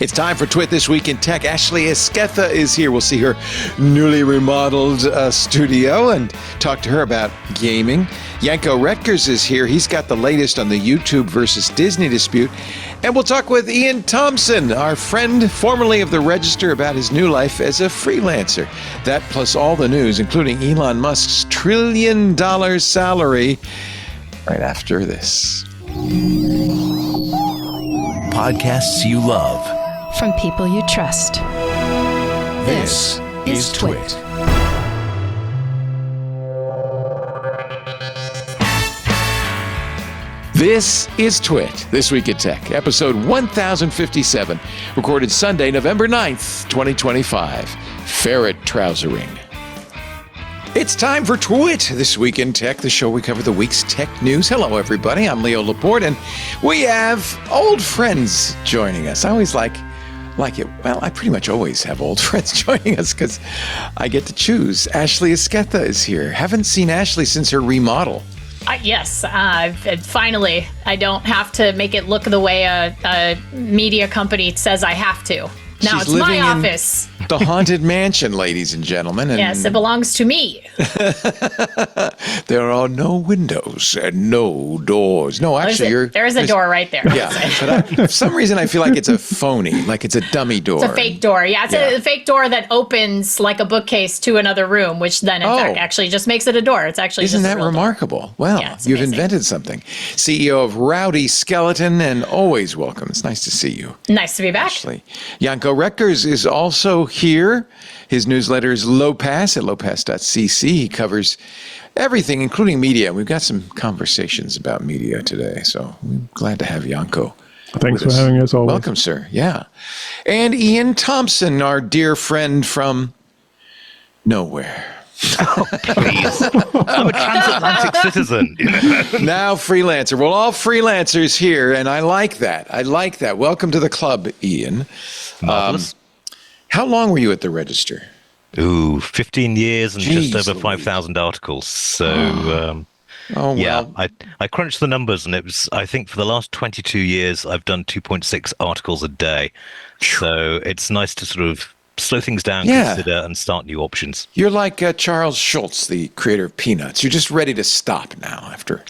It's time for Twit This Week in Tech. Ashley Esquetha is here. We'll see her newly remodeled studio and talk to her about gaming. Yanko Retkers is here. He's got the latest on the YouTube versus Disney dispute. And we'll talk with Ian Thompson, our friend formerly of the Register, about his new life as a freelancer. That plus all the news, including Elon Musk's $1 trillion salary, right after this. Podcasts you love. From people you trust. This is Twit. This is Twit, This Week in Tech, episode 1057, recorded Sunday, November 9th, 2025. Ferret Trousering. It's time for Twit, This Week in Tech, the show we cover the week's tech news. Hello, everybody. I'm Leo Laporte, and we have old friends joining us. I always like it. Well, I pretty much always have old friends joining us because I get to choose. Ashley Esquetha is here. Haven't seen Ashley since her remodel. Yes, finally, I don't have to make it look the way a media company says I have to. Now She's it's my living office. In the haunted mansion, ladies and gentlemen. And yes, it belongs to me. There are no windows and no doors. No, actually, there's a door right there. Yeah, but for some reason I feel like it's a phony, like it's a dummy door. It's a fake door. Yeah, it's a fake door that opens like a bookcase to another room, which then in fact actually just makes it a door. It's actually Isn't just that remarkable? Door. Well, yeah, you've amazing. invented something. CEO of Rowdy Skeleton, and always welcome. It's nice to see you. Nice to be back. Ashley. Yanko Retkers is also here. His newsletter is LowPass at lowpass.cc. He covers everything, including media. We've got some conversations about media today, so we're glad to have Yanko. Thanks for having us always. Welcome, sir. Yeah. And Ian Thompson, our dear friend from nowhere. Oh, please. I'm a transatlantic citizen. Now freelancer. Well, all freelancers here, and I like that. Welcome to the club, Ian. Marvelous. How long were you at the Register? Ooh, 15 years and Jeez, just over 5,000 articles. So, yeah, I crunched the numbers, and it was, I think for the last 22 years, I've done 2.6 articles a day. So it's nice to sort of slow things down, consider, and start new options. You're like Charles Schultz, the creator of Peanuts. You're just ready to stop now after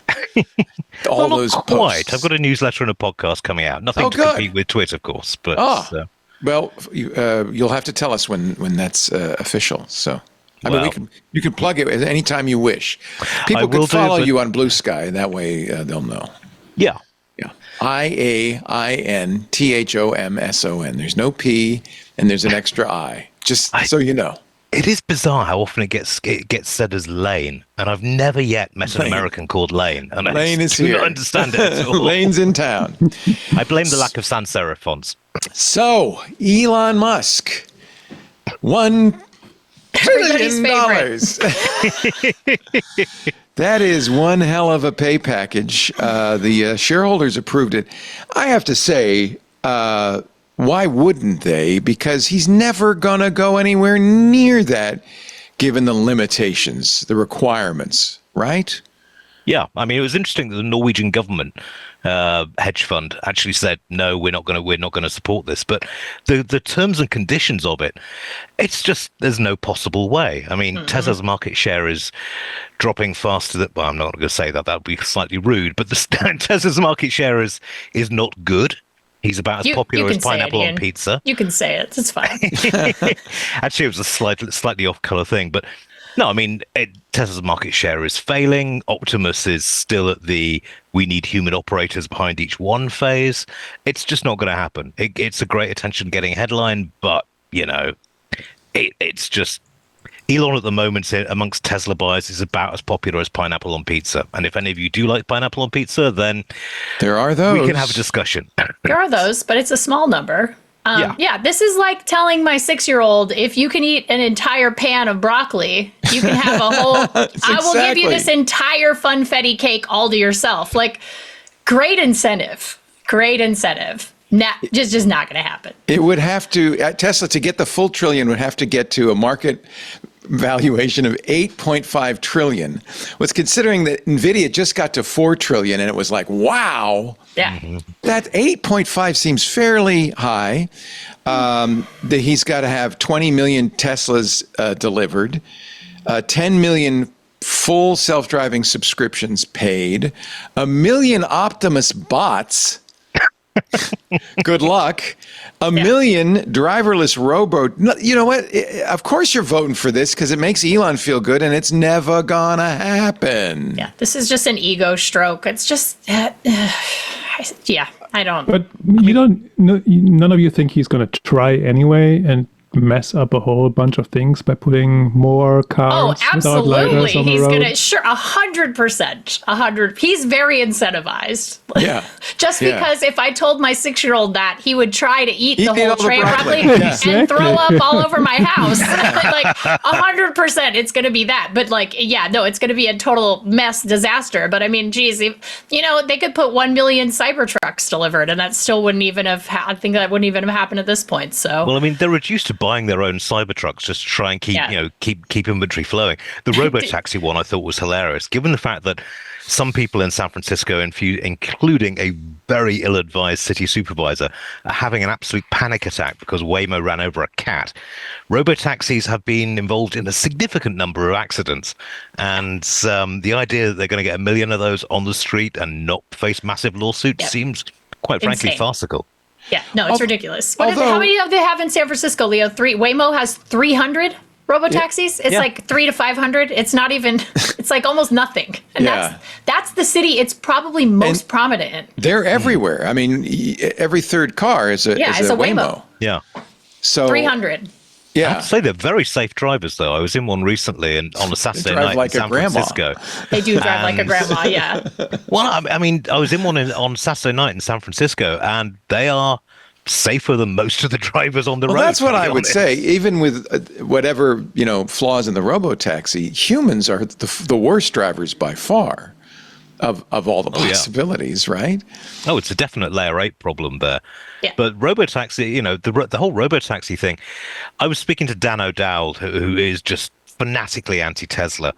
all those posts. Quite. I've got a newsletter and a podcast coming out. Nothing to compete with Twitter, of course. But well, you'll have to tell us when that's official. So, I mean, you can plug it any time you wish. People can follow you on Blue Sky, and that way they'll know. Yeah. Yeah. IAINTHOMSON. There's no P, and there's an extra I. Just so you know. It is bizarre how often it gets said as Lane, and I've never yet met an American called Lane. And Lane is here. I do not understand it at all. Lane's in town. I blame the lack of sans serif fonts. So, Elon Musk, $1 trillion. That is one hell of a pay package. The shareholders approved it. I have to say, why wouldn't they? Because he's never going to go anywhere near that, given the limitations, the requirements, right? Yeah, I mean, it was interesting that the Norwegian government hedge fund actually said, no, we're not going to support this. But the terms and conditions of it, it's just, there's no possible way. I mean, Tesla's market share is dropping faster than, well, I'm not going to say that would be slightly rude, but Tesla's market share is not good. He's about as popular as pineapple on pizza. You can say it. It's fine. Actually, it was a slightly off-color thing, but no, I mean, Tesla's market share is failing. Optimus is still at the we need human operators behind each one phase. It's just not going to happen. It's a great attention-getting headline, but, you know, it's just Elon at the moment amongst Tesla buyers is about as popular as pineapple on pizza. And if any of you do like pineapple on pizza, then there are those. We can have a discussion. There are those, but it's a small number. Yeah, this is like telling my 6-year-old, if you can eat an entire pan of broccoli, you can have a whole, I will give you this entire funfetti cake all to yourself. Like, great incentive. Just not going to happen. It would have to, Tesla, to get the full trillion, would have to get to a market valuation of 8.5 trillion was considering that Nvidia just got to 4 trillion, and it was like, wow. Yeah. That 8.5 seems fairly high. That he's got to have 20 million Teslas delivered, 10 million full self-driving subscriptions paid, 1 million Optimus bots. Good luck. A million driverless You know what? Of course you're voting for this because it makes Elon feel good, and it's never gonna happen. Yeah, this is just an ego stroke. It's just, yeah, I don't. But you don't. None of you think he's going to try anyway and mess up a whole bunch of things by putting more cars without lidars on the He's road? gonna 100%, 100. He's very incentivized. Yeah. Just because if I told my 6-year-old that, he would try to eat the whole tray of broccoli Exactly. and throw up all over my house. Like 100%, it's gonna be that. But like, yeah, no, it's gonna be a total mess, disaster. But I mean, geez, if, they could put 1 million Cybertrucks delivered, and that still wouldn't even have. I think that wouldn't even have happened at this point. So. Well, I mean, they're reduced to buying their own Cybertrucks just to try and keep inventory flowing. The robotaxi one I thought was hilarious, given the fact that some people in San Francisco, including a very ill-advised city supervisor, are having an absolute panic attack because Waymo ran over a cat. Robotaxis have been involved in a significant number of accidents, and the idea that they're going to get 1 million of those on the street and not face massive lawsuits seems, quite frankly, farcical. Yeah, no, it's ridiculous. How many do they have in San Francisco, Leo? 3. Waymo has 300 robotaxis. It's like 3 to 500. It's not even. It's like almost nothing. And that's the city it's probably most prominent in. They're everywhere. I mean, every third car is a Waymo. Yeah. So 300. I have to say they're very safe drivers, though. I was in one recently and on a Saturday night in San Francisco. They do drive like a grandma, yeah. Well, I mean, I was in one on Saturday night in San Francisco, and they are safer than most of the drivers on the road. Well, that's what I would say. Even with whatever flaws in the robotaxi, humans are the worst drivers by far of all the possibilities, right? Oh, it's a definite layer 8 problem there. Yeah. But robotaxi, the whole robotaxi thing. I was speaking to Dan O'Dowd, who is just fanatically anti-Tesla.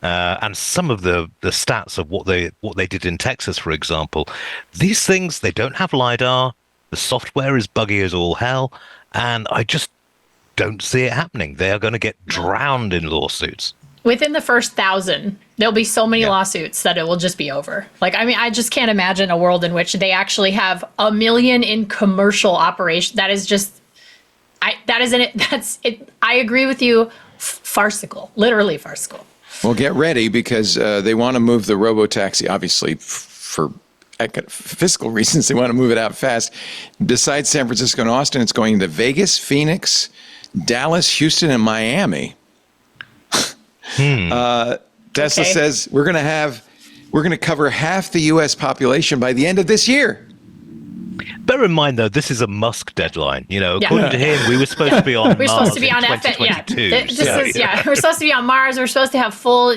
And some of the stats of what they did in Texas, for example, these things, they don't have LiDAR. The software is buggy as all hell. And I just don't see it happening. They are going to get drowned in lawsuits. Within the first 1,000, there'll be so many lawsuits that it will just be over. Like, I mean, I just can't imagine a world in which they actually have 1 million in commercial operation. That is just, that's it. I agree with you. Farcical, literally farcical. Well, get ready because they want to move the robotaxi, obviously, for fiscal reasons. They want to move it out fast. Besides San Francisco and Austin, it's going to Vegas, Phoenix, Dallas, Houston, and Miami. Tesla says we're going to cover half the U.S. population by the end of this year. Bear in mind, though, this is a Musk deadline. According to him, we were supposed to be on Mars. We're supposed to be on We're supposed to be on Mars. We're supposed to have full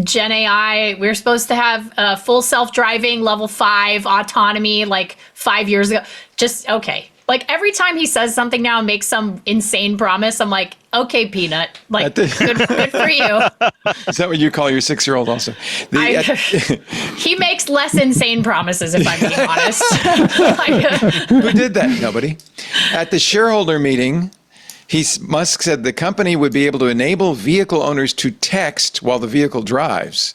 Gen AI. We're supposed to have full self-driving, level 5 autonomy 5 years ago. Just okay. Every time he says something now and makes some insane promise, I'm like, okay, Peanut. Good for you. Is that what you call your 6-year-old also? He makes less insane promises, if I'm being honest. Who did that? Nobody. At the shareholder meeting, Musk said the company would be able to enable vehicle owners to text while the vehicle drives.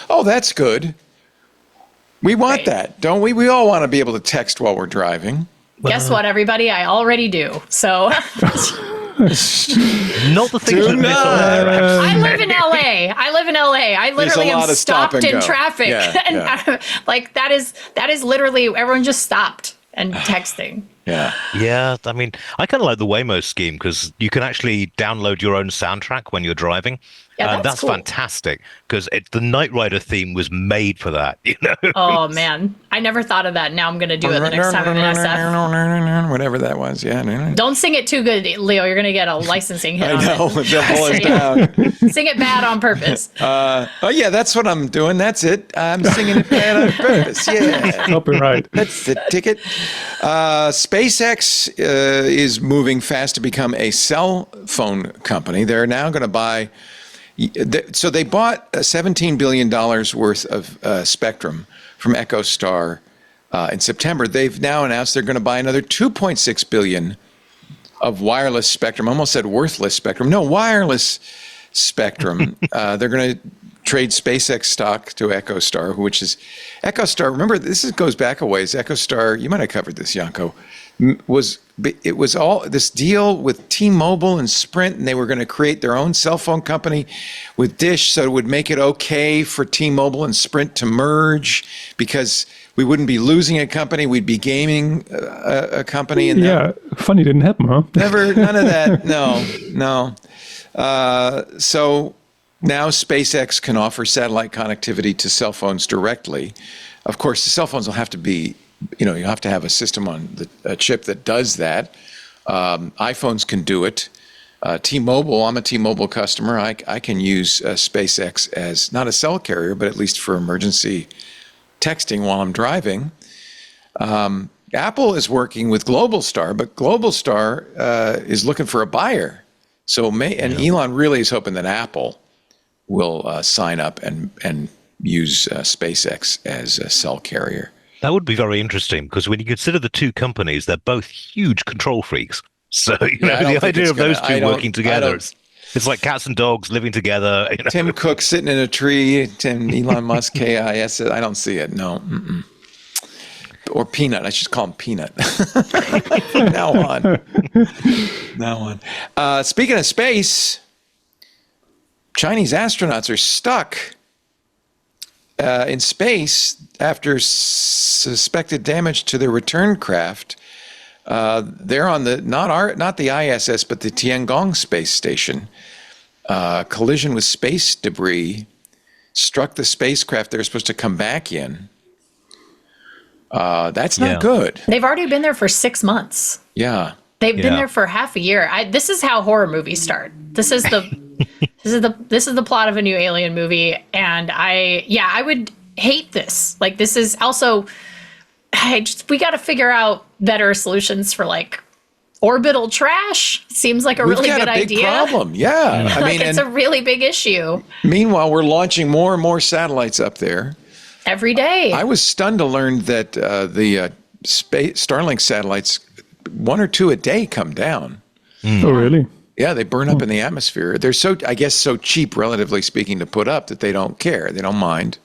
Oh, that's good. We want that, don't we? We all want to be able to text while we're driving. Guess what, everybody? I already do. So. Not the things I live in LA. I literally am stopped in traffic. And that is literally everyone just stopped and texting. Yeah. I mean, I kind of like the Waymo scheme because you can actually download your own soundtrack when you're driving. Yeah, that's cool. fantastic because the Knight Rider theme was made for that. Oh man, I never thought of that. Now I'm gonna do it the next time I'm in SF. Whatever that was, yeah. Don't sing it too good, Leo. You're gonna get a licensing hit. I know. They'll pull it down. Sing it bad on purpose. Oh yeah, that's what I'm doing. That's it. I'm singing it bad on purpose. Yeah. Copyright. That's the ticket. SpaceX is moving fast to become a cell phone company. They're now going to buy. So they bought $17 billion worth of spectrum from Echostar in September. They've now announced they're going to buy another $2.6 billion of wireless spectrum. I almost said worthless spectrum. No, wireless spectrum. They're going to trade SpaceX stock to Echostar, which is Echostar. Remember, goes back a ways. Echostar, you might have covered this, Yanko. It was all this deal with T-Mobile and Sprint, and they were going to create their own cell phone company with Dish, so it would make it okay for T-Mobile and Sprint to merge because we wouldn't be losing a company, we'd be gaining a company. And funny didn't happen, huh? Never, none of that. No. So now SpaceX can offer satellite connectivity to cell phones directly. Of course, the cell phones will have to be. You have to have a system on a chip that does that. iPhones can do it. T-Mobile, I'm a T-Mobile customer. I can use SpaceX as not a cell carrier, but at least for emergency texting while I'm driving. Apple is working with Globalstar, but Globalstar is looking for a buyer. Elon really is hoping that Apple will sign up and use SpaceX as a cell carrier. That would be very interesting because when you consider the two companies, they're both huge control freaks. So the idea of those two working together, it's like cats and dogs living together. Tim Cook sitting in a tree, Elon Musk, KIS. I don't see it. No. Or Peanut. I should call him Peanut. From now on. Speaking of space, Chinese astronauts are stuck in space after suspected damage to their return craft. They're on the not the ISS but the Tiangong space station. Collision with space debris struck the spacecraft they were supposed to come back in. That's not good. They've already been there for 6 months. Yeah. They've been there for half a year. This is how horror movies start. This is the plot of a new Alien movie, and I would hate this. Like, this is also, we got to figure out better solutions for like orbital trash. Seems like a really good idea. We've got a big problem. Yeah, I mean, it's a really big issue. Meanwhile, we're launching more and more satellites up there every day. I was stunned to learn that the Starlink satellites, 1 or 2 a day, come down. Oh, really? Yeah, they burn up in the atmosphere. They're so cheap, relatively speaking, to put up that they don't care. They don't mind.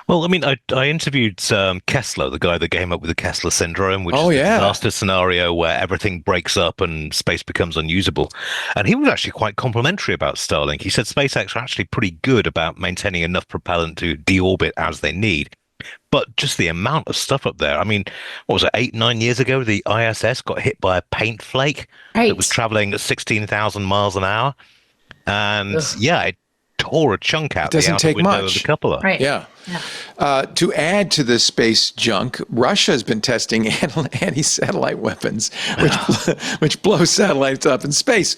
Well, I mean, I interviewed Kessler, the guy that came up with the Kessler syndrome, which is a disaster scenario where everything breaks up and space becomes unusable. And he was actually quite complimentary about Starlink. He said SpaceX are actually pretty good about maintaining enough propellant to deorbit as they need. But just the amount of stuff up there. I mean, what was it, 8-9 years ago, the ISS got hit by a paint flake that was traveling at 16,000 miles an hour. And it tore a chunk out the outer window of the cupola. Right. Yeah. To add to the space junk, Russia has been testing anti-satellite weapons, which blow satellites up in space.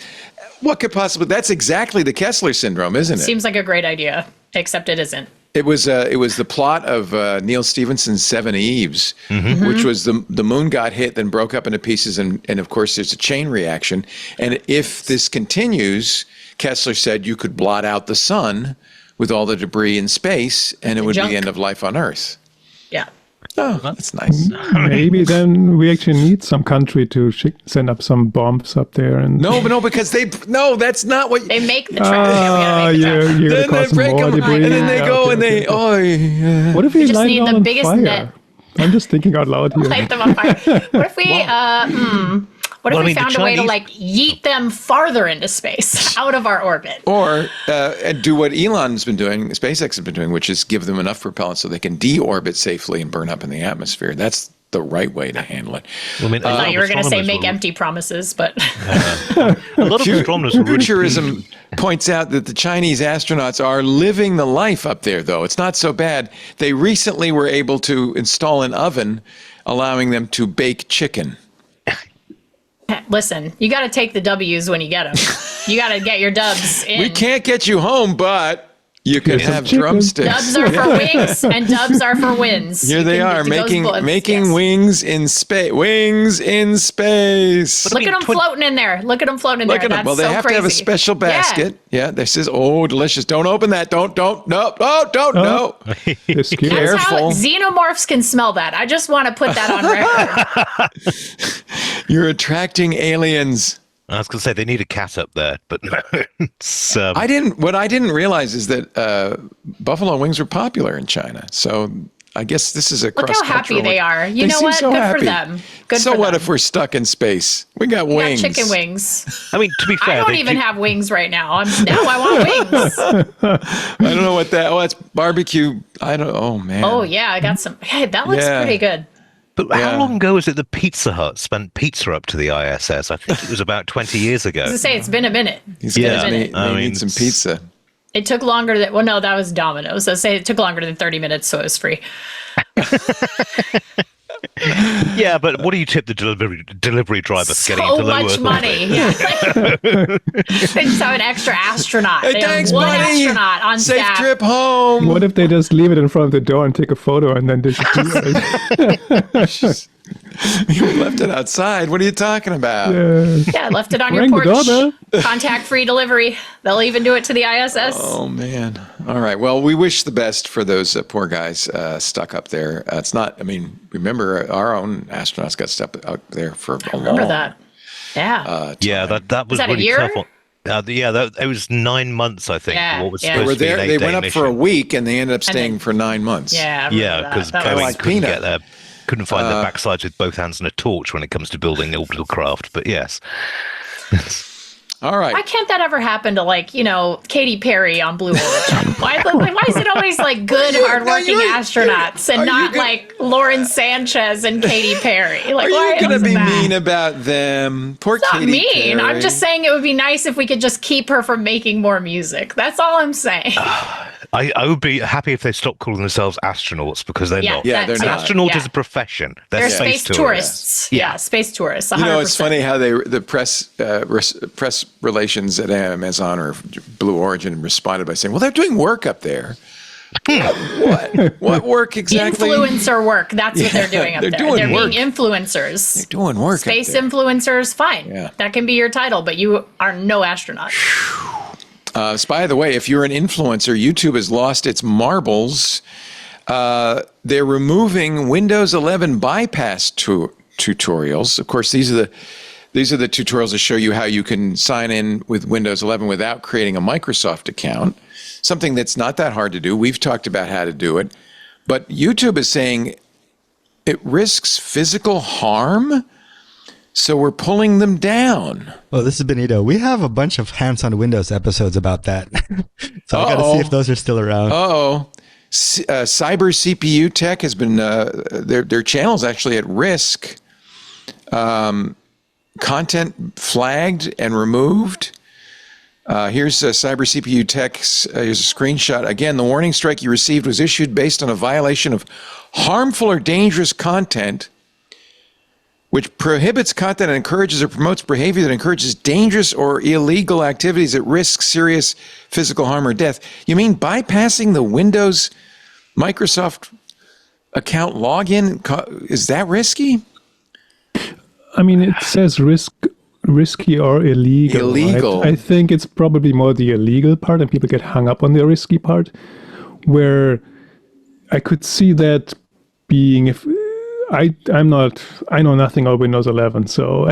What could possibly? That's exactly the Kessler syndrome, isn't it? Seems like a great idea, except it isn't. It was the plot of Neil Stephenson's Seven Eves, which was the moon got hit, then broke up into pieces, and of course there's a chain reaction. And if this continues, Kessler said you could blot out the sun with all the debris in space, and it would be end of life on Earth. Yeah. Oh, that's nice. Maybe then we actually need some country to send up some bombs up there. And because that's not what they make the trash. You're gonna cause more debris, and then they go and they. What if we just light need them the on biggest fire? net. I'm just thinking out loud here. Light them on fire. What if we? What if we found a way to like yeet them farther into space, out of our orbit? Or do what Elon's been doing, SpaceX has been doing, which is give them enough propellant so they can deorbit safely and burn up in the atmosphere. That's the right way to handle it. Well, I mean, I thought you were going to say make empty promises, but a lot of astronomers were really Futurism points out that the Chinese astronauts are living the life up there, though. It's not so bad. They recently were able to install an oven, allowing them to bake chicken. listen, you got to take the W's when you get them. You got to get your dubs in. We can't get you home, but you can have drumsticks. Dubs are for wings and dubs are for wins. Here they are making wings in space. Wings in space. Look at them floating in there. Look at them floating in there. Look at them. Well, they have to have a special basket. Yeah. This is delicious. Don't open that. Don't. No. Oh, don't. No. That's how xenomorphs can smell that. I just want to put that on record. You're attracting aliens. I was going to say they need a cat up there, but no. What I didn't realize is that buffalo wings are popular in China. So I guess this is a cross-cultural. Look how happy they are. You know what? So Good happy. for them. Good so for what them. if we're stuck in space? We got wings. We got chicken wings. I mean, to be fair, I don't even have wings right now. Now I want wings. I don't know what that. Oh, that's barbecue. Oh man. Oh yeah, I got some. Hey, that looks pretty good. But how long ago was it that Pizza Hut sent pizza up to the ISS? I think it was about 20 years ago. I was going to say, it's been a minute. They need some pizza. It took longer than, well, no, that was Domino's. I'd say it took longer than 30 minutes, so it was free. Yeah, but what do you tip the delivery driver for getting into low Earth orbit? So much money. Yeah. They just have an extra astronaut. Hey, they thanks, have one buddy. astronaut on Safe staff. trip home. What if they just leave it in front of the door and take a photo and then disappear? You left it outside. What are you talking about? Yeah, left it on your Ring the porch. doorbell. Contact-free delivery. They'll even do it to the ISS. Oh man! All right. Well, we wish the best for those poor guys stuck up there. It's not. I mean, remember our own astronauts got stuck up there for a long. Remember that? Yeah. Yeah, that was that a really year? tough. It was 9 months, I think. Yeah, What was yeah. They supposed were to be an there. They 8-day went up for a mission. week, and they ended up staying then- for 9 months. Yeah. I remember Yeah, that. because That was- like couldn't Peanut. get there. Couldn't find the backsides with both hands and a torch when it comes to building orbital craft. But yes. All right. Why can't that ever happen to Katy Perry on Blue Origin? Why is it always good, hardworking astronauts and not Lauren Sanchez and Katy Perry? Are you going to be mean about them? Poor It's not Katy mean. Perry. I'm just saying it would be nice if we could just keep her from making more music. That's all I'm saying. I would be happy if they stopped calling themselves astronauts because they're not. Yeah, they're An not. Astronaut is a profession. They're space tourists. Yeah, space tourists. 100%. You know, it's funny how the press relations at Amazon or Blue Origin responded by saying, "Well, they're doing work up there." What work exactly? Influencer work. That's what they're doing up They're there. doing They're work. being influencers. They're doing work. Space up there. influencers, fine. Yeah. That can be your title, but you are no astronaut. By the way, if you're an influencer, YouTube has lost its marbles. They're removing Windows 11 bypass tutorials. Of course, these are the tutorials that show you how you can sign in with Windows 11 without creating a Microsoft account. Something that's not that hard to do. We've talked about how to do it, but YouTube is saying it risks physical harm. So we're pulling them down. Oh, this is Benito. We have a bunch of Hands on Windows episodes about that. So I got to see if those are still around. Cyber CPU Tech has been, their channel's actually at risk. Content flagged and removed. Here's Cyber CPU Tech's, here's a screenshot. Again, the warning strike you received was issued based on a violation of harmful or dangerous content, which prohibits content and encourages or promotes behavior that encourages dangerous or illegal activities that risk serious physical harm or death. You mean bypassing the Windows Microsoft account login? Is that risky? I mean, it says risky or illegal. Illegal. Right? I think it's probably more the illegal part, and people get hung up on the risky part, where I could see that being if... I know nothing about Windows 11, so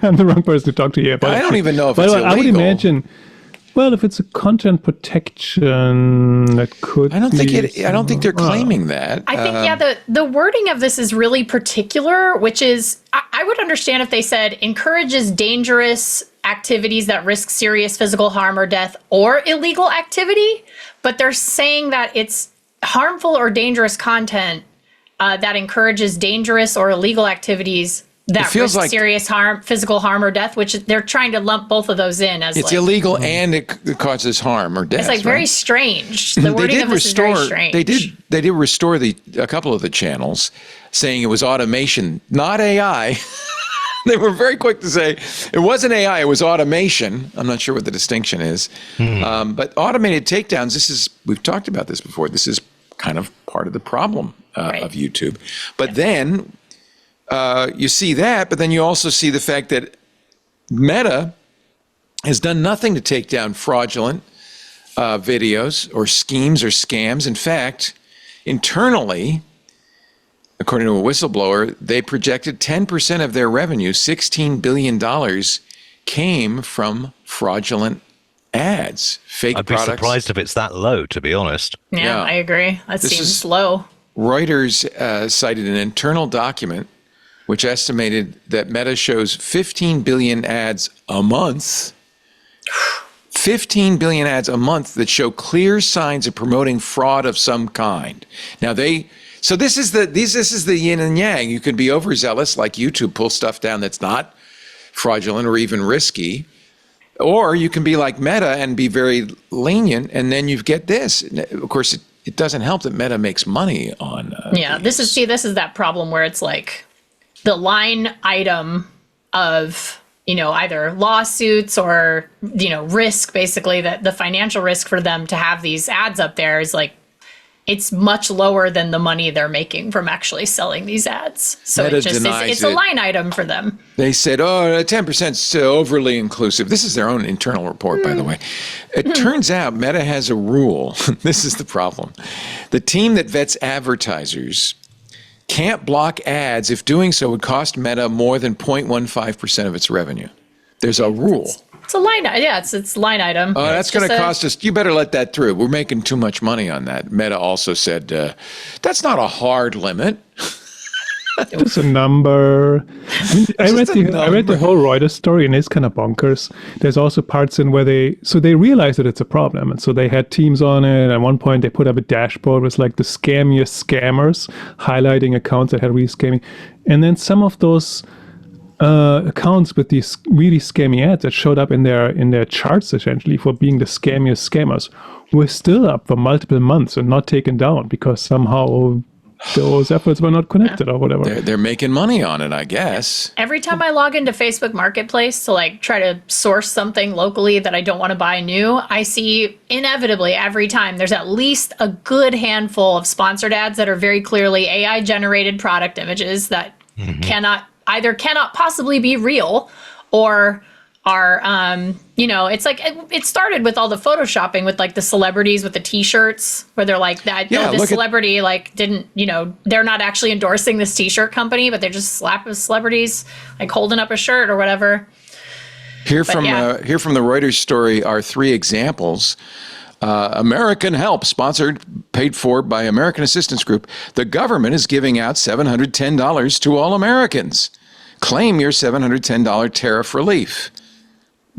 I'm the wrong person to talk to here. But I don't even know if it's illegal. I would imagine, well, if it's a content protection, that could. I don't think they're claiming that. I think, the wording of this is really particular, which is, I would understand if they said encourages dangerous activities that risk serious physical harm or death or illegal activity, but they're saying that it's harmful or dangerous content that encourages dangerous or illegal activities that risk like serious harm, physical harm or death, which they're trying to lump both of those in as it's illegal and it causes harm or death. It's like very strange. The wording of this is very strange. They did restore a couple of the channels, saying it was automation, not AI. They were very quick to say it wasn't AI, it was automation. I'm not sure what the distinction is. But automated takedowns, we've talked about this before. This is kind of part of the problem of YouTube. But then you see that, but then you also see the fact that Meta has done nothing to take down fraudulent videos or schemes or scams. In fact, internally, according to a whistleblower, they projected 10% of their revenue, $16 billion, came from fraudulent ads, fake products. I'd be surprised if it's that low, to be honest. Yeah, I agree. That seems low. Reuters cited an internal document which estimated that Meta shows 15 billion ads a month. 15 billion ads a month that show clear signs of promoting fraud of some kind. Now so this is the yin and yang. You can be overzealous, like YouTube, pull stuff down that's not fraudulent or even risky, or you can be like Meta and be very lenient, and then you get this. Of course, it doesn't help that Meta makes money on. This is that problem where it's like the line item of either lawsuits or risk, basically that the financial risk for them to have these ads up there is like, it's much lower than the money they're making from actually selling these ads. So it's a line item for them. They said, 10% is overly inclusive. This is their own internal report, by the way. It turns out Meta has a rule. This is the problem. The team that vets advertisers can't block ads if doing so would cost Meta more than 0.15% of its revenue. There's a rule. It's a line item. Yeah, it's line item. Oh, that's going to cost us. You better let that through. We're making too much money on that. Meta also said that's not a hard limit. Just a number. I read the whole Reuters story, and it's kind of bonkers. There's also parts in where they realize that it's a problem, and so they had teams on it. At one point, they put up a dashboard with like the scammiest scammers, highlighting accounts that had really scamming, and then some of those accounts with these really scammy ads that showed up in their charts essentially for being the scammiest scammers were still up for multiple months and not taken down because somehow those efforts were not connected or whatever. They're making money on it, I guess. Every time I log into Facebook Marketplace to like try to source something locally that I don't want to buy new, I see inevitably every time there's at least a good handful of sponsored ads that are very clearly AI generated product images that cannot possibly be real or are, it's like, it started with all the photoshopping with like the celebrities with the t-shirts where they're like that, this celebrity like didn't, they're not actually endorsing this t-shirt company, but they're just slapping celebrities like holding up a shirt or whatever. Here from the Reuters story are 3 examples. American Help, paid for by American Assistance Group. The government is giving out $710 to all Americans. Claim your $710 tariff relief.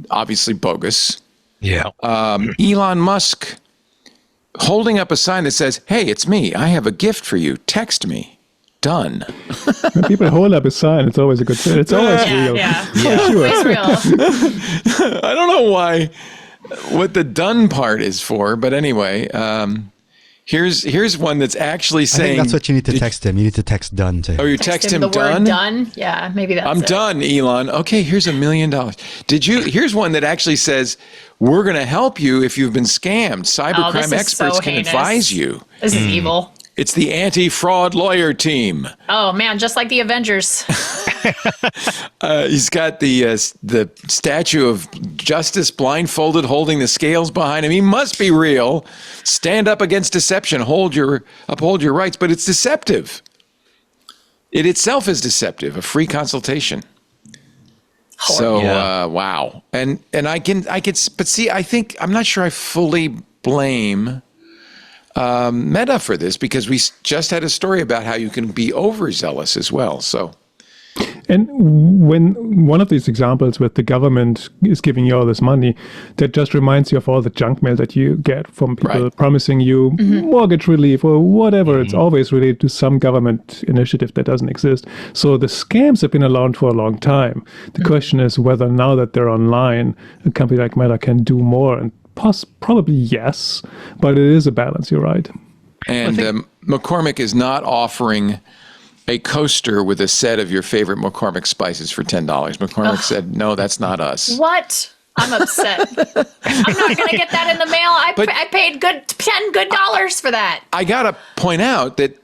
Obviously bogus. Yeah. Elon Musk holding up a sign that says, "Hey, it's me. I have a gift for you. Text me." Done. When people hold up a sign, it's always a good thing. It's always real. Yeah. Sure. It's real. I don't know what the done part is for, but anyway, here's one that's actually saying. I think that's what you need to text him. You need to text done to him. Oh, you text him the done? Word done? Yeah, maybe that's I'm done, Elon. Okay, here's $1 million. Here's one that actually says, we're going to help you if you've been scammed. Cybercrime experts can advise you. This is evil. It's the anti-fraud lawyer team. Oh man, just like the Avengers. He's got the statue of Justice blindfolded, holding the scales behind him. He must be real. Stand up against deception. Uphold your rights. But it's deceptive. It itself is deceptive. A free consultation. So wow. And I can. But see, I'm not sure I fully blame Meta for this, because we just had a story about how you can be overzealous as well. So, And when one of these examples with the government is giving you all this money, that just reminds you of all the junk mail that you get from people promising you mortgage relief or whatever. It's always related to some government initiative that doesn't exist. So the scams have been around for a long time. The question is whether now that they're online, a company like Meta can do more. And probably yes, but it is a balance. You're right. And McCormick is not offering a coaster with a set of your favorite McCormick spices for $10. McCormick said, no, that's not us. What? I'm upset. I'm not going to get that in the mail. I paid $10 good for that. I got to point out that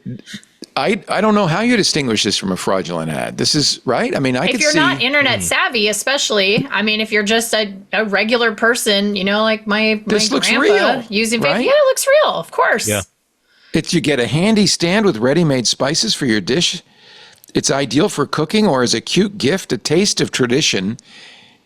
I don't know how you distinguish this from a fraudulent ad. This is right. I mean, if you're not internet savvy, especially, I mean, if you're just a regular person, like my this looks grandpa real, using right? yeah, it looks real. Of course. Yeah. You get a handy stand with ready-made spices for your dish. It's ideal for cooking or as a cute gift, a taste of tradition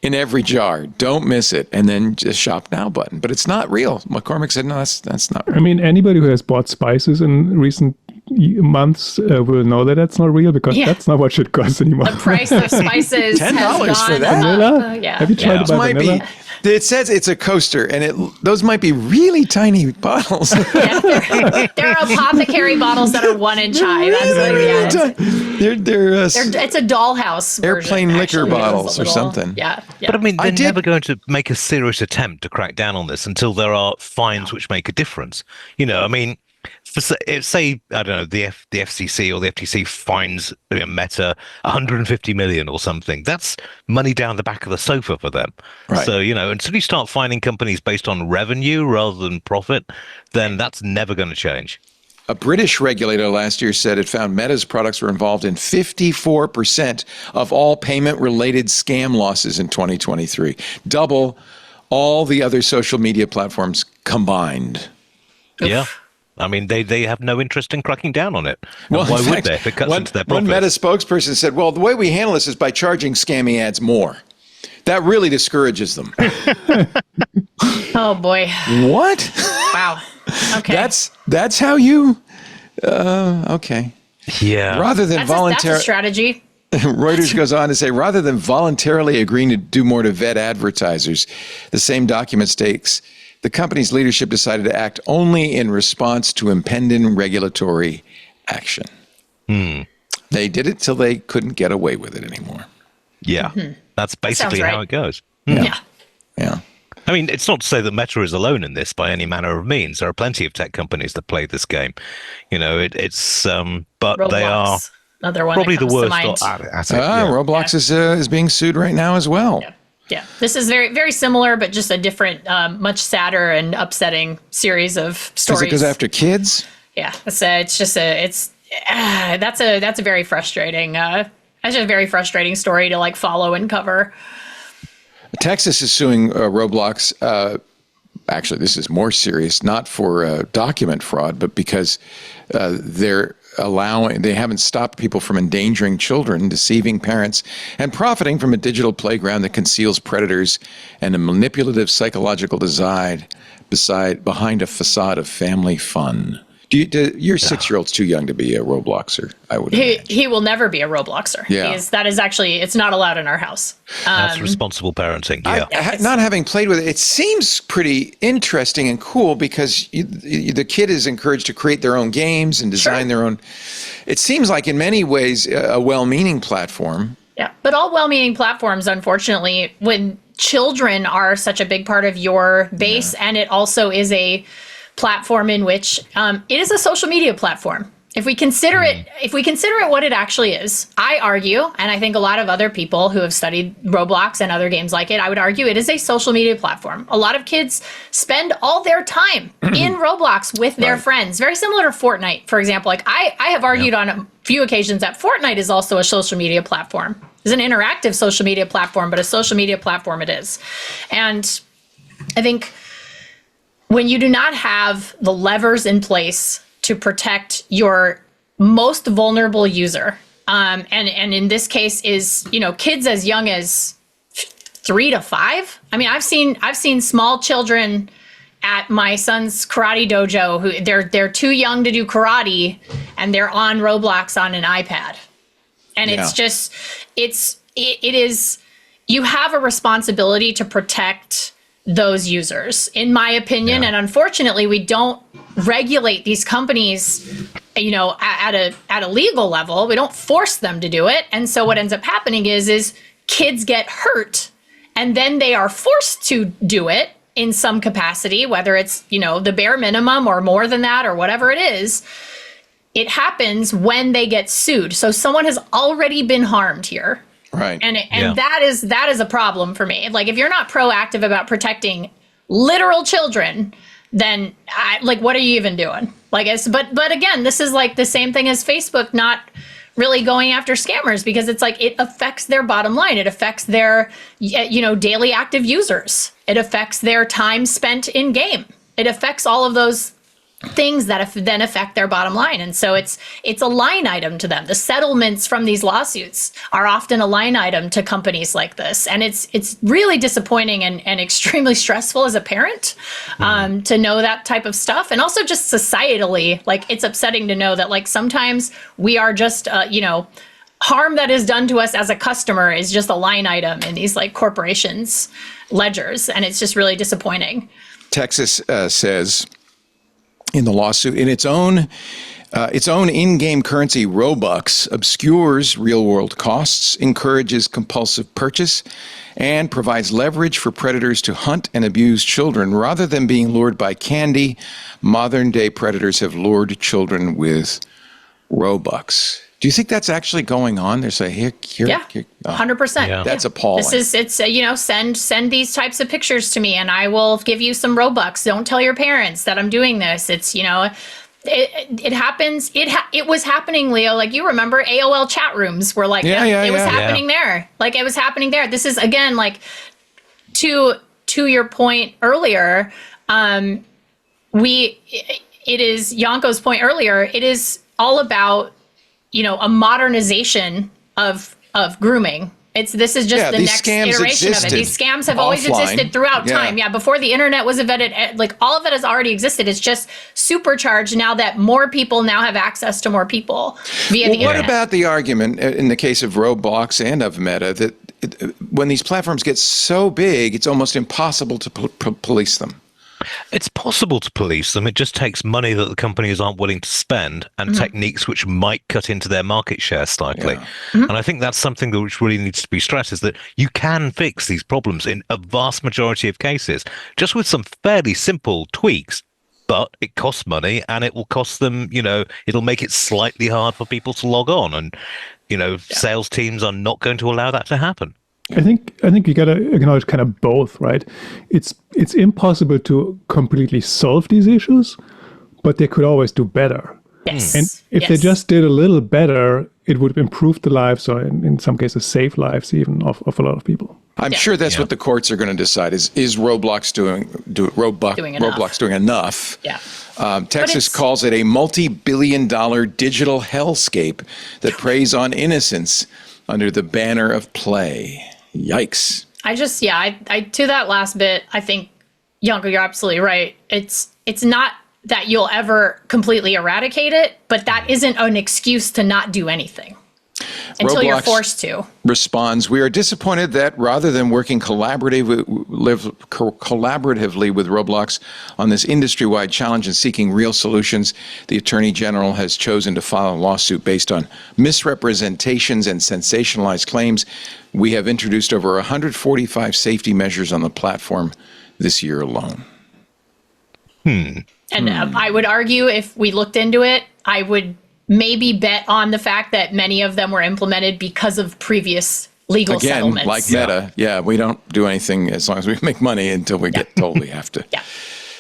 in every jar. Don't miss it. And then just shop now button. But it's not real. McCormick said, no, that's not real. I mean, anybody who has bought spices in recent months will know that that's not real because that's not what should cost anymore. The price of spices $10 for that. Vanilla? Have you tried to buy vanilla? It says it's a coaster, and those might be really tiny bottles. There are apothecary bottles that are 1 inch high. That's it's a dollhouse airplane version, liquor actually. bottles or something. Yeah. But I mean, they're never going to make a serious attempt to crack down on this until there are fines which make a difference. I mean, say I don't know, the FCC or the FTC fines Meta 150 million or something. That's money down the back of the sofa for them. Right. So until you start fining companies based on revenue rather than profit, then that's never going to change. A British regulator last year said it found Meta's products were involved in 54% of all payment-related scam losses in 2023, double all the other social media platforms combined. Yeah. I mean, they have no interest in cracking down on it. Well, why would they if it cuts into their profits? One Meta spokesperson said, well, the way we handle this is by charging scammy ads more. That really discourages them. Oh, boy. What? Wow. Okay. That's how you... okay. Yeah. Rather than that's a strategy. Reuters goes on to say, rather than voluntarily agreeing to do more to vet advertisers, the same document states... the company's leadership decided to act only in response to impending regulatory action. They did it till they couldn't get away with it anymore. Yeah, that's basically how it goes. Yeah. I mean, it's not to say that Meta is alone in this by any manner of means. There are plenty of tech companies that play this game. It's but Roblox, they are another one probably that the comes worst to mind. at it. Roblox is being sued right now as well. Yeah, this is very, very similar, but just a different, much sadder and upsetting series of stories. Because it goes after kids? Yeah, that's a very frustrating, that's a very frustrating story to follow and cover. Texas is suing Roblox. Actually, this is more serious, not for document fraud, but because they haven't stopped people from endangering children, deceiving parents, and profiting from a digital playground that conceals predators and a manipulative psychological design behind a facade of family fun. Your 6-year-old's too young to be a Robloxer, I would imagine. He will never be a Robloxer. Yeah. That is actually, it's not allowed in our house. That's responsible parenting. Yeah. Not having played with it, it seems pretty interesting and cool because the kid is encouraged to create their own games and design their own. It seems like in many ways a well-meaning platform. Yeah, but all well-meaning platforms, unfortunately, when children are such a big part of your base, and it also is a platform in which it is a social media platform. If we consider it what it actually is, I argue, and I think a lot of other people who have studied Roblox and other games like it, I would argue it is a social media platform. A lot of kids spend all their time in Roblox with their friends. Very similar to Fortnite, for example. I have argued on a few occasions that Fortnite is also a social media platform. It's an interactive social media platform, but a social media platform it is. And I think when you do not have the levers in place to protect your most vulnerable user, and in this case is kids as young as 3 to 5. I mean, I've seen small children at my son's karate dojo who they're too young to do karate, and they're on Roblox on an iPad. And it's just, it is, you have a responsibility to protect those users, in my opinion. And unfortunately, we don't regulate these companies, you know, at a legal level. We don't force them to do it. And so what ends up happening is kids get hurt, and then they are forced to do it in some capacity, whether it's, you know, the bare minimum or more than that or whatever it is. It happens when they get sued. So someone has already been harmed here. Right. And that is a problem for me. Like, if you're not proactive about protecting literal children, then what are you even doing? Like, but again, this is like the same thing as Facebook not really going after scammers, because it's like, it affects their bottom line. It affects their, you know, daily active users. It affects their time spent in game. It affects all of those things that then affect their bottom line. And so it's a line item to them. The settlements from these lawsuits are often a line item to companies like this. And it's really disappointing and extremely stressful as a parent to know that type of stuff. And also just societally, like, it's upsetting to know that, like, sometimes we are just, you know, harm that is done to us as a customer is just a line item in these, like, corporations' ledgers. And it's just really disappointing. Texas says, in the lawsuit, in its own in-game currency, Robux obscures real-world costs, encourages compulsive purchase, and provides leverage for predators to hunt and abuse children. Rather than being lured by candy, modern-day predators have lured children with Robux. Do you think that's actually going on? There's a here. 100%. Yeah. That's appalling. It's you know, send these types of pictures to me, and I will give you some Robux. Don't tell your parents that I'm doing this. It's, you know, it happens. It was happening, Leo. Like, you remember AOL chat rooms were like, it was happening there. Like, it was happening there. This is, again, like, to your point earlier. It is Yanko's point earlier. It is all about, you know, a modernization of grooming. This is just the next iteration of it. These scams have always existed throughout time. Yeah, before the internet was invented, like, all of it has already existed. It's just supercharged now that more people now have access to more people via the internet. What about the argument in the case of Roblox and of Meta that when these platforms get so big, it's almost impossible to police them? It's possible to police them. It just takes money that the companies aren't willing to spend, and techniques which might cut into their market share slightly. And I think that's something that which really needs to be stressed, is that you can fix these problems in a vast majority of cases just with some fairly simple tweaks. But it costs money, and it will cost them, you know, it'll make it slightly hard for people to log on. And, you know, sales teams are not going to allow that to happen. I think you gotta acknowledge kind of both, right? It's impossible to completely solve these issues, but they could always do better. Yes. And if they just did a little better, it would improve the lives, or in some cases save lives even of a lot of people. I'm sure that's what the courts are going to decide is Roblox doing enough? Yeah. Texas calls it a multi-billion-dollar digital hellscape that preys on innocence under the banner of play. Yikes. I to that last bit, I think, Yanko, you're absolutely right. It's not that you'll ever completely eradicate it, but that isn't an excuse to not do anything until you're forced to. Responds, we are disappointed that rather than working collaboratively with Roblox on this industry-wide challenge and seeking real solutions, the Attorney General has chosen to file a lawsuit based on misrepresentations and sensationalized claims. We have introduced over 145 safety measures on the platform this year alone. And I would argue, if we looked into it, I would maybe bet on the fact that many of them were implemented because of previous legal settlements. Like Meta, we don't do anything as long as we make money until we get told we have to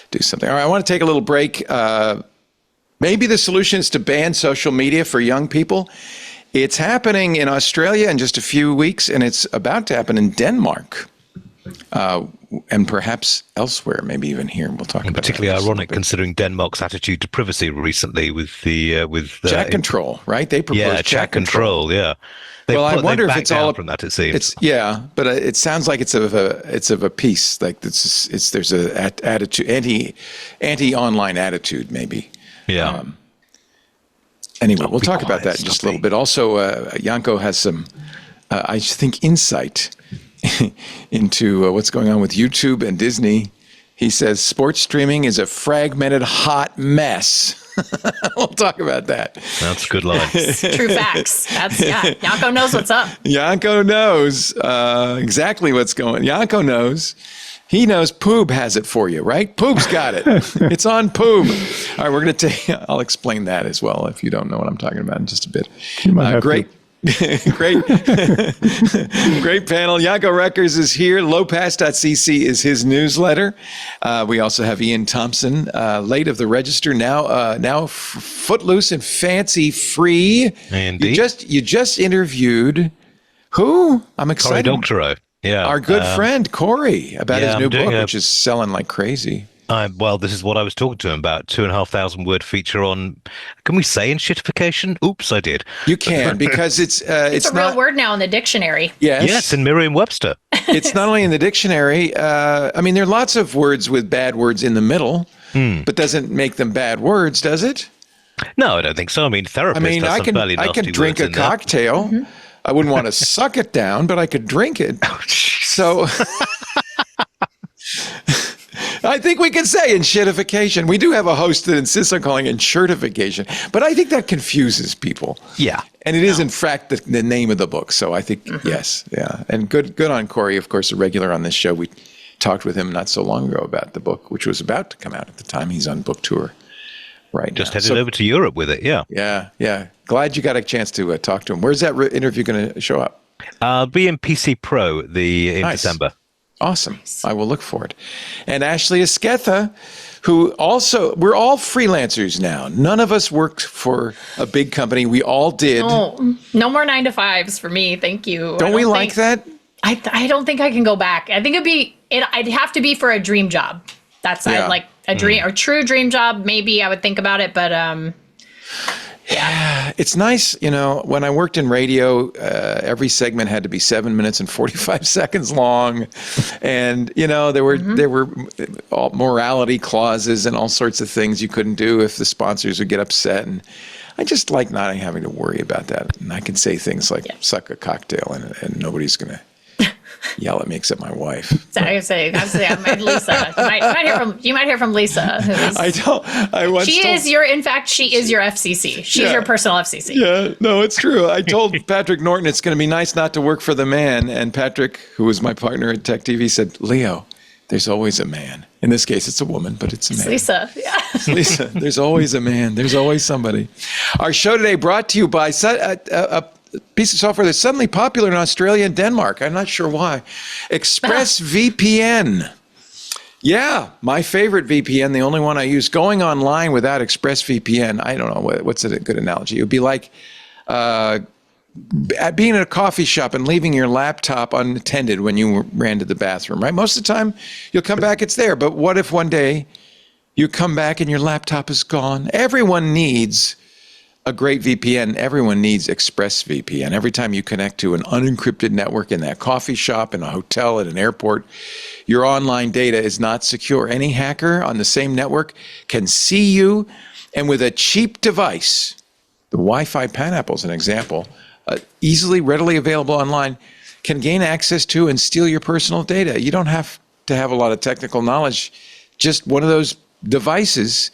do something. All right, I want to take a little break. Maybe the solution is to ban social media for young people. It's happening in Australia in just a few weeks, and it's about to happen in Denmark. And perhaps elsewhere, maybe even here. We'll talk about it. Particularly ironic considering Denmark's attitude to privacy recently with chat control, right? They proposed chat control. Yeah. I wonder if it's all from that. It seems. But it sounds like it's of a piece. Like there's a attitude, anti-online attitude, maybe. Yeah. Anyway, we'll talk about that in just a little bit. Also, Janko has some, I think, insight into what's going on with YouTube and Disney. He says sports streaming is a fragmented, hot mess. We'll talk about that. That's a good line. True facts. Janko knows what's up. Janko knows exactly what's going on. Janko knows. He knows Poob has it for you, right? Poob's got it. It's on Poob. All right, we're going to I'll explain that as well if you don't know what I'm talking about in just a bit. Great. Great panel. Janko Reckers is here. Lowpass.cc is his newsletter. We also have Ian Thompson, late of the Register, now footloose and fancy free. Indeed. You just interviewed who? I'm excited. Cory Doctorow. Yeah. Our good friend Cory about his new book, which is selling like crazy. Well, this is what I was talking to him about. 2,500 word feature on, can we say enshittification? Oops, I did. You can, because it's a real word now in the dictionary. Yes, in Merriam-Webster. It's not only in the dictionary. I mean, there are lots of words with bad words in the middle, but doesn't make them bad words, does it? No, I don't think so. I mean, therapist has some fairly nasty I can drink a cocktail. Mm-hmm. I wouldn't want to suck it down, but I could drink it. Oh, so I think we can say enshittification. We do have a host that insists on calling it enshirtification, but I think that confuses people. Yeah. And it is, in fact, the name of the book. So I think, yes, yeah. And good on Cory, of course, a regular on this show. We talked with him not so long ago about the book, which was about to come out at the time. He's on book tour right Just now. headed over to Europe with it, yeah. Yeah. Glad you got a chance to talk to him. Where's that interview going to show up? Be in PC Pro in December. Awesome. I will look for it. And Ashley Esquetha, who also, we're all freelancers now. None of us worked for a big company. We all did. Oh, no more 9-to-5s for me. Thank you. Don't we like that? I don't think I can go back. I think I'd have to be for a dream job. That's like a dream or true dream job. Maybe I would think about it, but yeah, it's nice. When I worked in radio, every segment had to be 7 minutes and 45 seconds long. And, there were all morality clauses and all sorts of things you couldn't do if the sponsors would get upset. And I just like not having to worry about that. And I can say things like suck a cocktail and nobody's going to yell at me except my wife. So I met Lisa. You might hear from Lisa. She is your FCC. She's your personal FCC. Yeah, no, it's true. I told Patrick Norton it's going to be nice not to work for the man. And Patrick, who was my partner at Tech TV, said, Leo, there's always a man. In this case, it's a woman, but it's a man. It's Lisa. Yeah. It's Lisa. There's always a man. There's always somebody. Our show today brought to you by a piece of software that's suddenly popular in Australia and Denmark. I'm not sure why. ExpressVPN. Yeah, my favorite VPN, the only one I use. Going online without ExpressVPN, I don't know, what's a good analogy? It would be like being in a coffee shop and leaving your laptop unattended when you ran to the bathroom, right? Most of the time, you'll come back, it's there. But what if one day you come back and your laptop is gone? Everyone needs a great VPN. Everyone needs ExpressVPN. Every time you connect to an unencrypted network in that coffee shop, in a hotel, at an airport, your online data is not secure. Any hacker on the same network can see you, and with a cheap device, the Wi-Fi Pineapple is an example, easily, readily available online, can gain access to and steal your personal data. You don't have to have a lot of technical knowledge, just one of those devices.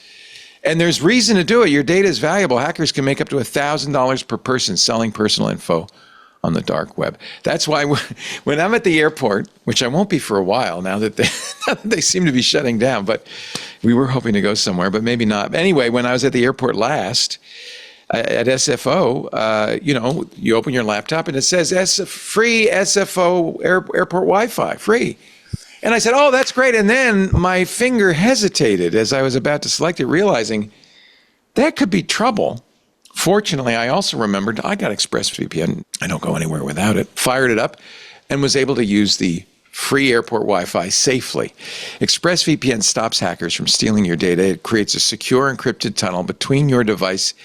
And there's reason to do it. Your data is valuable. Hackers can make up to $1,000 per person selling personal info on the dark web. That's why when I'm at the airport, which I won't be for a while now that they seem to be shutting down, but we were hoping to go somewhere, but maybe not. Anyway, when I was at the airport last at SFO, you open your laptop and it says free SFO airport Wi-Fi, free. And I said, oh, that's great. And then my finger hesitated as I was about to select it, realizing that could be trouble. Fortunately, I also remembered I got ExpressVPN. I don't go anywhere without it. Fired it up and was able to use the free airport Wi-Fi safely. ExpressVPN stops hackers from stealing your data. It creates a secure encrypted tunnel between your device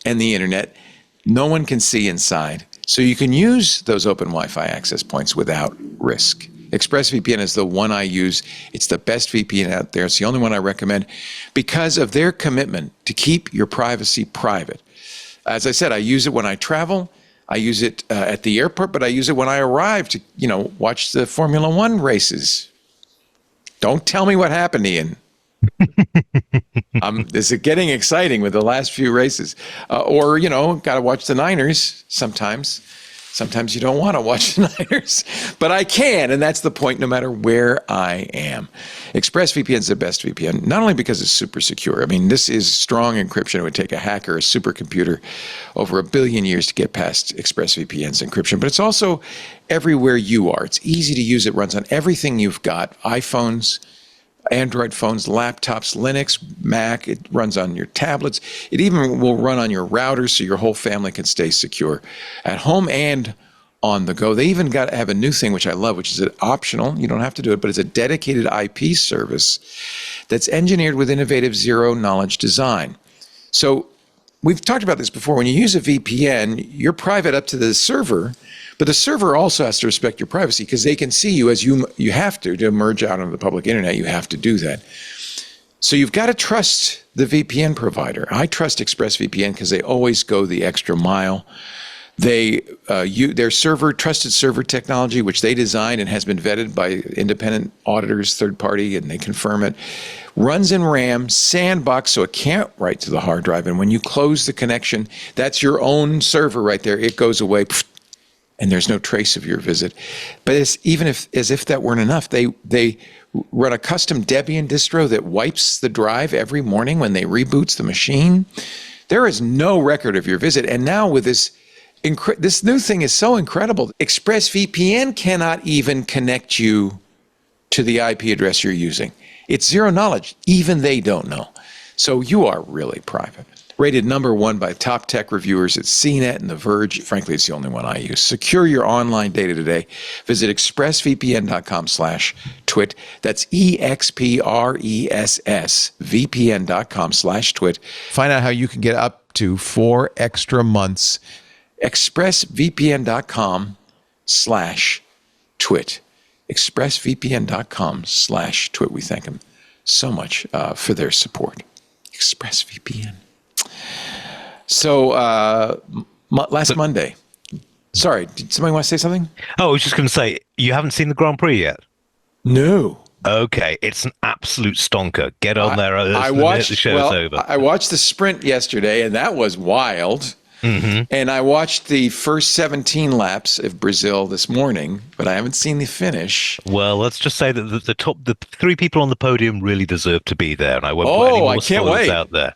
and the internet. No one can see inside. So you can use those open Wi-Fi access points without risk. ExpressVPN is the one I use. It's the best VPN out there. It's the only one I recommend because of their commitment to keep your privacy private. As I said, I use it when I travel. I use it at the airport, but I use it when I arrive to, watch the Formula One races. Don't tell me what happened, Ian. This is getting exciting with the last few races. Or, got to watch the Niners sometimes. Sometimes you don't want to watch the Niners, but I can, and that's the point no matter where I am. ExpressVPN is the best VPN, not only because it's super secure. I mean, this is strong encryption. It would take a hacker, a supercomputer, over 1 billion years to get past ExpressVPN's encryption, but it's also everywhere you are. It's easy to use. It runs on everything you've got, iPhones, Android phones, laptops, Linux, Mac. It runs on your tablets. It even will run on your router so your whole family can stay secure at home and on the go. They even have a new thing, which I love, which is an optional. You don't have to do it, but it's a dedicated IP service that's engineered with innovative zero-knowledge design. So we've talked about this before. When you use a VPN, you're private up to the server, but the server also has to respect your privacy because they can see you as you have to merge out into the public internet. You have to do that. So you've got to trust the VPN provider. I trust ExpressVPN because they always go the extra mile. Their trusted server technology, which they designed and has been vetted by independent auditors, third party, and they confirm it, runs in RAM, sandbox, so it can't write to the hard drive. And when you close the connection, that's your own server right there. It goes away. And there's no trace of your visit. But as if that weren't enough, they run a custom Debian distro that wipes the drive every morning when they reboots the machine. There is no record of your visit. And now with this new thing is so incredible. ExpressVPN cannot even connect you to the IP address you're using. It's zero knowledge. Even they don't know. So you are really private. Rated #1 by top tech reviewers at CNET and The Verge. Frankly, it's the only one I use. Secure your online data today. Visit expressvpn.com/twit. That's EXPRESS VPN.com/twit. Find out how you can get up to 4 extra months. expressvpn.com/twit. expressvpn.com/twit. We thank them so much for their support. ExpressVPN. So last Monday, sorry, did somebody want to say something? Oh, I was just going to say, you haven't seen the Grand Prix yet? No. Okay, it's an absolute stonker. Get on there the minute the show's over. I watched the sprint yesterday, and that was wild. Mm-hmm. And I watched the first 17 laps of Brazil this morning, but I haven't seen the finish. Well, let's just say that the 3 people on the podium really deserve to be there, and I won't put any more spoilers out there.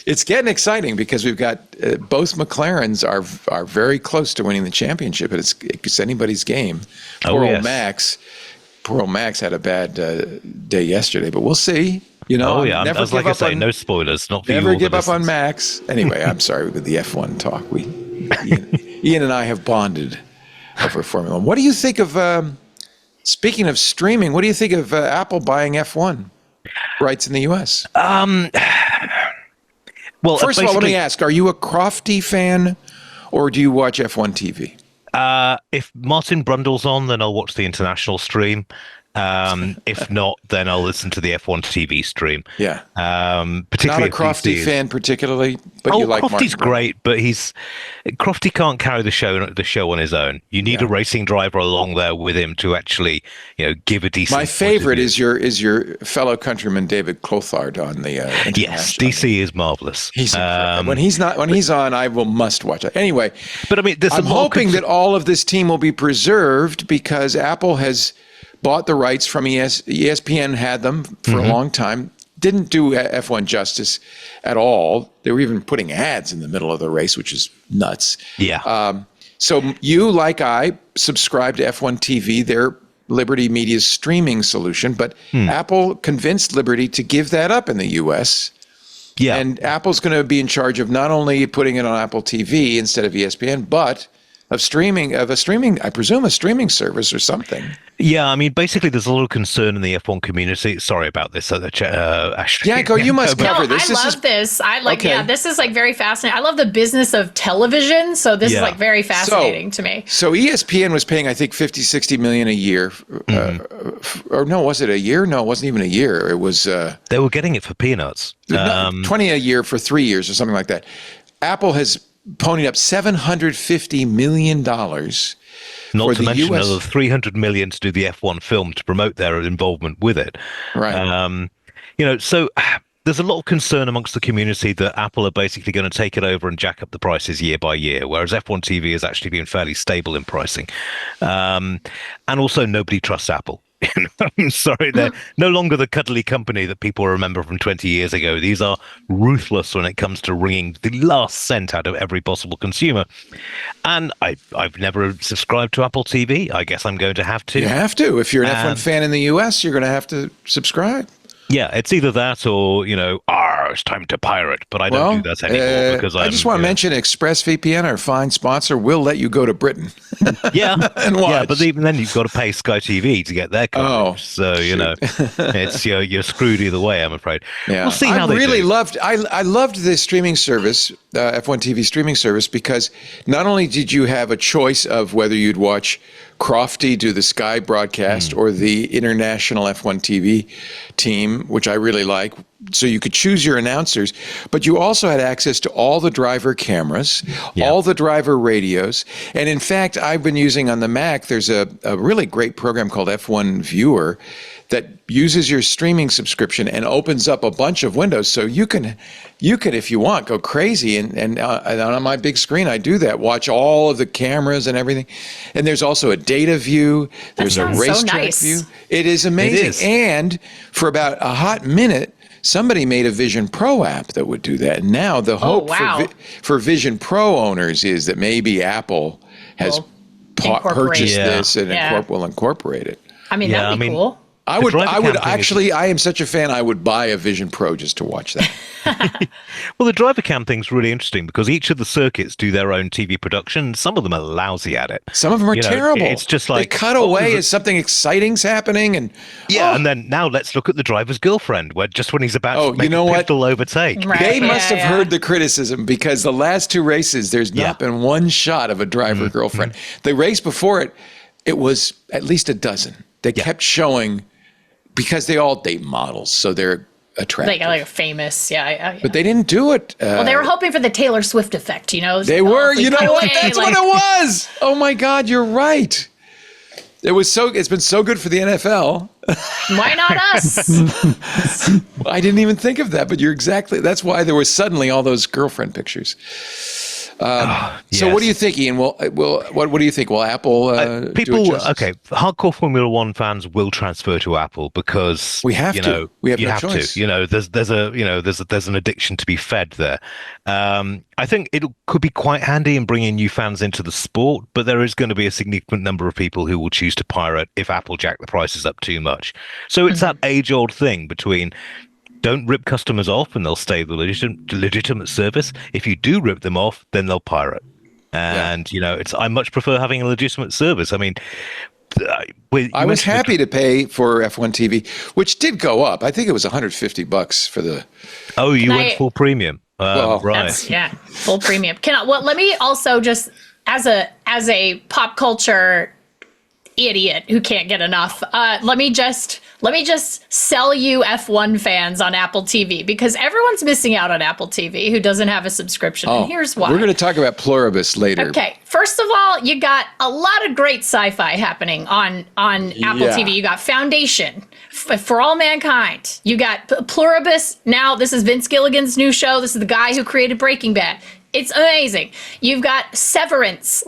It's getting exciting because we've got both McLarens are very close to winning the championship, and it's anybody's game. Poor old Max had a bad day yesterday, but we'll see. I was like I say, no spoilers. Not for never you give up on Max. Anyway, I'm sorry with the F1 talk. Ian and I have bonded over Formula One. What do you think of? Speaking of streaming, what do you think of Apple buying F1 rights in the U.S.? Well, first of all, let me ask: are you a Crofty fan, or do you watch F1 TV? If Martin Brundle's on, then I'll watch the international stream. If not, then I'll listen to the F1 TV stream. Yeah. Particularly not a Crofty fan particularly, but you like Crofty's great, but Crofty can't carry the show on his own. You need a racing driver along there with him to actually, give a decent. My favorite is your fellow countryman David Coulthard on the Yes, DC is marvelous. He's when he's on, I must watch it. Anyway, but I mean, I'm hoping that all of this team will be preserved because Apple has bought the rights from ESPN, had them for a long time, didn't do F1 justice at all. They were even putting ads in the middle of the race, which is nuts. Yeah. So you, like I, subscribe to F1 TV, their Liberty Media's streaming solution, but Apple convinced Liberty to give that up in the U.S. Yeah. And Apple's going to be in charge of not only putting it on Apple TV instead of ESPN, but I presume a streaming service or something. Yeah, I mean, basically, there's a lot of concern in the F1 community. Sorry about this, Ashley. Yeah, you must cover this. I love this. This is very fascinating. I love the business of television, so this is very fascinating to me. So ESPN was paying, I think, $50-60 million a year, or no, was it a year? No, it wasn't even a year. It was. They were getting it for peanuts. 20 a year for 3 years or something like that. Apple has ponying up $750 million. Not to mention another $300 million to do the F1 film to promote their involvement with it. Right. So there's a lot of concern amongst the community that Apple are basically going to take it over and jack up the prices year by year, whereas F1 TV has actually been fairly stable in pricing. And also, nobody trusts Apple. I'm sorry, they're no longer the cuddly company that people remember from 20 years ago. These are ruthless when it comes to wringing the last cent out of every possible consumer. And I've never subscribed to Apple TV. I guess I'm going to have to. You have to. If you're an F1 fan in the US, you're going to have to subscribe. Yeah, it's either that or, it's time to pirate. But I don't do that anymore because I just want to mention ExpressVPN, our fine sponsor, will let you go to Britain. Yeah. And watch. Yeah, but even then you've got to pay Sky TV to get their coverage. Oh, so, it's you're screwed either way, I'm afraid. Yeah. We'll see how they do. I loved this streaming service, F1 TV streaming service, because not only did you have a choice of whether you'd watch Crofty do the Sky broadcast or the international F1 TV team, which I really like. So you could choose your announcers, but you also had access to all the driver cameras, all the driver radios. And in fact, I've been using on the Mac, there's a really great program called F1 Viewer that uses your streaming subscription and opens up a bunch of windows. So you can, if you want, go crazy. And on my big screen, I do that, watch all of the cameras and everything. And there's also a data view. There's a racetrack view. It is amazing. It is. And for about a hot minute, somebody made a Vision Pro app that would do that. And now the hope for Vision Pro owners is that maybe Apple has purchased this and will incorporate it. I mean, that'd be cool. I would actually, I am such a fan, I would buy a Vision Pro just to watch that. Well, the driver cam thing's really interesting because each of the circuits do their own TV production. Some of them are lousy at it. Some of them are terrible. It's just like they cut away as something exciting's happening, and and then now let's look at the driver's girlfriend, where just when he's about to make a pivotal overtake, they must have heard the criticism because the last two races, there's not been one shot of a driver girlfriend. The race before it, it was at least a dozen. They kept showing. Because they all date models, so they're attractive. Like famous, But they didn't do it. Well, they were hoping for the Taylor Swift effect, They were, that's what it was. Oh my God, you're right. It's been so good for the NFL. Why not us? I didn't even think of that, but that's why there was suddenly all those girlfriend pictures. So what do you think, Ian? What do you think? Will Apple people? Hardcore Formula One fans will transfer to Apple because we have to. We have no choice. There's an addiction to be fed there. I think it could be quite handy in bringing new fans into the sport, but there is going to be a significant number of people who will choose to pirate if Apple jack the prices up too much. So it's that age-old thing between. Don't rip customers off and they'll stay the legitimate service. If you do rip them off, then they'll pirate. And, I much prefer having a legitimate service. I mean, I was happy to pay for F1 TV, which did go up. I think it was $150 for the. Oh, you went full premium. Right. Full premium. Let me also just, as a pop culture idiot who can't get enough, let me just sell you F1 fans on Apple TV because everyone's missing out on Apple TV who doesn't have a subscription. And here's why. We're going to talk about Pluribus later. Okay. First of all, you got a lot of great sci-fi happening on Apple TV. You got Foundation, For All Mankind. You got Pluribus. Now, this is Vince Gilligan's new show. This is the guy who created Breaking Bad. It's amazing. You've got Severance.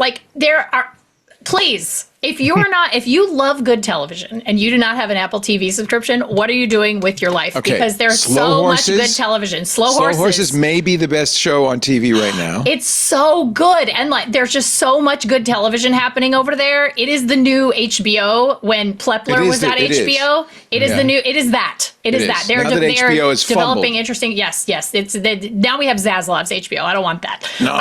Please, if you love good television and you do not have an Apple TV subscription, what are you doing with your life? Okay. Because there's so much good television. Slow Horses may be the best show on TV right now. It's so good. And there's just so much good television happening over there. It is the new HBO when Plepler was at HBO. It is the new, it is that. It is that. They're developing interesting. Yes. Now we have Zaslav's HBO. I don't want that. No.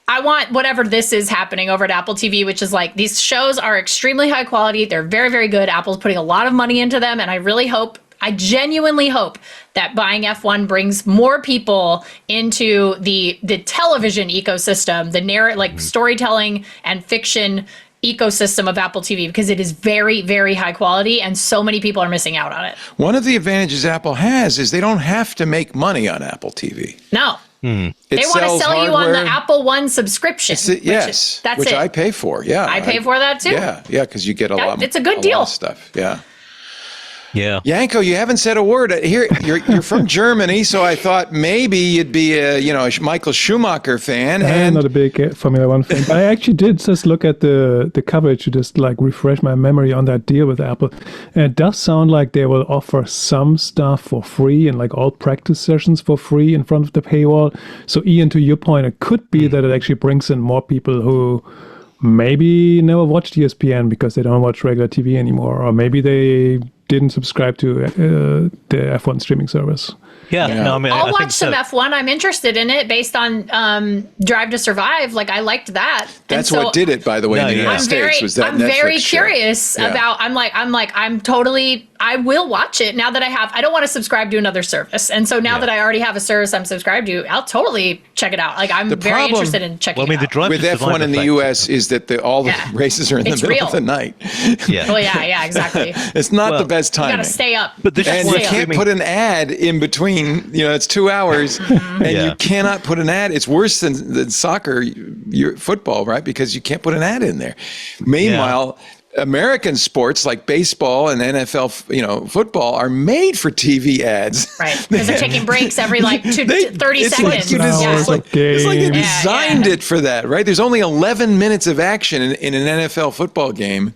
I want whatever this is happening over at Apple TV, which is these shows are extremely high quality. They're very, very good. Apple's putting a lot of money into them. And I genuinely hope that buying F1 brings more people into the television ecosystem, the storytelling and fiction ecosystem of Apple TV, because it is very, very high quality and so many people are missing out on it. One of the advantages Apple has is they don't have to make money on Apple TV. No. It They want to sells sell you on the hardware. Apple One subscription. Which I pay for. Yeah, I pay for that too. Yeah, because you get a lot. It's a good lot deal. of stuff. Yeah. Yeah. Yanko, you haven't said a word. Here, you're from Germany, so I thought maybe you'd be a Michael Schumacher fan. I'm not a big Formula One fan, but I actually did just look at the coverage to just like refresh my memory on that deal with Apple. And it does sound like they will offer some stuff for free and like all practice sessions for free in front of the paywall. So Ian, to your point, it could be that it actually brings in more people who maybe never watched ESPN because they don't watch regular TV anymore, or maybe they didn't subscribe to the F1 streaming service. Yeah, no, I mean, I'll I watch think some F1. I'm interested in it based on Drive to Survive. Like I liked that. That's And so what did it, by the way, in the United States. Was that I'm Netflix very show. curious about. I will watch it now that I don't want to subscribe to another service, and so now that I already have a service I'm subscribed to, I'll totally check it out. Like I'm very interested in checking. The Drive with to Survive F1 in the effect- U.S. is that all the races are in the It's middle real. of the night. Yeah. Well, yeah, exactly. It's not the best You timing. gotta stay up. But this And is you why can't put an ad in between. It's 2 hours, and you cannot put an ad. It's worse than soccer, football, right? Because you can't put an ad in there. Meanwhile, American sports like baseball and NFL, football are made for TV ads. Right, because they're taking breaks every 30 It's seconds. it's like they game. designed it for that, right? There's only 11 minutes of action in an NFL football game,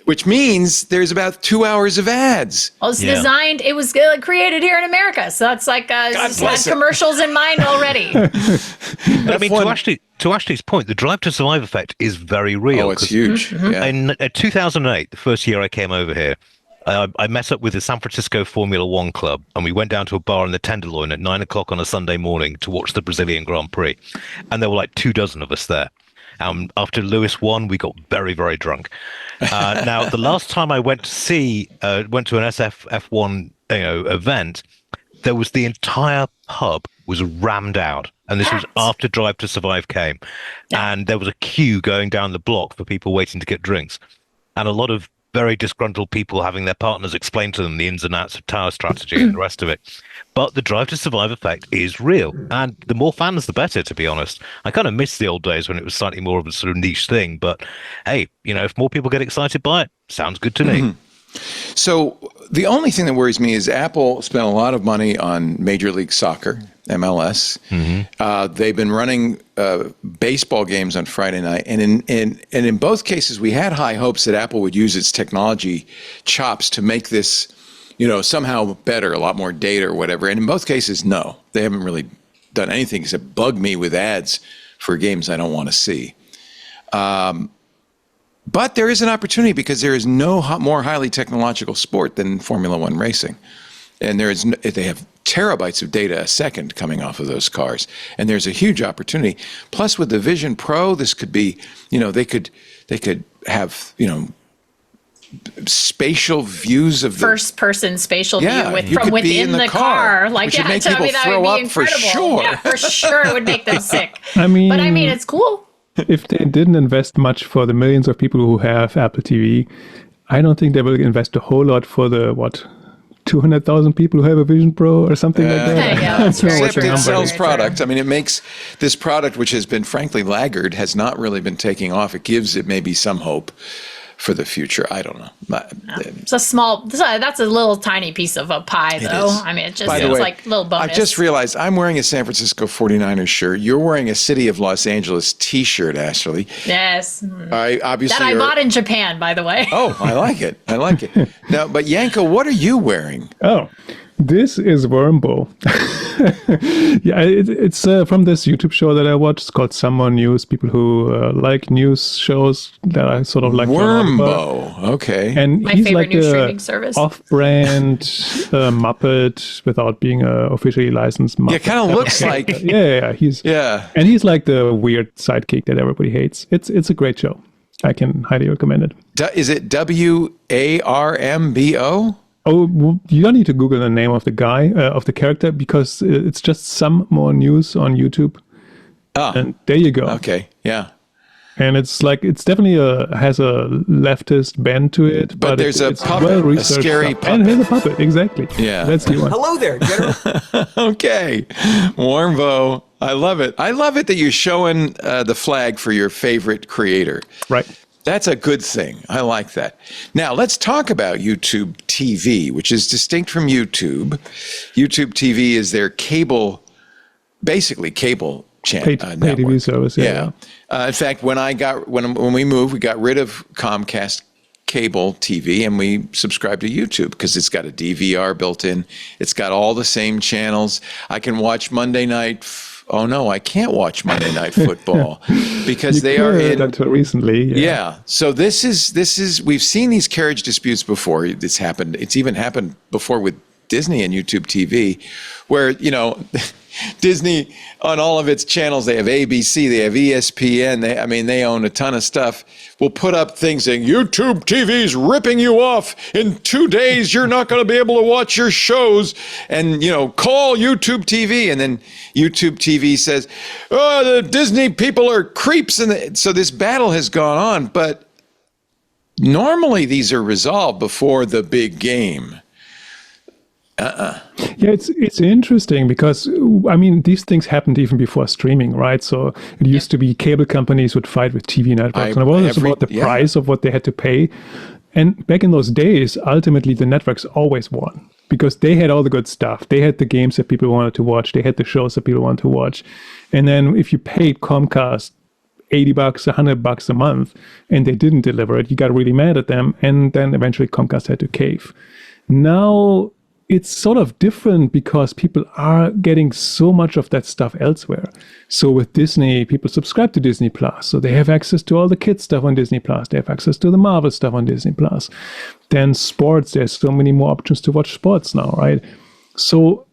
which means there's about 2 hours of ads. Well, it's designed. It was created here in America, so that's like just had bless it. commercials in mind already. But I mean, to Ashley's point, the Drive to Survive effect is very real. Oh, it's huge. Yeah. In 2008, the first year I came over here, I met up with the San Francisco Formula One Club, and we went down to a bar in the Tenderloin at 9 o'clock on a Sunday morning to watch the Brazilian Grand Prix. And there were like 24 of us there. After Lewis won, we got very, very drunk. Now, the last time I went to an SF1 event, there was the entire pub was rammed out. And this was after Drive to Survive came. And there was a queue going down the block for people waiting to get drinks. And a lot of very disgruntled people having their partners explain to them the ins and outs of tower strategy and the rest of it. But the Drive to Survive effect is real. And the more fans, the better, to be honest. I kind of miss the old days when it was slightly more of a sort of niche thing. But hey, if more people get excited by it, sounds good to me. So the only thing that worries me is Apple spent a lot of money on Major League Soccer, MLS. They've been running baseball games on Friday night, and in both cases, we had high hopes that Apple would use its technology chops to make this, somehow better, a lot more data or whatever. And in both cases, no, they haven't really done anything except bug me with ads for games I don't want to see. But there is an opportunity because there is no more highly technological sport than Formula One racing. And they have terabytes of data a second coming off of those cars. And there's a huge opportunity. Plus with the Vision Pro, this could be, they could have, spatial views of First person spatial view you from could be in within the car. Like, which would make to people me, that throw would be up for incredible. sure. Yeah, for sure it would make them sick. I mean, It's cool. If they didn't invest much for the millions of people who have Apple TV, I don't think they will invest a whole lot for the 200,000 people who have a Vision Pro or something like that. Yeah, that's right. Except it sells Right. product. I mean, it makes this product, which has been frankly laggard, has not really been taking off. It gives it maybe some hope for the future. I don't know. It's that's a little tiny piece of a pie, though. is. I mean, it's By the way, like a little bonus. I just realized I'm wearing a San Francisco 49ers shirt. You're wearing a City of Los Angeles T-shirt, Ashley. Yes. Obviously, That I bought in Japan, by the way. Oh, I like it. Now, but Yanko, what are you wearing? Oh, this is Wormbo. Yeah, it's from this YouTube show that I watch. It's called Some News. People who like news shows that I sort of like. Wormbo. Okay. And My he's favorite like new a streaming service. off-brand Muppet without being a officially licensed Muppet. It kind of looks like. Yeah. And he's like the weird sidekick that everybody hates. It's a great show. I can highly recommend it. Is it WARMBO? Oh, you don't need to Google the name of the guy, of the character, because it's just Some More News on YouTube. And there you go. Okay. Yeah. And it's definitely has a leftist bend to it, but there's it's a puppet, well-researched a scary stuff. puppet. And here's a puppet, exactly. Yeah. That's the one. Hello there, General. Okay. Warmbo. I love it. I love it that you're showing the flag for your favorite creator. Right. That's a good thing. I like that. Now, let's talk about YouTube TV, which is distinct from YouTube. YouTube TV is their basically cable channel. Pay TV service, yeah. In fact, when we moved, we got rid of Comcast cable TV and we subscribed to YouTube because it's got a DVR built in. It's got all the same channels. I can watch Monday night. Oh no, I can't watch Monday Night Football because they are in until recently. Yeah. So this is we've seen these carriage disputes before. It's happened. It's even happened before with Disney and YouTube TV, where Disney on all of its channels, they have ABC, they have ESPN. They own a ton of stuff. Will put up things saying YouTube TV's ripping you off. In 2 days, you're not going to be able to watch your shows. And call YouTube TV. And then YouTube TV says, "Oh, the Disney people are creeps." And so this battle has gone on. But normally these are resolved before the big game. Yeah, it's interesting because these things happened even before streaming, right? So it used to be cable companies would fight with TV networks, and it was about the price of what they had to pay. And back in those days, ultimately the networks always won because they had all the good stuff. They had the games that people wanted to watch. They had the shows that people wanted to watch. And then if you paid Comcast $80, $100 a month, and they didn't deliver it, you got really mad at them, and then eventually Comcast had to cave. Now it's sort of different because people are getting so much of that stuff elsewhere. So with Disney, people subscribe to Disney Plus. So they have access to all the kids stuff on Disney Plus. They have access to the Marvel stuff on Disney Plus. Then sports, there's so many more options to watch sports now, right? So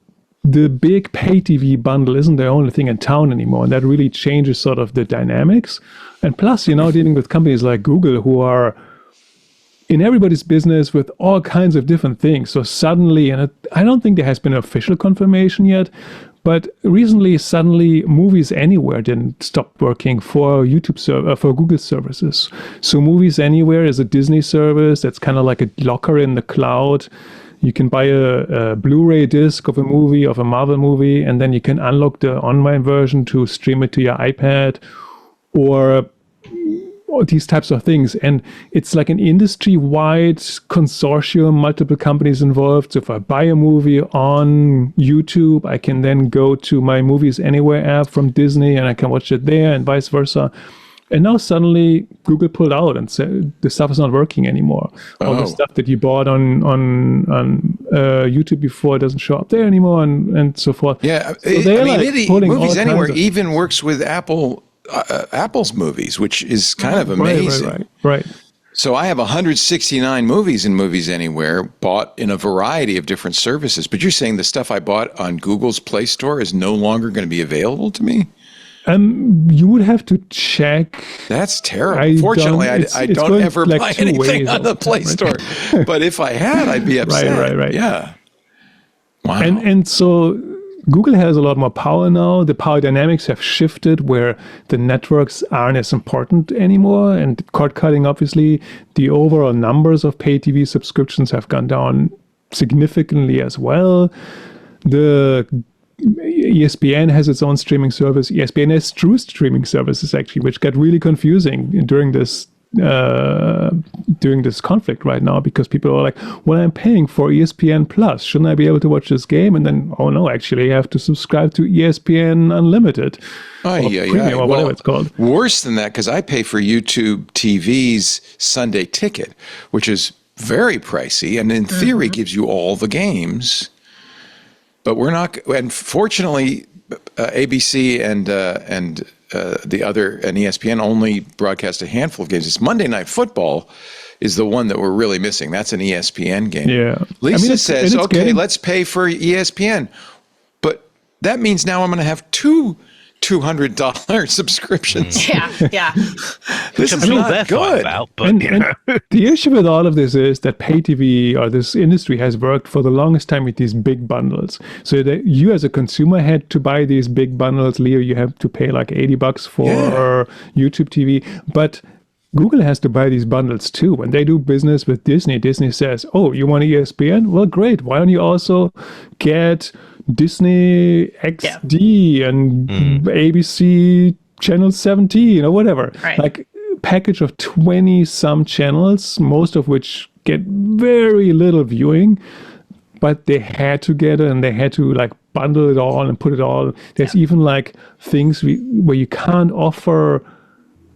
the big pay TV bundle isn't the only thing in town anymore. And that really changes sort of the dynamics. And plus, you're now dealing with companies like Google who are in everybody's business with all kinds of different things. So suddenly, and I don't think there has been official confirmation yet, but recently, suddenly, Movies Anywhere didn't stop working for for Google services. So Movies Anywhere is a Disney service that's kind of like a locker in the cloud. You can buy a Blu-ray disc of a movie, of a Marvel movie, and then you can unlock the online version to stream it to your iPad or these types of things. And it's like an industry-wide consortium, multiple companies involved. So if I buy a movie on YouTube, I can then go to my Movies Anywhere app from Disney and I can watch it there and vice versa. And now suddenly Google pulled out and said the stuff is not working anymore. All the stuff that you bought on YouTube before doesn't show up there anymore and so forth. Yeah, so Movies Anywhere even works with Apple's movies, which is kind of amazing. Right. So I have 169 movies in Movies Anywhere bought in a variety of different services. But you're saying the stuff I bought on Google's Play Store is no longer going to be available to me? You would have to check. That's terrible. Fortunately, I don't ever buy anything on the Play Store. But if I had, I'd be upset. Right. Yeah. Wow. And so Google has a lot more power now. The power dynamics have shifted where the networks aren't as important anymore. And cord cutting, obviously, the overall numbers of pay TV subscriptions have gone down significantly as well. The ESPN has its own streaming service. ESPN has true streaming services, actually, which got really confusing during this conflict right now, because people are like, well, I'm paying for ESPN Plus. Shouldn't I be able to watch this game? And then, oh no, actually, you have to subscribe to ESPN Unlimited. Premium, or whatever it's called. Worse than that, because I pay for YouTube TV's Sunday ticket, which is very pricey and in theory gives you all the games. But we're not, and fortunately, ABC and the other, and ESPN only broadcast a handful of games. It's Monday Night Football is the one that we're really missing. That's an ESPN game. Yeah. Lisa says, okay, let's pay for ESPN. But that means now I'm going to have two $200 subscriptions. Yeah, yeah. This is not good. About, but, And the issue with all of this is that pay TV or this industry has worked for the longest time with these big bundles. So that you as a consumer had to buy these big bundles. Leo, you have to pay like $80 for YouTube TV. But Google has to buy these bundles too. When they do business with Disney, Disney says, oh, you want ESPN? Well, great. Why don't you also get Disney XD and ABC Channel 17 or whatever? Right. Like package of 20 some channels, most of which get very little viewing, but they had to get it and they had to like bundle it all and put it all. There's even like things where you can't offer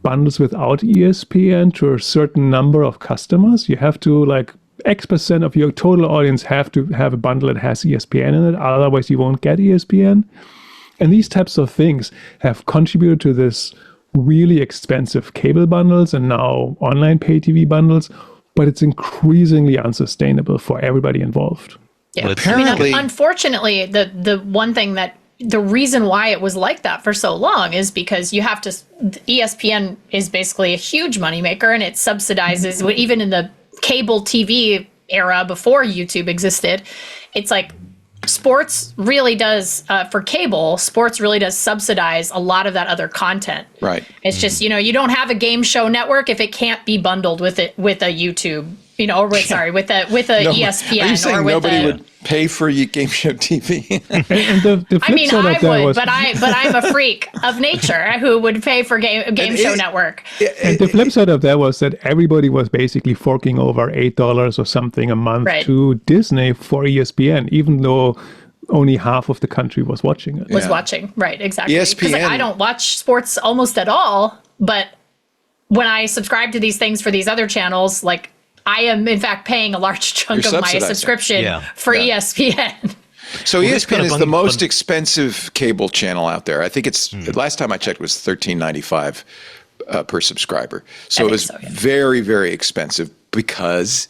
bundles without ESPN to a certain number of customers. You have to like X% of your total audience have to have a bundle that has ESPN in it. Otherwise you won't get ESPN. And these types of things have contributed to this really expensive cable bundles and now online pay TV bundles, but it's increasingly unsustainable for everybody involved. Yeah. Well, apparently- unfortunately, the one thing that the reason why it was like that for so long is because you have to, ESPN is basically a huge moneymaker and it subsidizes, even in the cable TV era before YouTube existed, it's like sports really does, for cable, sports really does subsidize a lot of that other content. Right. It's just, you don't have a game show network if it can't be bundled with a YouTube, or with a ESPN. Are you saying or with nobody would pay for your game show TV? And the flip side I of that would, was, but I'm a freak of nature who would pay for game show network. and the flip side of that was that everybody was basically forking over $8 or something a month Right. to Disney for ESPN, even though only half of the country was watching it. Was watching, right? Exactly. Because ESPN I don't watch sports almost at all, but when I subscribe to these things for these other channels, like I am in fact paying a large chunk You're of my subsidizing. subscription for ESPN. So ESPN is the most bun- expensive cable channel out there. I think it's last time I checked was $13.95 per subscriber. So it was very, very expensive because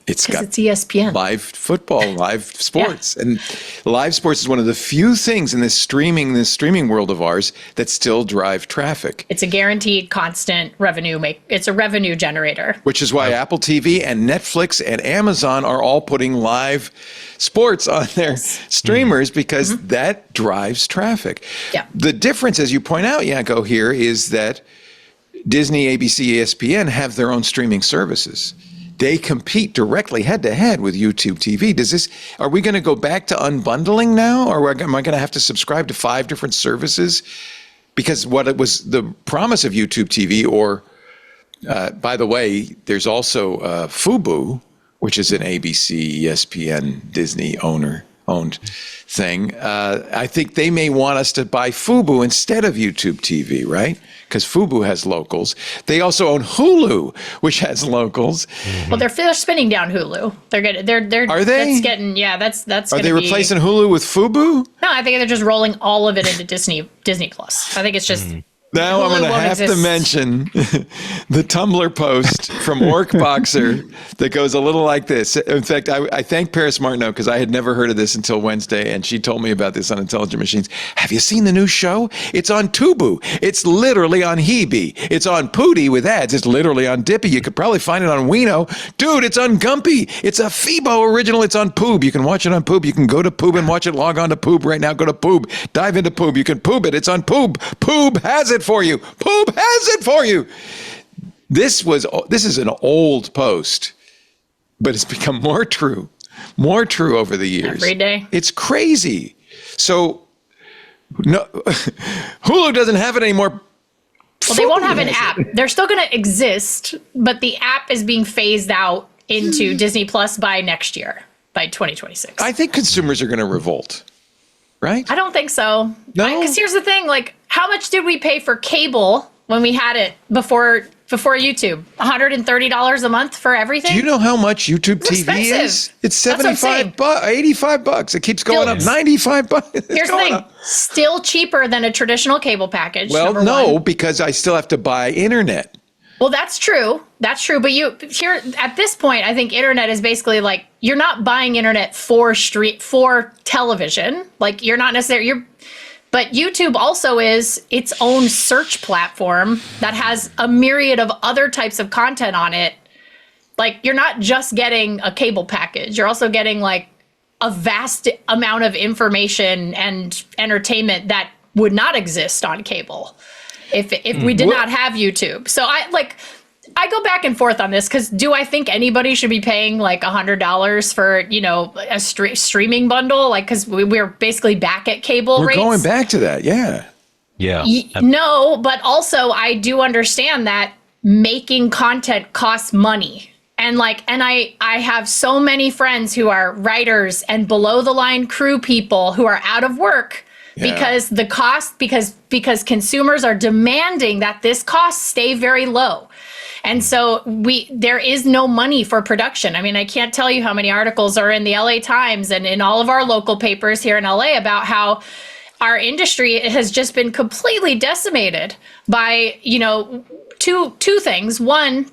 it's got It's ESPN. live football, live sports, and live sports is one of the few things in this streaming world of ours that still drive traffic. It's a guaranteed constant revenue it's a revenue generator. Which is why Apple TV and Netflix and Amazon are all putting live sports on their streamers because that drives traffic. Yeah. The difference, as you point out, Yanko, here is that Disney, ABC, ESPN have their own streaming services. They compete directly head to head with YouTube TV. Are we going to go back to unbundling now? Or am I going to have to subscribe to 5 different services? Because what it was the promise of YouTube TV, or by the way, there's also Fubo, which is an ABC, ESPN, Disney owned thing. I think they may want us to buy Fubo instead of YouTube TV, right? Because Fubo has locals. They also own Hulu, which has locals. Well, they're spinning down Hulu. They're Are they? That's getting that's. Are they replacing Hulu with Fubo? No, I think they're just rolling all of it into Disney Plus. I think it's just. Now Hulu I'm going to won't have to exist. mention the Tumblr post from Orc Boxer that goes a little like this. In fact, I thank Paris Martineau because I had never heard of this until Wednesday, and she told me about this on Intelligent Machines. Have you seen the new show? It's on Tubu. It's literally on Hebe. It's on Pootie with ads. It's literally on Dippy. You could probably find it on Wino. Dude, it's on Gumpy. It's a Phoebo original. It's on Poob. You can watch it on Poob. You can go to Poob and watch it. Log on to Poob right now. Go to Poob. Dive into Poob. You can Poob it. It's on Poob. Poob has it for you. Poob has it for you. This is an old post, but it's become more true over the years. Every day. It's crazy. So no, Hulu doesn't have it anymore. Well, they won't have an app. They're still going to exist, but the app is being phased out into Disney Plus by next year, by 2026. I think consumers are going to revolt, right? I don't think so. No? Because here's the thing, like, how much did we pay for cable when we had it before YouTube? $130 a month for everything? Do you know how much YouTube It's TV is? expensive. It's That's what I'm saying. $85. It keeps going up. $95. It's Here's the going thing, up. still cheaper than a traditional cable package. Well, number no, one. because I still have to buy internet. Well, that's true. That's true. But here at this point, I think internet is basically like, you're not buying internet for television. Like, you're not necessarily, But YouTube also is its own search platform that has a myriad of other types of content on it. Like, you're not just getting a cable package. You're also getting like a vast amount of information and entertainment that would not exist on cable if we did not have YouTube. So I go back and forth on this, because do I think anybody should be paying like $100 for, a streaming bundle? Like, because we're basically back at cable rates. We're going back to that, yeah. Yeah. No, but also I do understand that making content costs money. And I have so many friends who are writers and below the line crew people who are out of work because the cost, because consumers are demanding that this cost stay very low. And so there is no money for production. I mean, I can't tell you how many articles are in the LA Times and in all of our local papers here in LA about how our industry has just been completely decimated by, two things. One,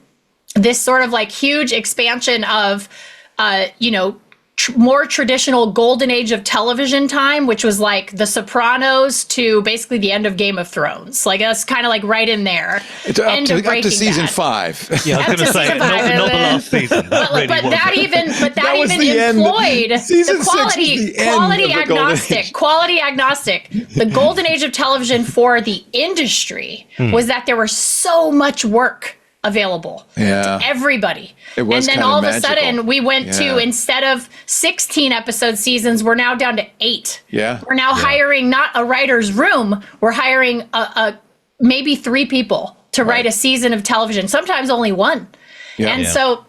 this sort of like huge expansion of, more traditional golden age of television time, which was like The Sopranos to basically the end of Game of Thrones. Like, that's kind of like right in there. It's up to season 5. Yeah, I was going to say, not the last season. But that even employed the quality agnostic. The golden age of television for the industry was that there was so much work available to everybody. It was, and then all of a sudden we went to, instead of 16 episode seasons, we're now down to 8. Yeah. We're now hiring not a writer's room, we're hiring maybe 3 people to write a season of television, sometimes only 1. So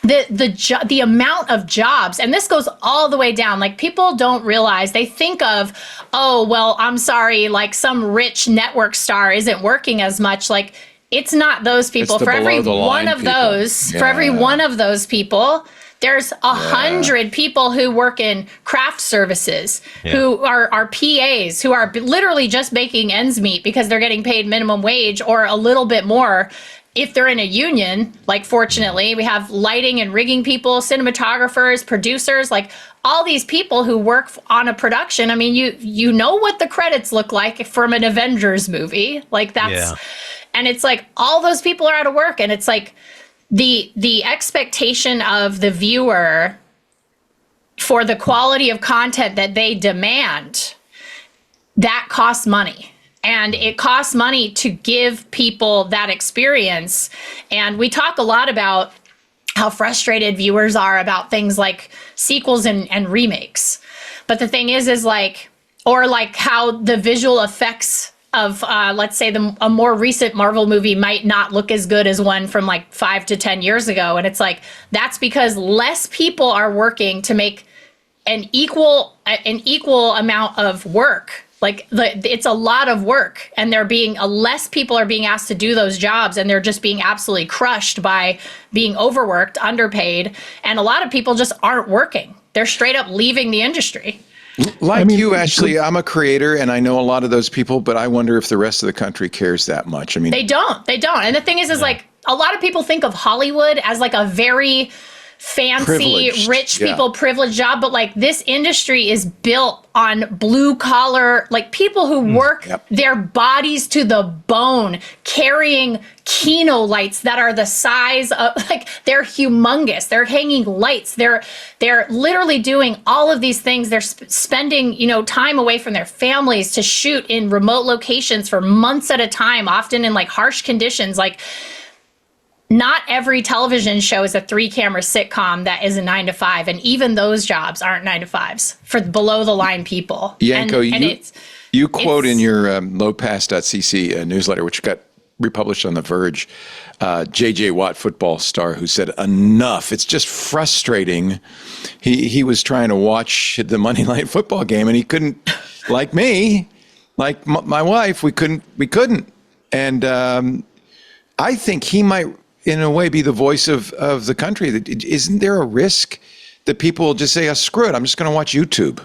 the amount of jobs, and this goes all the way down, like, people don't realize, they think of, oh, well, I'm sorry, like some rich network star isn't working as much. Like, it's not those people. For every one of those, for every one of those people, there's 100 people who work in craft services, who are PAs, who are literally just making ends meet because they're getting paid minimum wage or a little bit more. If they're in a union, like, fortunately, we have lighting and rigging people, cinematographers, producers, like all these people who work on a production. I mean, you know what the credits look like from an Avengers movie. Like, that's... And it's like all those people are out of work, and it's like the expectation of the viewer for the quality of content that they demand, that costs money. And it costs money to give people that experience. And we talk a lot about how frustrated viewers are about things like sequels and remakes. But the thing is like, or like how the visual effects of, let's say, a more recent Marvel movie might not look as good as one from like 5 to 10 years ago. And it's like, that's because less people are working to make an equal amount of work. Like, it's a lot of work, and less people are being asked to do those jobs, and they're just being absolutely crushed by being overworked, underpaid. And a lot of people just aren't working. They're straight up leaving the industry. Like you, Ashley, I'm a creator, and I know a lot of those people, but I wonder if the rest of the country cares that much. I mean, they don't. And the thing is like, a lot of people think of Hollywood as like a very fancy, rich people, privileged job, but like, this industry is built on blue collar, like people who work their bodies to the bone, carrying Kino lights that are the size of, like, they're humongous. They're hanging lights. They're literally doing all of these things. They're spending, time away from their families to shoot in remote locations for months at a time, often in like harsh conditions. Like, not every television show is a 3-camera sitcom that is a 9 to 5, and even those jobs aren't 9 to 5s for below the line people. Yanko, you quote in your lowpass.cc newsletter, which got republished on The Verge, J.J. Watt, football star, who said, "Enough! It's just frustrating." He was trying to watch the Monday Night Football game, and he couldn't. Like me, like my wife, we couldn't, and I think he might, in a way, be the voice of the country. Isn't there a risk that people will just say, "Oh, screw it, I'm just going to watch YouTube"?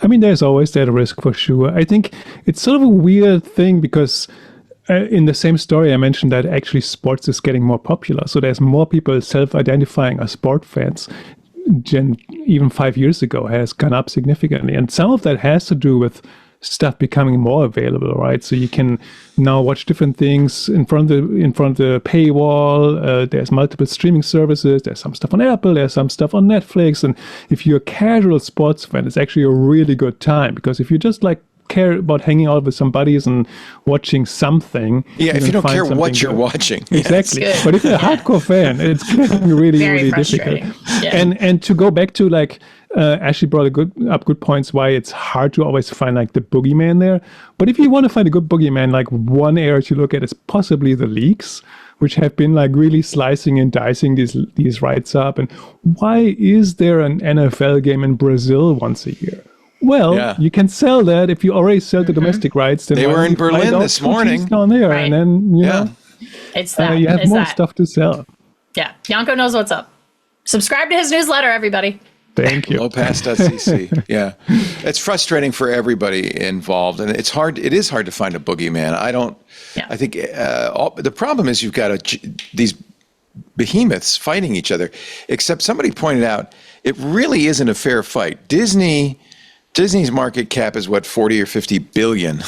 I mean, there's always that risk for sure. I think it's sort of a weird thing because in the same story I mentioned that actually sports is getting more popular. So there's more people self-identifying as sport fans. Even 5 years ago has gone up significantly. And some of that has to do with stuff becoming more available, right? So you can now watch different things in front of the paywall. There's multiple streaming services. There's some stuff on Apple. There's some stuff on Netflix. And if you're a casual sports fan, it's actually a really good time, because if you just like care about hanging out with some buddies and watching something. Yeah, if you don't care what you're watching. Exactly. Yes. But if you're a hardcore fan, it's getting really, really difficult. Yeah. And to go back to like, Ashley brought up good points why it's hard to always find like the boogeyman there. But if you want to find a good boogeyman, like one area to look at is possibly the leaks, which have been like really slicing and dicing these rights up. And why is there an NFL game in Brazil once a year? Well, you can sell that if you already sell the domestic rights. Then they were in Berlin this morning down there, and then you know, it's that you have more stuff to sell. Yeah, Yanko knows what's up. Subscribe to his newsletter, everybody. Thank you. Lowpass.cc. Yeah, it's frustrating for everybody involved, and it's hard. It is hard to find a boogeyman. I think the problem is you've got these behemoths fighting each other. Except somebody pointed out it really isn't a fair fight. Disney's market cap is what, 40 or 50 billion.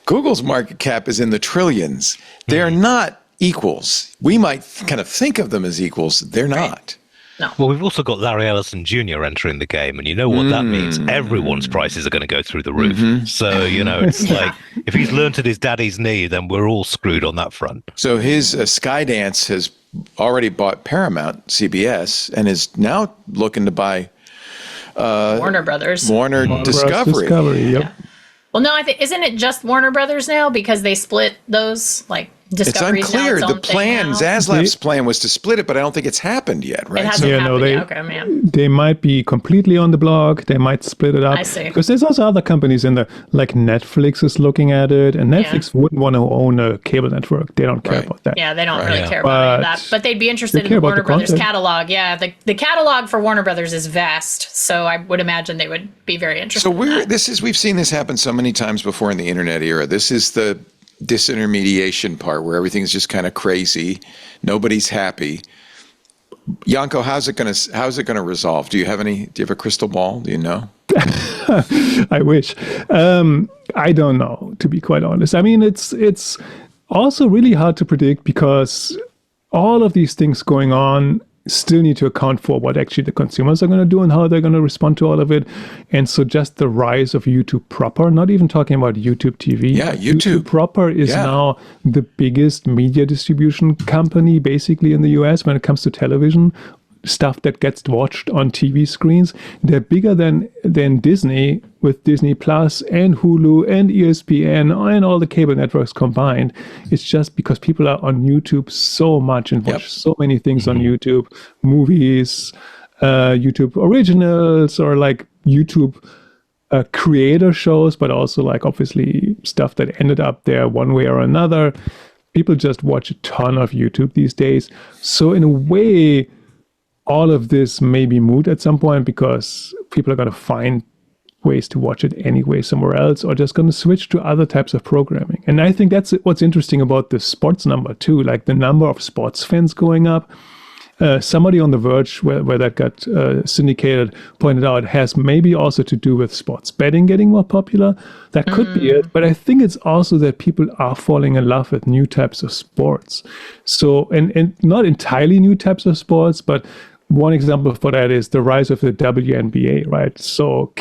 Google's market cap is in the trillions. They're not equals. We might kind of think of them as equals. They're not. No. Well, we've also got Larry Ellison Jr. entering the game, and you know what that means. Everyone's prices are going to go through the roof. So, you know, it's like, if he's learned at his daddy's knee, then we're all screwed on that front. So his Skydance has already bought Paramount, CBS, and is now looking to buy Warner Brothers. Warner Discovery. Yep. Yeah. Well, no, I think isn't it just Warner Brothers now, because they split those, like Discovery's it's unclear. Now its own The plan, Zaslav's plan was to split it, but I don't think it's happened yet, right? It hasn't happened yet. They might be completely on the block. They might split it up. I see. Because there's also other companies in there, like Netflix is looking at it, and Netflix wouldn't want to own a cable network. They don't care about that. Yeah, they don't really care about that. But they'd be interested in the Warner Brothers catalog. Yeah, the catalog for Warner Brothers is vast, so I would imagine they would be very interested. So we've seen this happen so many times before in the internet era. This is the disintermediation part where everything's just kind of crazy. Nobody's happy. Yanko, how's it going to resolve? Do you have a crystal ball? Do you know? I wish. I don't know, to be quite honest. I mean, it's also really hard to predict, because all of these things going on still need to account for what actually the consumers are going to do and how they're going to respond to all of it. And so just the rise of YouTube proper, not even talking about YouTube TV. Yeah, YouTube proper is now the biggest media distribution company basically in the US when it comes to television. Stuff that gets watched on TV screens. They're bigger than Disney, with Disney Plus and Hulu and ESPN and all the cable networks combined. It's just because people are on YouTube so much and watch so many things on YouTube, movies, YouTube originals, or like YouTube creator shows, but also like obviously stuff that ended up there one way or another. People just watch a ton of YouTube these days. So in a way, all of this may be moot at some point, because people are going to find ways to watch it anyway somewhere else, or just going to switch to other types of programming. And I think that's what's interesting about the sports number too, like the number of sports fans going up. Somebody on The Verge, where that got syndicated, pointed out it has maybe also to do with sports betting getting more popular. That could be it. But I think it's also that people are falling in love with new types of sports. So, and not entirely new types of sports, but one example for that is the rise of the WNBA, right? So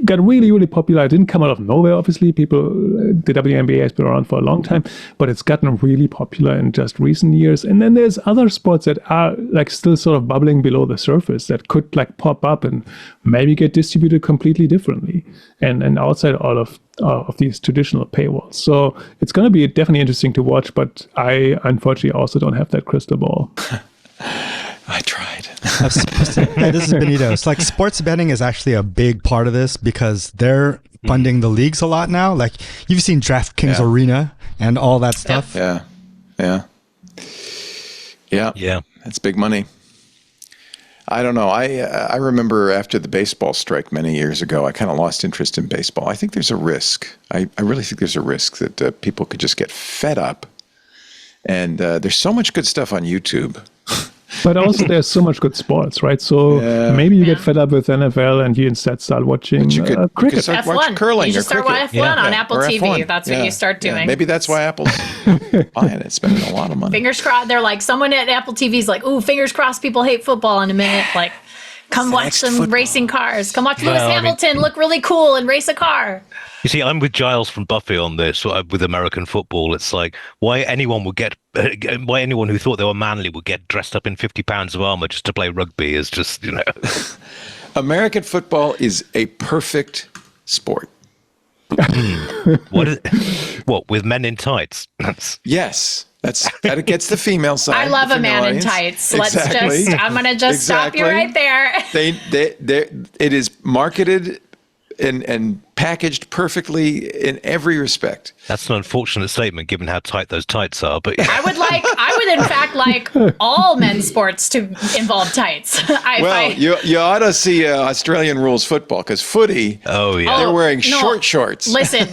got really, really popular. It didn't come out of nowhere, obviously. The WNBA has been around for a long time, but it's gotten really popular in just recent years. And then there's other sports that are like still sort of bubbling below the surface that could like pop up and maybe get distributed completely differently and outside all of these traditional paywalls. So it's going to be definitely interesting to watch, but I unfortunately also don't have that crystal ball. I tried. Hey, this is Benito. It's like sports betting is actually a big part of this, because they're funding the leagues a lot now. Like you've seen DraftKings Arena and all that stuff. Yeah. That's big money. I don't know. I remember after the baseball strike many years ago, I kind of lost interest in baseball. I think there's a risk. I really think there's a risk that people could just get fed up. And there's so much good stuff on YouTube. But also, there's so much good sports, right? So maybe you get fed up with NFL and you instead start watching cricket. You could start watching curling you just or start cricket. F1 on Apple Or TV. F1. That's what you start doing. Maybe that's why Apple's buying it, spending a lot of money. Fingers crossed. They're like, someone at Apple TV's like, ooh, fingers crossed people hate football in a minute. Like, come watch some racing cars. Come watch Lewis Hamilton look really cool and race a car. You see, I'm with Giles from Buffy on this. With American football, it's like why anyone who thought they were manly would get dressed up in 50 pounds of armor just to play rugby is just, American football is a perfect sport. What with men in tights? Yes. That gets the female side. I love a man in tights. I'm going to just stop you right there. It is marketed and packaged perfectly in every respect. That's an unfortunate statement given how tight those tights are, but I would in fact like all men's sports to involve tights. You ought to see Australian rules football because footy, they're wearing short shorts. Listen,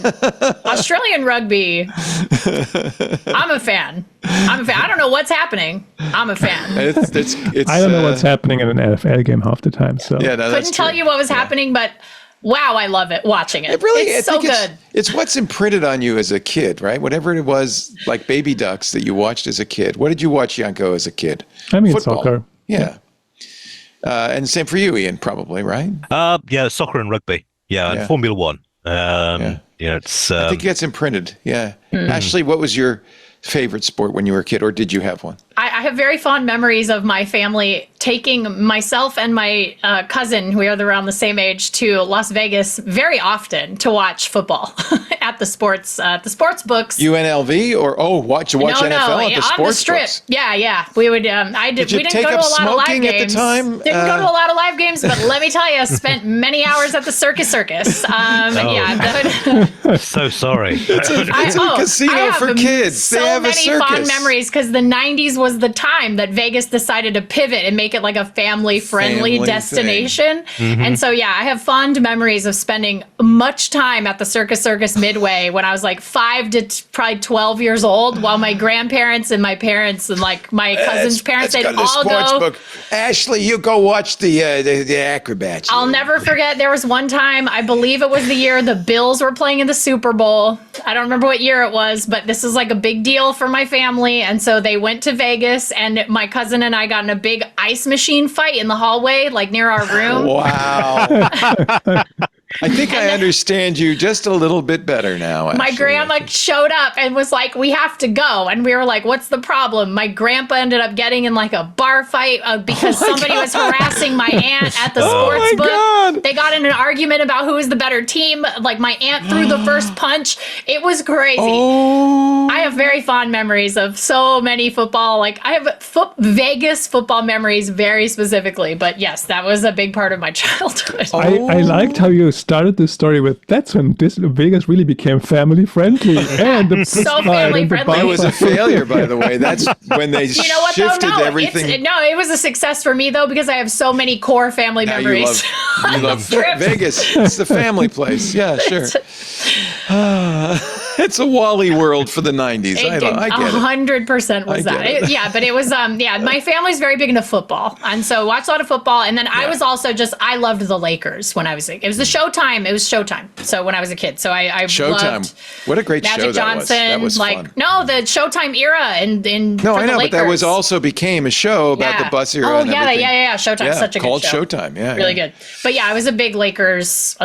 Australian rugby, I'm a fan. I don't know what's happening. I'm a fan. It's I don't know what's happening in an NFL game half the time. So couldn't tell you what was happening, but wow, I love it watching it. It's so good. It's what's imprinted on you as a kid, right? Whatever it was, like Baby Ducks that you watched as a kid. What did you watch, Janko, as a kid? I mean, football. Soccer. Yeah. And same for you, Ian, probably, right? Yeah, soccer and rugby. Yeah, and Formula One. It's. I think it's imprinted. Yeah. Ashley, what was your favorite sport when you were a kid, or did you have one? I have very fond memories of my family taking myself and my cousin, who are around the same age, to Las Vegas very often to watch football at the sports books. UNLV or watch NFL at the sports on the strip. books. Yeah. We would. We didn't go to a lot of live games. At the time? Didn't go to a lot of live games, but let me tell you, I spent many hours at the Circus. So sorry. It's a casino for kids. So they have many a circus. fond memories because the 90s was the time that Vegas decided to pivot and make it like a family-friendly destination. And so, I have fond memories of spending much time at the Circus Midway when I was like 5 to probably 12 years old, while my grandparents and my parents and like my cousin's parents, they'd all go. Book. Ashley, you go watch the acrobats. I'll never forget. There was one time, I believe it was the year the Bills were playing in the Super Bowl. I don't remember what year it was, but this is like a big deal for my family. And so they went to Vegas, and my cousin and I got in a big ice machine fight in the hallway, like near our room. Wow. I think I understand you just a little bit better now. My grandma showed up and was like, we have to go. And we were like, what's the problem? My grandpa ended up getting in like a bar fight because somebody was harassing my aunt at the sports book. God. They got in an argument about who was the better team. Like my aunt threw the first punch. It was crazy. I have very fond memories of so many football. Like I have Vegas football memories very specifically. But yes, that was a big part of my childhood. I liked how you started this story with that's when Vegas really became family friendly and so family friendly. It was a failure, by the way. That's when they shifted everything. It was a success for me though, because I have so many core family memories. You love Vegas. It's the family place. Yeah, sure. It's a Wally world for the 90s. I get it. 100% was that. But it was, my family's very big into football. And so watched a lot of football. And then I was also I loved the Lakers when I was it was the Showtime. It was Showtime. So when I was a kid. So I Showtime. Loved what a great Magic show Johnson, that was. Fun. No, the Showtime era in No, I know, Lakers. but that was also became a show about the bus era. Oh, yeah. Showtime, such a good show. Called Showtime, really good. But I was a big Lakers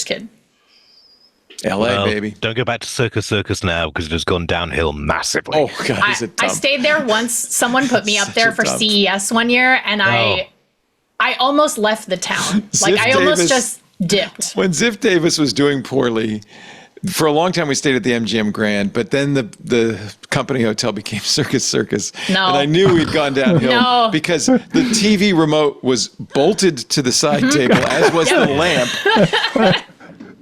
kid. LA, baby. Don't go back to Circus now because it has gone downhill massively. Oh, God, is it dumb? I stayed there once. Someone put me up there for CES one year, and I almost left the town. I almost just dipped. When Ziff Davis was doing poorly, for a long time we stayed at the MGM Grand, but then the company hotel became Circus. No. And I knew we'd gone downhill because the TV remote was bolted to the side table, as was the lamp.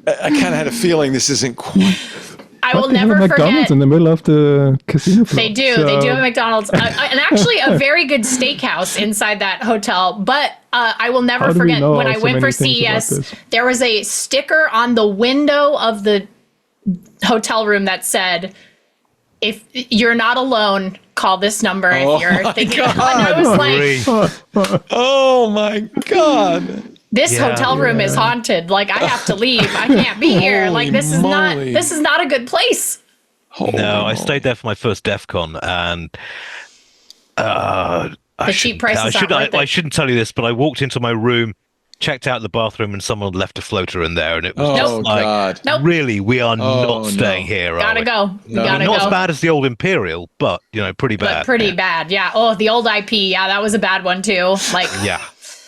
I kind of had a feeling this isn't quite. I will never forget. McDonald's in the middle of the casino floor. They do have McDonald's, and actually a very good steakhouse inside that hotel. But I will never forget when I went for CES. There was a sticker on the window of the hotel room that said, "If you're not alone, call this number if you're thinking. God. And I was like, Oh my God. this hotel room is haunted. Like, I have to leave. I can't be here. Like, this is not a good place. No, I stayed there for my first DEF CON, and The cheap prices aren't worth it. I shouldn't tell you this, but I walked into my room, checked out the bathroom, and someone left a floater in there, and it was just like, God. Nope. really, we are not staying here. Gotta go. Gotta Not go. as bad as the old Imperial, but pretty bad. But pretty bad. Yeah. Oh, the old IP. Yeah, that was a bad one too. Like, Yeah.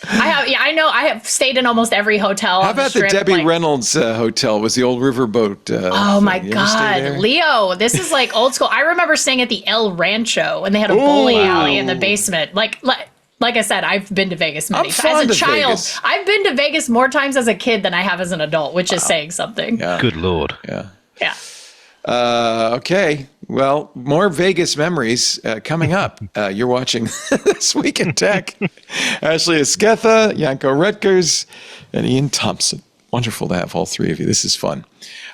I know. I have stayed in almost every hotel. How on the about the Strip, Debbie like, Reynolds hotel? Was the old riverboat? Oh my thing. You ever stay there? God, Leo! This is like old school. I remember staying at the El Rancho, and they had a bowling alley in the basement. Like I said, I've been to Vegas many times. As a child, Vegas. I've been to Vegas more times as a kid than I have as an adult, which is saying something. Yeah. Good Lord. Yeah. Yeah. Okay. Well, more Vegas memories coming up. You're watching This Week in Tech. Ashley Esquetha, Yanko Rutgers, and Ian Thompson. Wonderful to have all three of you. This is fun.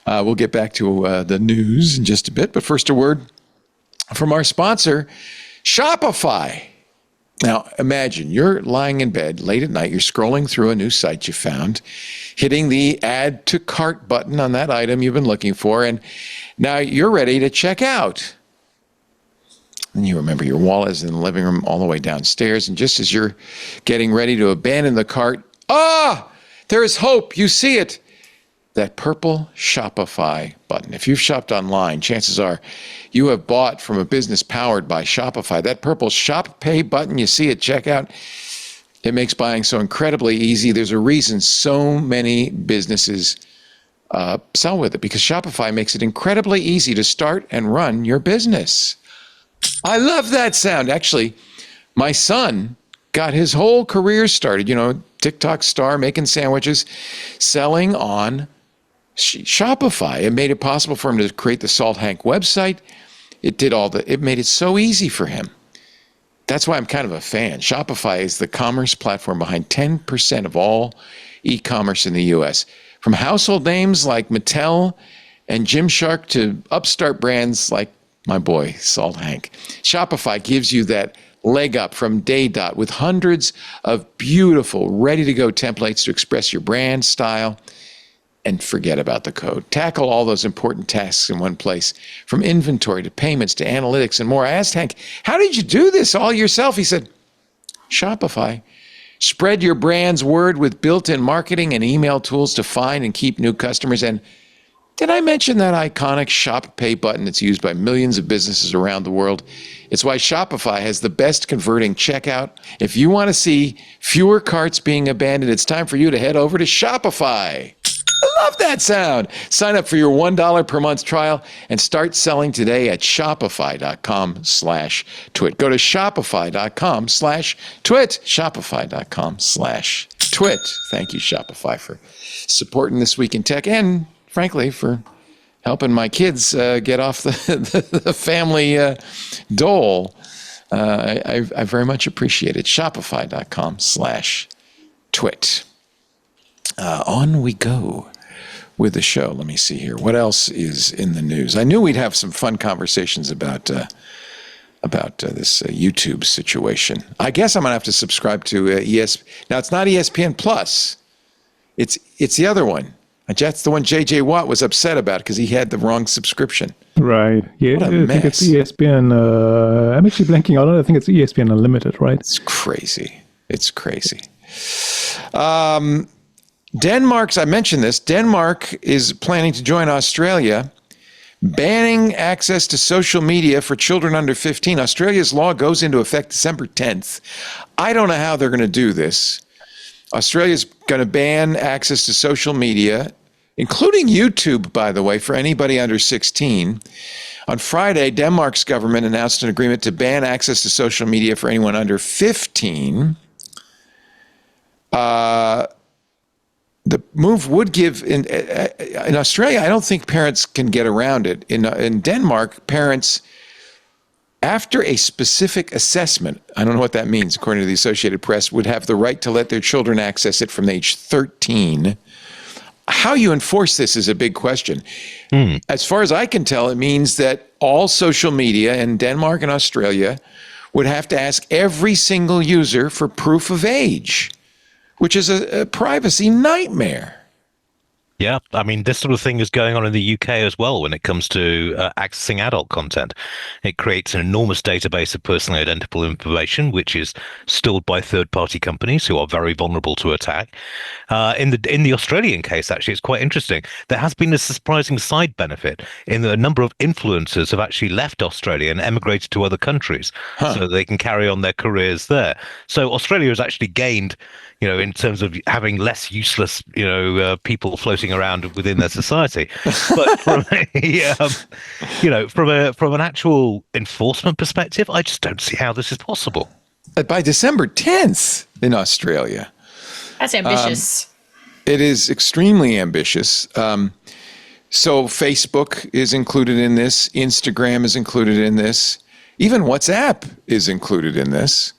We'll get back to the news in just a bit, but first a word from our sponsor, Shopify. Now, imagine you're lying in bed late at night, you're scrolling through a new site you found, hitting the add to cart button on that item you've been looking for, and now you're ready to check out. And you remember your wallet is in the living room all the way downstairs, and just as you're getting ready to abandon the cart, there is hope. You see it. That purple Shopify button. If you've shopped online, chances are you have bought from a business powered by Shopify. That purple Shop Pay button you see at checkout, it makes buying so incredibly easy. There's a reason so many businesses sell with it, because Shopify makes it incredibly easy to start and run your business. I love that sound. Actually, my son got his whole career started, TikTok star, making sandwiches, selling on Shopify. It made it possible for him to create the Salt Hank website. It made it so easy for him. That's why I'm kind of a fan. Shopify is the commerce platform behind 10% of all e-commerce in the U.S. From household names like Mattel and Gymshark to upstart brands like my boy, Salt Hank. Shopify gives you that leg up from day dot with hundreds of beautiful, ready-to-go templates to express your brand style. And forget about the code. Tackle all those important tasks in one place, from inventory to payments to analytics and more. I asked Hank, how did you do this all yourself? He said, Shopify. Spread your brand's word with built-in marketing and email tools to find and keep new customers. And did I mention that iconic Shop Pay button that's used by millions of businesses around the world? It's why Shopify has the best converting checkout. If you want to see fewer carts being abandoned, it's time for you to head over to Shopify. I love that sound. Sign up for your $1 per month trial and start selling today at shopify.com/twit. Go to shopify.com/twit. Shopify.com/twit. Thank you, Shopify, for supporting This Week in Tech and, frankly, for helping my kids get off the family dole. I very much appreciate it. Shopify.com/twit. On we go with the show. Let me see here. What else is in the news? I knew we'd have some fun conversations about this YouTube situation. I guess I'm going to have to subscribe to ESPN. Now, it's not ESPN Plus. It's the other one. That's the one J.J. Watt was upset about because he had the wrong subscription. Right. Yeah, What a I think it's mess. ESPN. I'm actually blanking out on it. I think it's ESPN Unlimited, right? It's crazy. It's crazy. Denmark's, I mentioned this, Denmark is planning to join Australia, banning access to social media for children under 15. Australia's law goes into effect December 10th. I don't know how they're going to do this. Australia's going to ban access to social media, including YouTube, by the way, for anybody under 16. On Friday, Denmark's government announced an agreement to ban access to social media for anyone under 15. The move would give, in Australia, I don't think parents can get around it. In Denmark, parents, after a specific assessment, I don't know what that means, according to the Associated Press, would have the right to let their children access it from age 13. how you enforce this is a big question. As far as I can tell, it means that all social media in Denmark and Australia would have to ask every single user for proof of age, which is a privacy nightmare. Yeah, I mean, this sort of thing is going on in the UK as well when it comes to accessing adult content. It creates an enormous database of personally identifiable information, which is stored by third-party companies who are very vulnerable to attack. In the Australian case, actually, it's quite interesting. There has been a surprising side benefit in that a number of influencers have actually left Australia and emigrated to other countries so they can carry on their careers there. So Australia has actually gained, in terms of having less useless, people floating around within their society. But from from an actual enforcement perspective, I just don't see how this is possible. By December 10th in Australia. That's ambitious. It is extremely ambitious. So Facebook is included in this. Instagram is included in this. Even WhatsApp is included in this.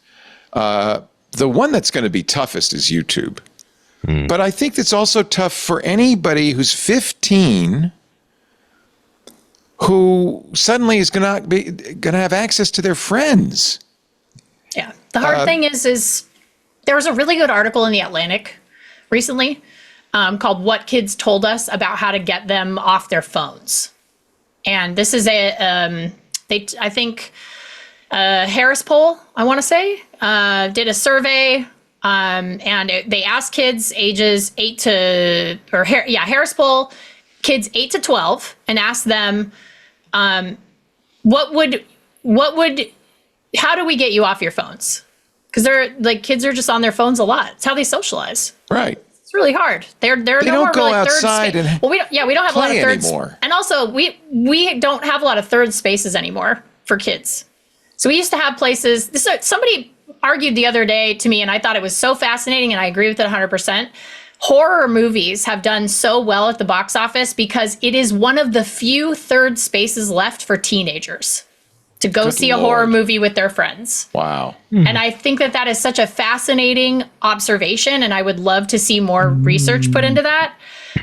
The one that's going to be toughest is YouTube. But I think it's also tough for anybody who's 15 who suddenly is going to have access to their friends. Yeah. The hard thing is there was a really good article in The Atlantic recently called What Kids Told Us About How to Get Them Off Their Phones. And this is I think Harris poll, I want to say, did a survey, and they asked kids ages Harris poll, kids 8 to 12, and asked them, how do we get you off your phones? Because kids are just on their phones a lot. It's how they socialize. Right. It's really hard. They don't go outside and we don't have a lot of third anymore. And also we don't have a lot of third spaces anymore for kids. So we used to have places. Somebody argued the other day to me, and I thought it was so fascinating, and I agree with it 100%. Horror movies have done so well at the box office because it is one of the few third spaces left for teenagers to go see a horror movie with their friends. Wow. And I think that is such a fascinating observation, and I would love to see more research put into that.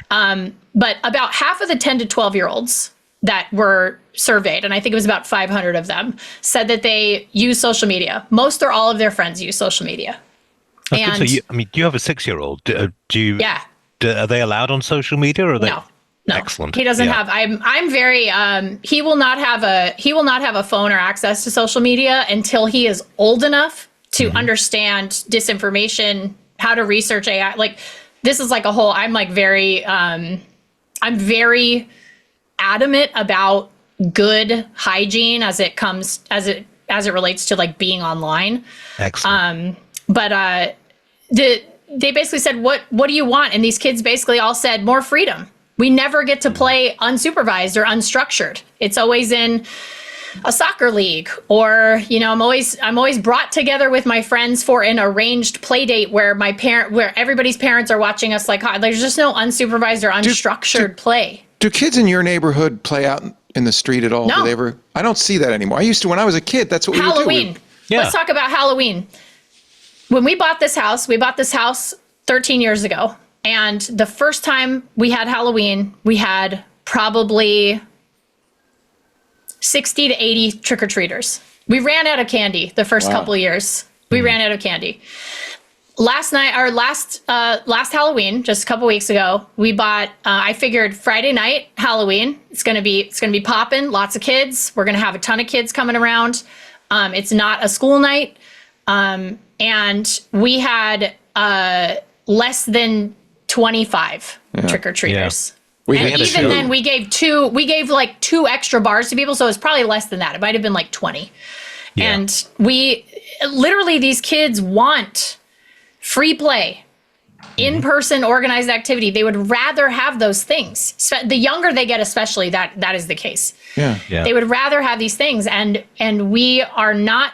But about half of the 10 to 12-year-olds that were surveyed, and I think it was about 500 of them, said that they use social media. Most or all of their friends use social media. That's good. So do you have a 6-year-old? Yeah. Are they allowed on social media? Or are they? No. Excellent. He doesn't have. I'm very. He will not have a phone or access to social media until he is old enough to understand disinformation, how to research AI. Like, this is like a whole. I'm very adamant about good hygiene as it relates to like being online. Excellent. But they basically said, what do you want? And these kids basically all said more freedom. We never get to play unsupervised or unstructured. It's always in a soccer league, or I'm always brought together with my friends for an arranged play date where everybody's parents are watching us. Like, there's just no unsupervised or unstructured play. Do kids in your neighborhood play out in the street at all? No. Do they ever? I don't see that anymore. I used to when I was a kid. That's what Halloween. we would do. Let's talk about Halloween. When we bought this house 13 years ago. And the first time we had Halloween, we had probably 60 to 80 trick-or-treaters. We ran out of candy the first couple of years. We ran out of candy. Last Halloween, just a couple weeks ago, we bought, I figured Friday night, Halloween, it's gonna be popping, lots of kids. We're gonna have a ton of kids coming around. It's not a school night. And we had less than 25 trick-or-treaters. Yeah. And even then we gave like 2 extra bars to people, so it was probably less than that. It might have been like 20. Yeah. And these kids want free play, in-person organized activity. They would rather have those things. The younger they get, especially, that is the case. Yeah. They would rather have these things, and we are not.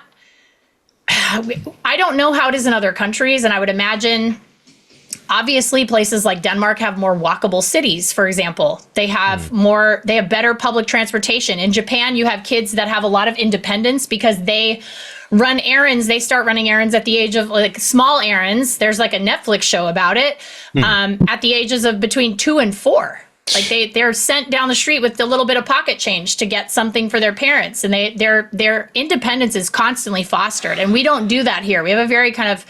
I don't know how it is in other countries, and I would imagine, obviously, places like Denmark have more walkable cities, for example. They have better public transportation. In Japan, you have kids that have a lot of independence because they run errands. They start running errands at the age of like small errands. There's like a Netflix show about it at the ages of between 2 and 4. Like they're sent down the street with a little bit of pocket change to get something for their parents, and their independence is constantly fostered. And we don't do that here. We have a very kind of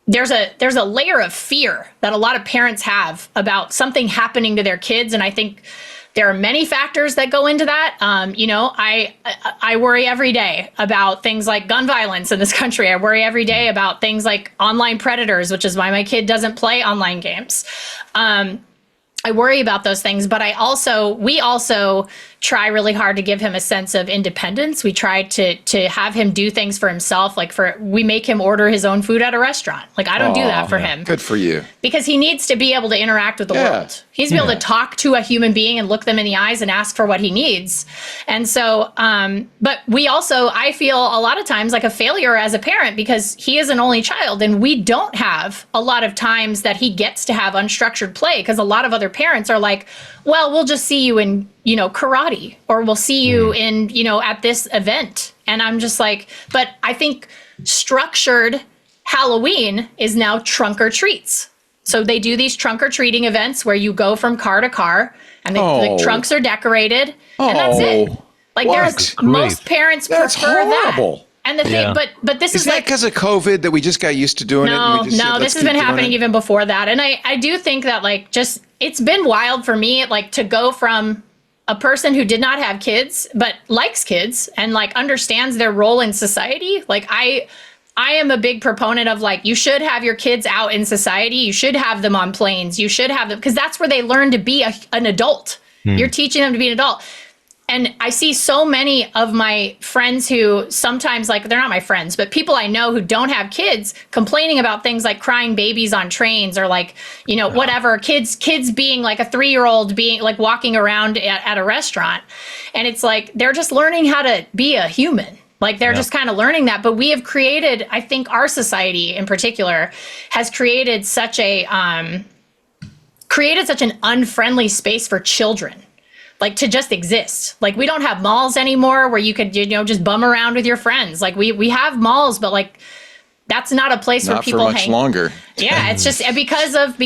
there's a layer of fear that a lot of parents have about something happening to their kids, and I think there are many factors that go into that. I worry every day about things like gun violence in this country. I worry every day about things like online predators, which is why my kid doesn't play online games. I worry about those things, but we also try really hard to give him a sense of independence. We try to have him do things for himself. We make him order his own food at a restaurant. Like I don't do that for him. Good for you. Because he needs to be able to interact with the world. He needs to be able to talk to a human being and look them in the eyes and ask for what he needs. And so, but I feel a lot of times like a failure as a parent because he is an only child and we don't have a lot of times that he gets to have unstructured play because a lot of other parents are like, well, we'll just see you in, karate, or we'll see you in, at this event. And I'm just like, but I think structured Halloween is now trunk or treats. So they do these trunk or treating events where you go from car to car and the trunks are decorated and that's it. Like most parents prefer horrible. That. And the thing, but this is like because of COVID that we just got used to doing it. No, this has been happening even before that. And I do think that it's been wild for me, to go from a person who did not have kids, but likes kids and understands their role in society. I am a big proponent of you should have your kids out in society. You should have them on planes. You should have them because that's where they learn to be an adult. You're teaching them to be an adult. And I see so many of my friends who sometimes, they're not my friends, but people I know who don't have kids complaining about things like crying babies on trains or whatever, kids being a 3-year-old being walking around at a restaurant. And it's they're just learning how to be a human. They're just kind of learning that. But we have created, I think our society in particular has created such an unfriendly space for children. To just exist. We don't have malls anymore where you could, just bum around with your friends. We have malls, but that's not a place where people hang. Not for much longer. Yeah, it's just because of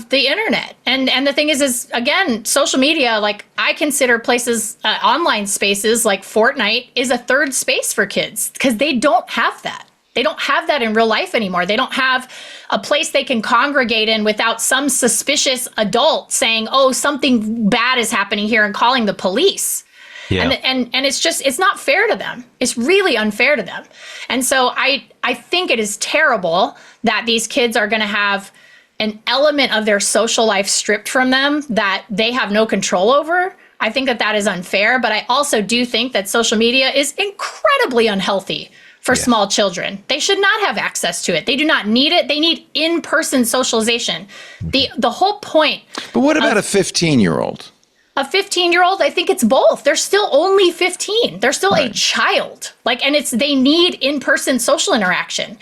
the internet. And the thing is again, social media, I consider places, online spaces like Fortnite is a third space for kids because they don't have that. They don't have that in real life anymore. They don't have a place they can congregate in without some suspicious adult saying, oh, something bad is happening here and calling the police. Yeah. And it's not fair to them. It's really unfair to them. And so I think it is terrible that these kids are going to have an element of their social life stripped from them that they have no control over. I think that is unfair. But I also do think that social media is incredibly unhealthy for small children. They should not have access to it. They do not need it. They need in-person socialization. The whole point. But what about a 15-year-old? A 15-year-old, I think it's both. They're still only 15. They're still a child. And they need in-person social interaction.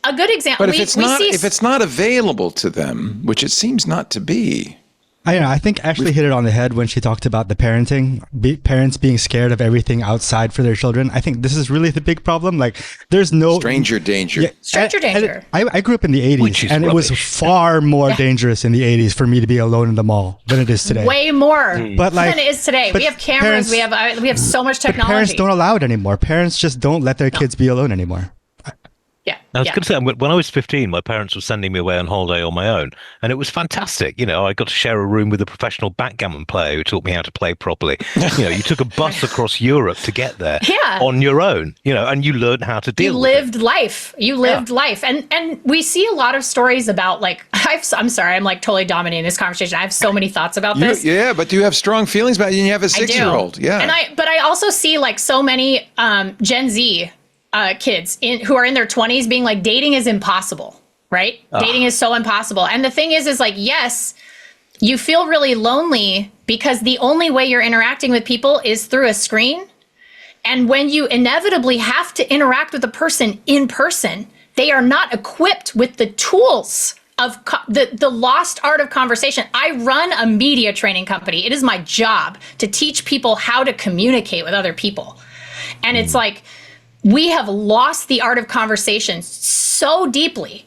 A good example. But if it's not available to them, which it seems not to be. I think Ashley hit it on the head when she talked about the parents being scared of everything outside for their children. I think this is really the big problem. There's no stranger danger. Stranger danger. I grew up in the 80s, and it was far more dangerous in the 80s for me to be alone in the mall than it is today. Way more than it is today. We have cameras. We have so much technology. But parents don't allow it anymore. Parents just don't let their kids be alone anymore. Yeah. I was going to say, when I was 15, my parents were sending me away on holiday on my own, and it was fantastic. I got to share a room with a professional backgammon player who taught me how to play properly. You took a bus across Europe to get there on your own, and you learned how to deal with it. You lived life. And we see a lot of stories about I'm sorry, I'm totally dominating this conversation. I have so many thoughts about this. Yeah, but you have strong feelings about it, and you have a 6-year-old. Yeah. But I also see so many Gen Z kids who are in their 20s being dating is impossible, right? Dating is so impossible. And the thing is yes, you feel really lonely because the only way you're interacting with people is through a screen. And when you inevitably have to interact with a person in person, they are not equipped with the tools of the lost art of conversation. I run a media training company. It is my job to teach people how to communicate with other people. And it's we have lost the art of conversation so deeply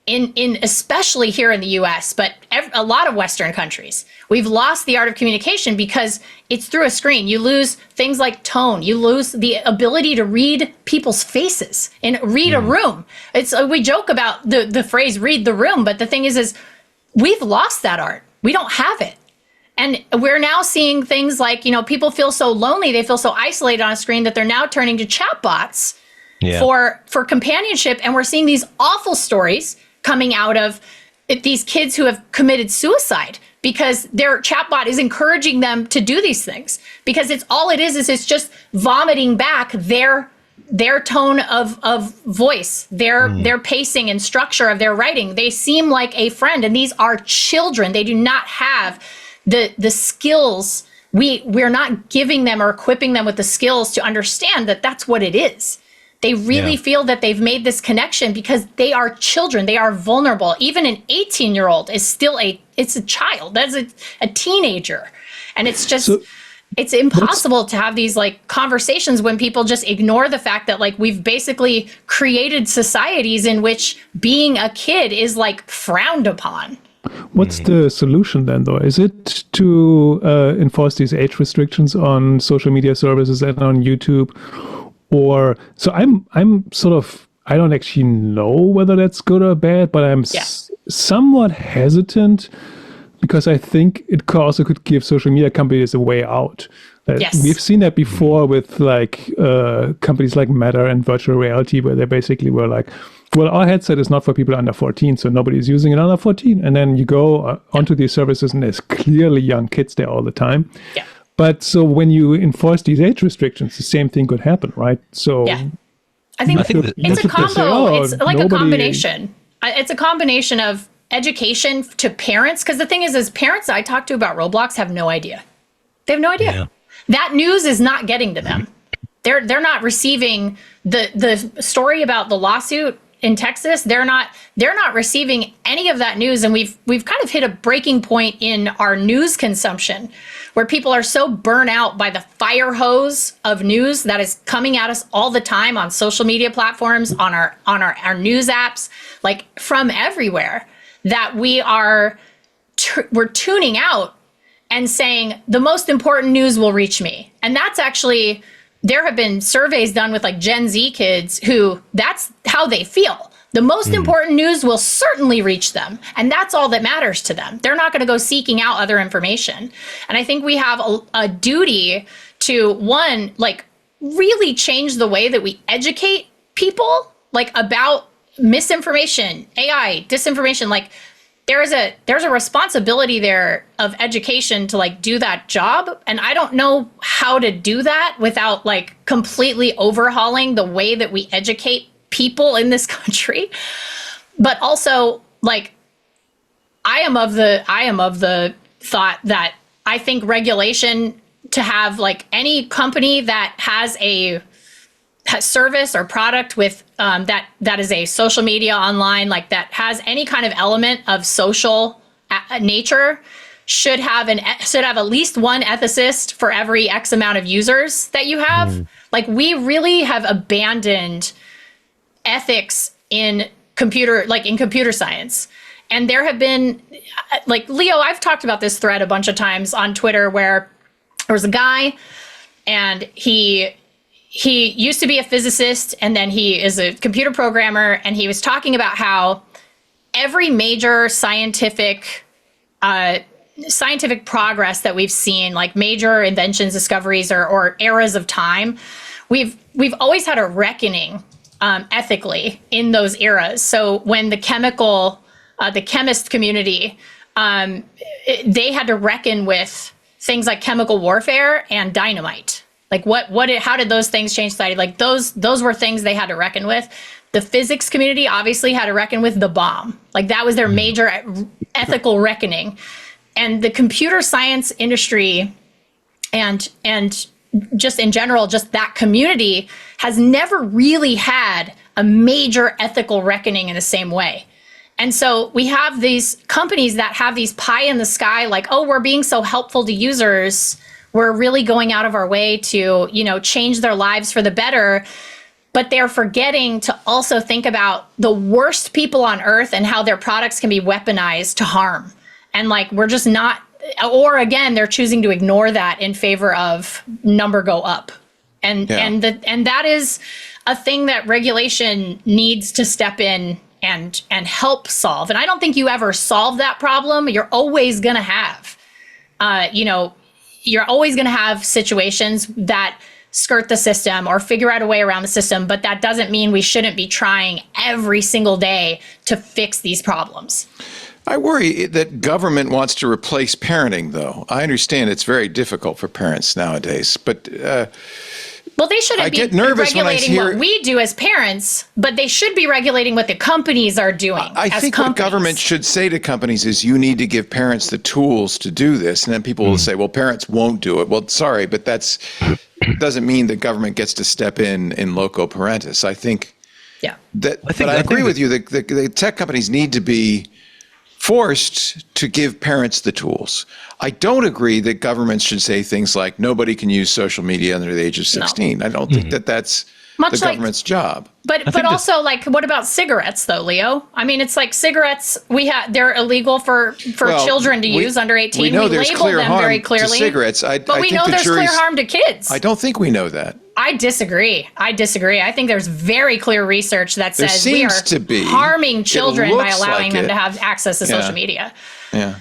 in especially here in the US, but a lot of Western countries. We've lost the art of communication because it's through a screen. You lose things like tone. You lose the ability to read people's faces and read a room. We joke about the phrase read the room, but the thing is we've lost that art. We don't have it. And we're now seeing things like, people feel so lonely, they feel so isolated on a screen that they're now turning to chatbots for companionship. And we're seeing these awful stories coming out of these kids who have committed suicide because their chatbot is encouraging them to do these things, because it's just vomiting back their tone of voice, their pacing and structure of their writing. They seem like a friend, and these are children. They do not have the skills. We're not giving them or equipping them with the skills to understand that that's what it is. They really feel that they've made this connection because they are children. They are vulnerable. Even an 18-year-old is still it's a child. That's a teenager. And it's just, it's impossible to have these like conversations when people just ignore the fact that like we've basically created societies in which being a kid is like frowned upon. What's the solution then, though? Is it to enforce these age restrictions on social media services and on YouTube? Or so I'm sort of, I don't actually know whether that's good or bad, but I'm somewhat hesitant because I think it also could give social media companies a way out. We've seen that before with like companies like Meta and virtual reality, where they basically were like, well, our headset is not for people under 14, so nobody's using it under 14. And then you go onto these services and there's clearly young kids there all the time. Yeah. But so when you enforce these age restrictions, the same thing could happen, right? So I think it's a combo. It's like a combination. It's a combination of education to parents, because the thing is parents I talk to about Roblox have no idea. They have no idea. Yeah. That news is not getting to them. They're not receiving the story about the lawsuit in Texas. They're not receiving any of that news, and we've kind of hit a breaking point in our news consumption, where people are so burnt out by the fire hose of news that is coming at us all the time on social media platforms, on our news apps, like from everywhere, that we're tuning out and saying the most important news will reach me. And that's actually, there have been surveys done with like Gen Z kids who that's how they feel. The most important news will certainly reach them. And that's all that matters to them. They're not going to go seeking out other information. And I think we have a duty to, one, like really change the way that we educate people, like about misinformation, AI, disinformation. Like there's a responsibility there of education to like do that job. And I don't know how to do that without like completely overhauling the way that we educate people in this country. But also, like, I am of the thought that I think regulation to have like any company that has a service or product with that is a social media online, like that has any kind of element of social nature, should have at least one ethicist for every X amount of users that you have. Like, we really have abandoned ethics in computer science. And there have been, like, Leo, I've talked about this thread a bunch of times on Twitter, where there was a guy and he used to be a physicist, and then he is a computer programmer, and he was talking about how every major scientific progress that we've seen, like major inventions, discoveries, or eras of time, we've always had a reckoning ethically in those eras. So when the chemist community, they had to reckon with things like chemical warfare and dynamite. Like how did those things change society? Like those were things they had to reckon with. The physics community obviously had to reckon with the bomb. Like that was their major ethical reckoning. And the computer science industry and just in general, just that community has never really had a major ethical reckoning in the same way. And so we have these companies that have these pie in the sky, like, oh, we're being so helpful to users. We're really going out of our way to, change their lives for the better. but they're forgetting to also think about the worst people on earth and how their products can be weaponized to harm. And like, we're just not, or again, they're choosing to ignore that in favor of number go up. And that is a thing that regulation needs to step in and help solve. And I don't think you ever solve that problem. You're always going to have, you're always going to have situations that skirt the system or figure out a way around the system. But that doesn't mean we shouldn't be trying every single day to fix these problems. I worry that government wants to replace parenting, though. I understand it's very difficult for parents nowadays, but well, they shouldn't be regulating what we do as parents, but they should be regulating what the companies are doing. I think what government should say to companies is you need to give parents the tools to do this. And then people will say, well, parents won't do it. Well, sorry, but that doesn't mean the government gets to step in loco parentis. I think but I agree with you. The tech companies need to be forced to give parents the tools. I don't agree that governments should say things like nobody can use social media under the age of 16. No. I don't think that's the government's job. But also, like, what about cigarettes, though, Leo? I mean, it's like cigarettes. They're illegal for children to use under 18. We know there's label clear them harm very clearly. to cigarettes. But we know there's clear harm to kids. I don't think we know that. I disagree. I think there's very clear research that says we are harming children by allowing them to have access to social media. Yeah.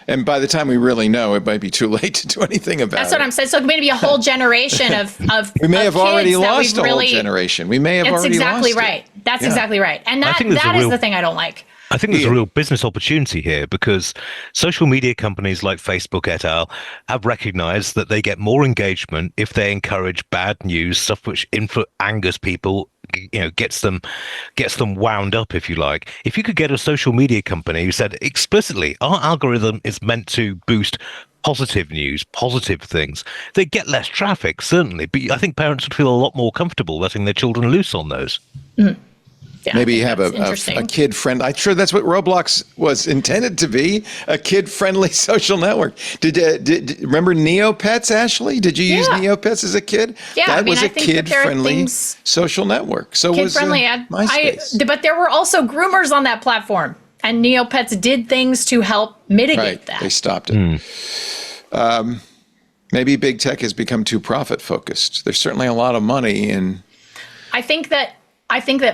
And by the time we really know, it might be too late to do anything about it. That's what I'm saying. So maybe a whole generation of we may have already lost a whole generation. We may have already exactly lost right. That's exactly right. And that is the thing I don't like. I think there's a real business opportunity here because social media companies like Facebook et al. Have recognized that they get more engagement if they encourage bad news, stuff which angers people, gets them wound up, if you like. If you could get a social media company who said explicitly, our algorithm is meant to boost positive news, positive things, they get less traffic, certainly. But I think parents would feel a lot more comfortable letting their children loose on those. Mm-hmm. Yeah, maybe have a kid-friendly. I'm sure that's what Roblox was intended to be, a kid-friendly social network. Did remember Neopets, Ashley? Did you use Neopets as a kid? Yeah, that was a kid-friendly social network. So kid-friendly. MySpace. But there were also groomers on that platform, and Neopets did things to help mitigate that. They stopped it. Maybe big tech has become too profit-focused. There's certainly a lot of money in. I think that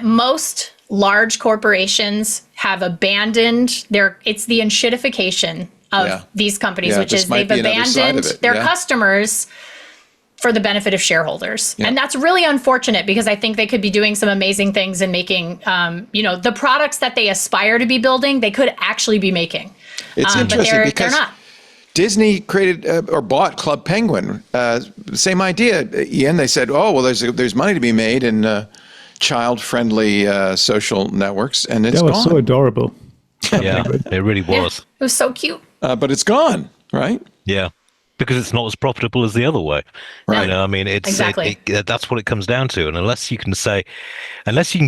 most large corporations have abandoned it's the enshittification of these companies, which is they've abandoned their customers for the benefit of shareholders. Yeah. And that's really unfortunate because I think they could be doing some amazing things and making, the products that they aspire to be building, they could actually be making. It's interesting because they're not. Disney created or bought Club Penguin. Same idea, Ian. They said, oh, well, there's money to be made in child-friendly social networks, and it's gone. That was so adorable. Yeah, it really was. Yeah, it was so cute. But it's gone, right? Yeah, because it's not as profitable as the other way. Right. I mean, exactly. That's what it comes down to. And unless you can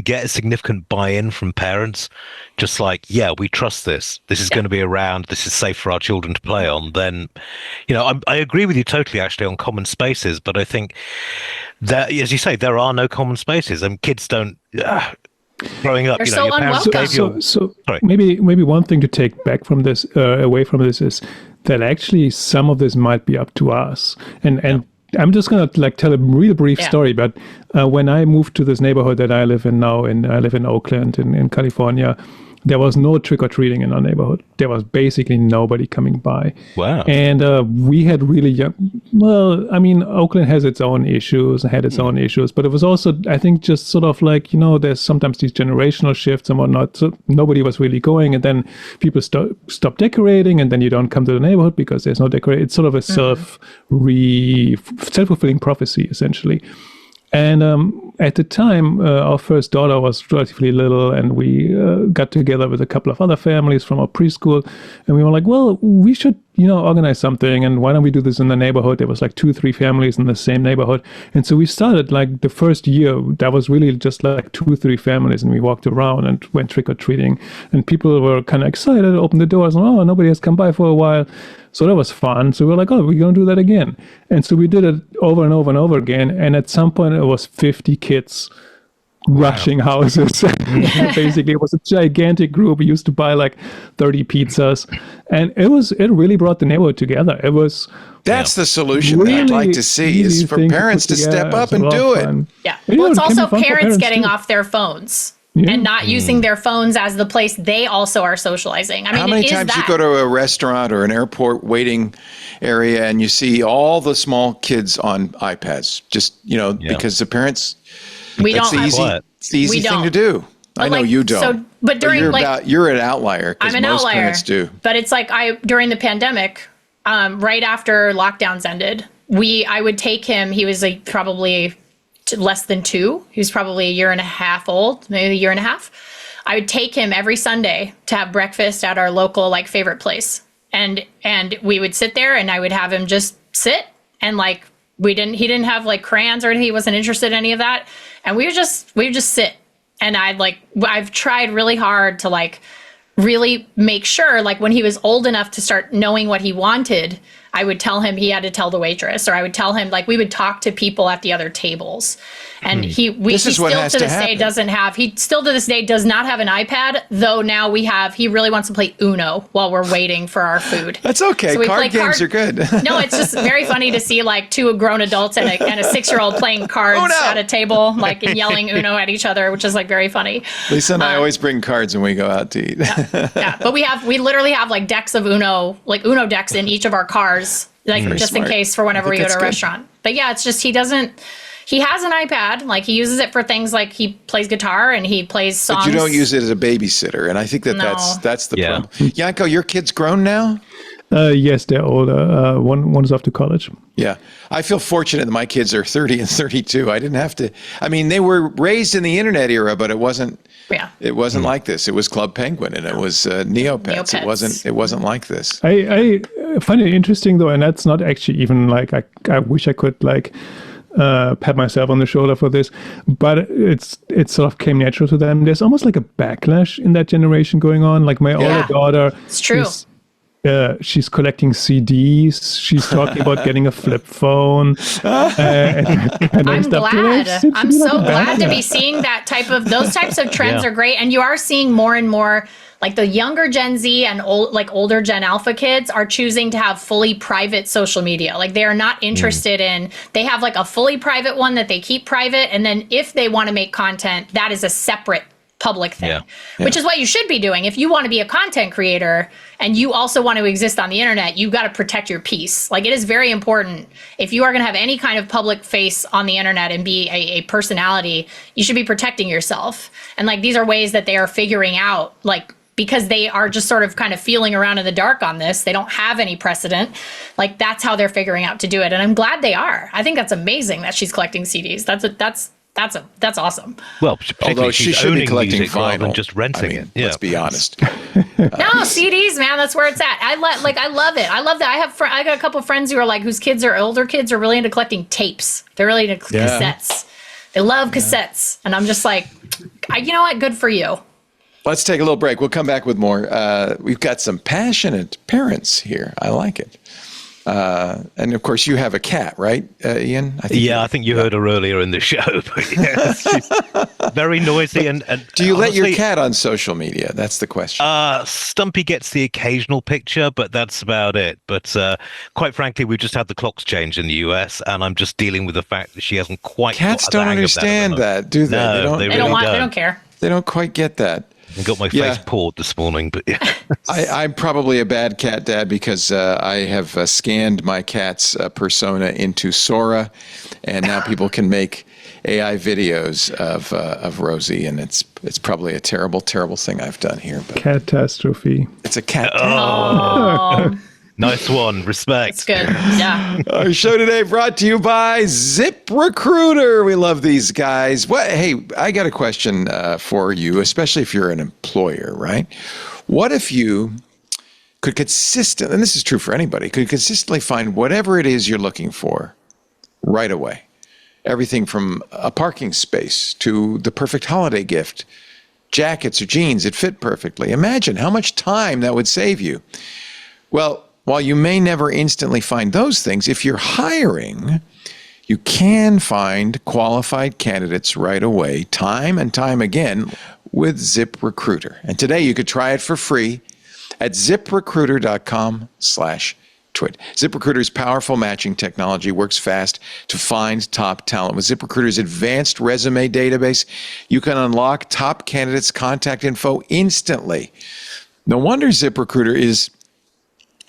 get a significant buy-in from parents, just like, yeah, we trust this. This is going to be around. This is safe for our children to play on. Then, I agree with you totally, actually, on common spaces. But I think that, as you say, there are no common spaces, and kids don't. Growing up, they're so unwelcome. So maybe one thing to take back from this, away from this, is that actually some of this might be up to us. And I'm just gonna tell a real brief story. But when I moved to this neighborhood that I live in now, I live in Oakland in California, there was no trick-or-treating in our neighborhood. There was basically nobody coming by. Wow. And we had really young, Oakland has its own issues, but it was also, I think, just sort of like, there's sometimes these generational shifts and whatnot. So nobody was really going, and then people stop decorating, and then you don't come to the neighborhood because there's no decorating. It's sort of a self-fulfilling prophecy, essentially. And at the time, our first daughter was relatively little, and we got together with a couple of other families from our preschool, and we were like, well, we should, organize something, and why don't we do this in the neighborhood? There was like 2-3 families in the same neighborhood. And so we started, like, the first year, that was really just like 2-3 families, and we walked around and went trick-or-treating, and people were kind of excited, opened the doors, and, oh, nobody has come by for a while. So that was fun. So we were like, oh, we're going to do that again. And so we did it over and over and over again. And at some point, it was 50 kids rushing houses. Basically, it was a gigantic group. We used to buy like 30 pizzas, and it really brought the neighborhood together. It was That's the solution that I'd like to see is for parents to step up and do it. Yeah. Well, it's also parents getting off their phones. And not using their phones as the place they also are socializing. I mean, how many times you go to a restaurant or an airport waiting area and you see all the small kids on iPads? Just, because the parents, we that's don't it's the easy thing to do. I know you don't. So, but during you're an outlier. I'm an most outlier. Parents do. But it's like during the pandemic, right after lockdowns ended, I would take him. He was like probably less than 2. He was probably a year and a half old, maybe a year and a half. I would take him every Sunday to have breakfast at our local favorite place. And we would sit there and I would have him just sit and he didn't have crayons or anything. He wasn't interested in any of that. And we would just sit. And I've tried really hard to really make sure when he was old enough to start knowing what he wanted, I would tell him he had to tell the waitress, or I would tell him we would talk to people at the other tables. And he still to this day does not have an iPad, though now he really wants to play Uno while we're waiting for our food. That's okay. So card games are good. No, it's just very funny to see 2 grown adults and a 6-year-old playing cards at a table, and yelling Uno at each other, which is very funny. Lisa and I always bring cards when we go out to eat. Yeah, but we literally have decks of Uno, Uno decks in each of our cars, just smart. In case for whenever we go to a restaurant. But yeah, it's just he has an iPad, he uses it for things he plays guitar and he plays songs. But you don't use it as a babysitter, and I think that's the problem. Janko, your kid's grown now? Yes, they're older. One's off to college. Yeah. I feel fortunate that my kids are 30 and 32. I didn't have to. I mean, they were raised in the internet era, but it wasn't. Yeah. It wasn't like this. It was Club Penguin and it was Neopets. It wasn't like this. I find it interesting though, and that's not actually even I wish I could pat myself on the shoulder for this, but it sort of came natural to them. There's almost a backlash in that generation going on. My older daughter. It's true. She's collecting CDs. She's talking about getting a flip phone. I'm glad. I'm so glad to be seeing those types of trends are great. And you are seeing more and more, the younger Gen Z and older Gen Alpha kids are choosing to have fully private social media. They are not interested in, they have a fully private one that they keep private. And then if they want to make content, that is a separate public thing, which is what you should be doing. If you want to be a content creator and you also want to exist on the internet, you've got to protect your peace. It is very important. If you are going to have any kind of public face on the internet and be a personality, you should be protecting yourself. And these are ways that they are figuring out, because they are just sort of kind of feeling around in the dark on this. They don't have any precedent. That's how they're figuring out to do it. And I'm glad they are. I think that's amazing that she's collecting CDs. That's awesome. Well, although she should be collecting vinyl than just renting it. Yeah. Let's be honest. No, CDs, man, that's where it's at. I love it. I love that. I got a couple of friends who are whose older kids are really into collecting tapes. They're really into cassettes. They love cassettes, and I'm just you know what? Good for you. Let's take a little break. We'll come back with more. We've got some passionate parents here. I like it. And of course, you have a cat, right, Ian? I think you heard her earlier in the show. But she's very noisy. And do you let your cat on social media? That's the question. Stumpy gets the occasional picture, but that's about it. But quite frankly, we've just had the clocks change in the US, and I'm just dealing with the fact that she hasn't quite. Cats don't understand that, do they? No, they don't care. They don't quite get that. I got my face pawed this morning, but I'm probably a bad cat dad because I have scanned my cat's persona into Sora, and now people can make AI videos of Rosie, and it's probably a terrible, terrible thing I've done here. But catastrophe. It's a cat. Oh. Nice one. Respect. It's good. Yeah. Our show today brought to you by ZipRecruiter. We love these guys. Hey, I got a question for you, especially if you're an employer, right? What if you could consistently, and this is true for anybody, could consistently find whatever it is you're looking for right away? Everything from a parking space to the perfect holiday gift, jackets or jeans that fit perfectly. Imagine how much time that would save you. Well, while you may never instantly find those things, if you're hiring, You can find qualified candidates right away, time and time again, with ZipRecruiter. And today you could try it for free at ziprecruiter.com/twit. ZipRecruiter's powerful matching technology works fast to find top talent. With ZipRecruiter's advanced resume database, you can unlock top candidates' contact info instantly. No wonder ZipRecruiter is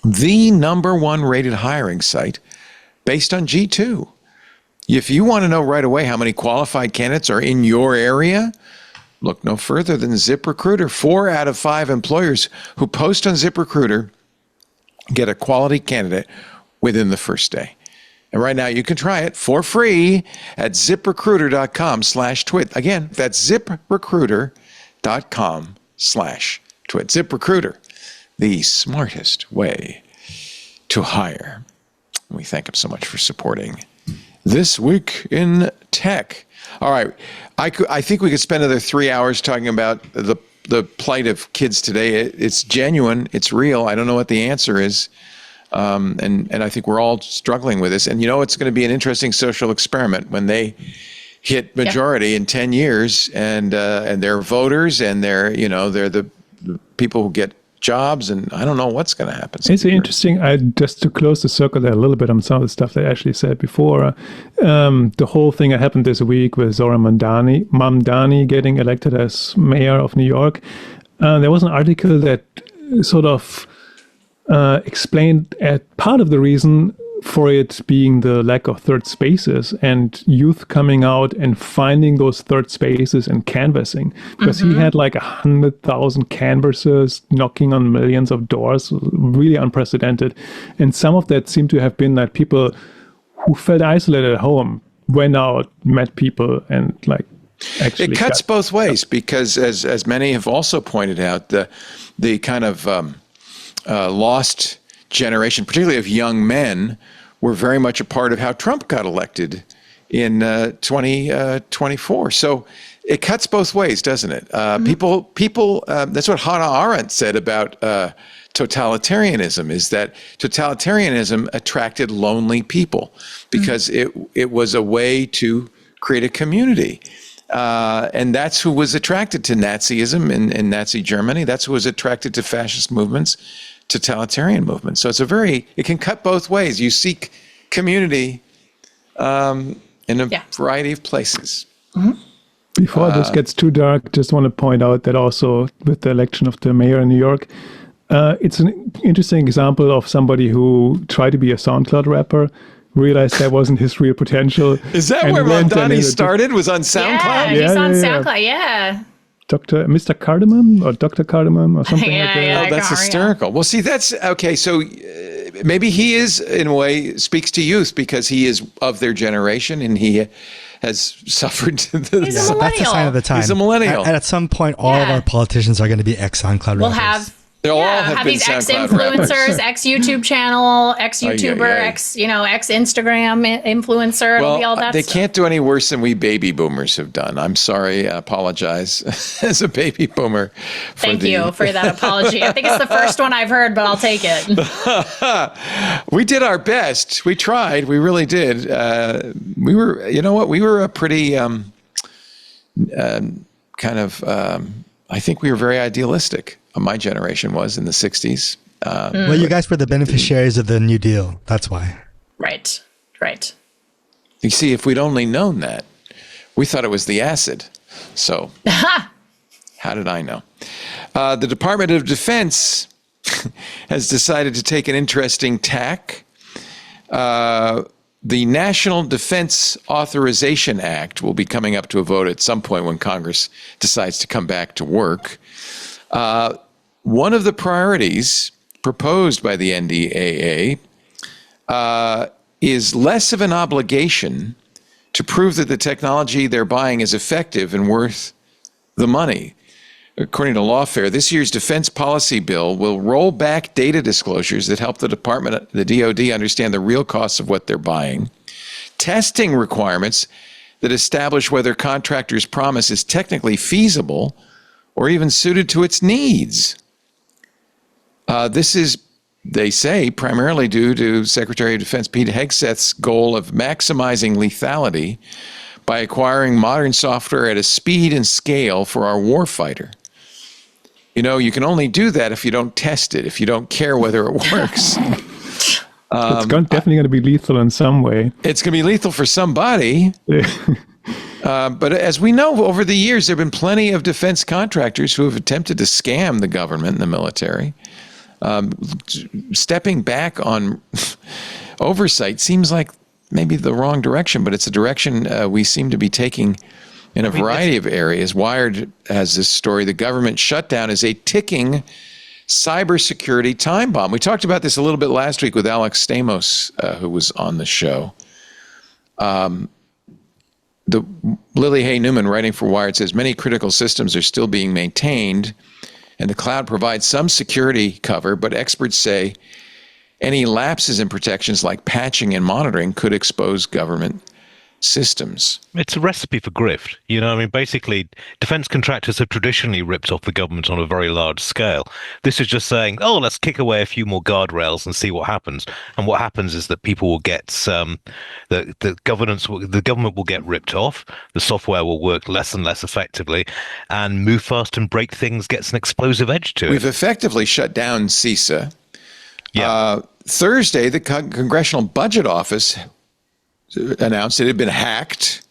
the #1 rated hiring site based on G2. If you want to know right away how many qualified candidates are in your area, look no further than ZipRecruiter. 4 out of 5 employers who post on ZipRecruiter get a quality candidate within the first day. And right now you can try it for free at ziprecruiter.com/twit. Again, that's ziprecruiter.com/twit. ZipRecruiter, the smartest way to hire. We thank him so much for supporting This Week in Tech. All right. I think we could spend another 3 hours talking about the plight of kids today. It's genuine. It's real. I don't know what the answer is. And I think we're all struggling with this. And, it's going to be an interesting social experiment when they hit majority in 10 years and they're voters and they're the people who get jobs, and I don't know what's going to happen. It's interesting. Just to close the circle there a little bit on some of the stuff that Ashley said before. The whole thing that happened this week with Zohran Mamdani getting elected as mayor of New York. There was an article that sort of explained part of the reason for it being the lack of third spaces and youth coming out and finding those third spaces and canvassing, because he had like 100,000 canvassers knocking on millions of doors, really unprecedented. And some of that seemed to have been that people who felt isolated at home went out, met people, and actually it cuts both ways, because as many have also pointed out, the kind of lost generation, particularly of young men, were very much a part of how Trump got elected in 2024. So it cuts both ways, doesn't it? People. That's what Hannah Arendt said about totalitarianism, is that totalitarianism attracted lonely people because it was a way to create a community. And that's who was attracted to Nazism in Nazi Germany. That's who was attracted to fascist movements, totalitarian movements. So it can cut both ways. You seek community in a variety of places. Before this gets too dark, just want to point out that also with the election of the mayor in New York, it's an interesting example of somebody who tried to be a SoundCloud rapper, realized that wasn't his real potential. Is that where Mamdani started? Was on SoundCloud? Yeah, he's on SoundCloud, yeah. Mr. Cardamom or Dr. Cardamom or something like that. Yeah, that's hysterical. Well, see, that's okay. So maybe he is, in a way, speaks to youth because he is of their generation and he has suffered. He's a millennial. That's a sign of the time. He's a millennial. At some point, all of our politicians are going to be ex-SoundCloud rappers. They'll all have been these ex-influencers, ex-YouTube channel, ex-YouTuber, ex-Instagram influencer. It'll be all that they stuff. can't do any worse than we baby boomers have done. I'm sorry. I apologize as a baby boomer. Thank you for that apology. I think it's the first one I've heard, but I'll take it. We did our best. We tried. We really did. We were, we were a pretty I think we were very idealistic. My generation was in the 60s. Well, you guys were the beneficiaries of the New Deal. That's why. Right. You see, if we'd only known that, we thought it was the acid. So how did I know? The Department of Defense has decided to take an interesting tack. The National Defense Authorization Act will be coming up to a vote at some point when Congress decides to come back to work. One of the priorities proposed by the NDAA is less of an obligation to prove that the technology they're buying is effective and worth the money. According to Lawfare, this year's defense policy bill will roll back data disclosures that help the DoD understand the real costs of what they're buying, testing requirements that establish whether contractors' promise is technically feasible or even suited to its needs. This is they say primarily due to Secretary of Defense Pete Hegseth's goal of maximizing lethality by acquiring modern software at a speed and scale for our warfighter. You know, you can only do that if you don't test it, if you don't care whether it works. It's definitely going to be lethal in some way. It's going to be lethal for somebody. But as we know, over the years, there have been plenty of defense contractors who have attempted to scam the government and the military. Stepping back on oversight seems like maybe the wrong direction, but it's a direction we seem to be taking in a variety of areas. Wired has this story: the government shutdown is a ticking cybersecurity time bomb. We talked about this a little bit last week with Alex Stamos, who was on the show. Lily Hay Newman, writing for Wired, says many critical systems are still being maintained, and the cloud provides some security cover, but experts say any lapses in protections like patching and monitoring could expose government systems. It's a recipe for grift. You know, I mean, basically, defense contractors have traditionally ripped off the government on a very large scale. This is just saying, oh, let's kick away a few more guardrails and see what happens. And what happens is that people will get the government will get ripped off. The software will work less and less effectively, and move fast and break things gets an explosive edge to it. We've effectively shut down CISA. Yeah. Thursday, the Congressional Budget Office announced it had been hacked.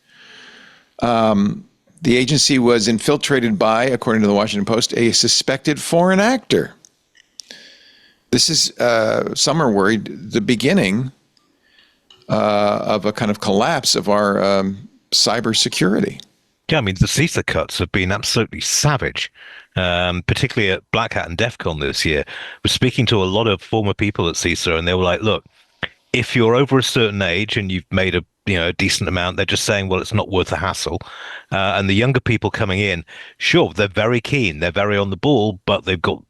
The agency was infiltrated by, according to the Washington Post, a suspected foreign actor. This is, some are worried, the beginning of a kind of collapse of our cybersecurity. Yeah, I mean, the CISA cuts have been absolutely savage, particularly at Black Hat and DEF CON this year. We're speaking to a lot of former people at CISA, and they were like, look, if you're over a certain age and you've made a decent amount, they're just saying, well, it's not worth the hassle. And the younger people coming in, sure, they're very keen, they're very on the ball, but they've got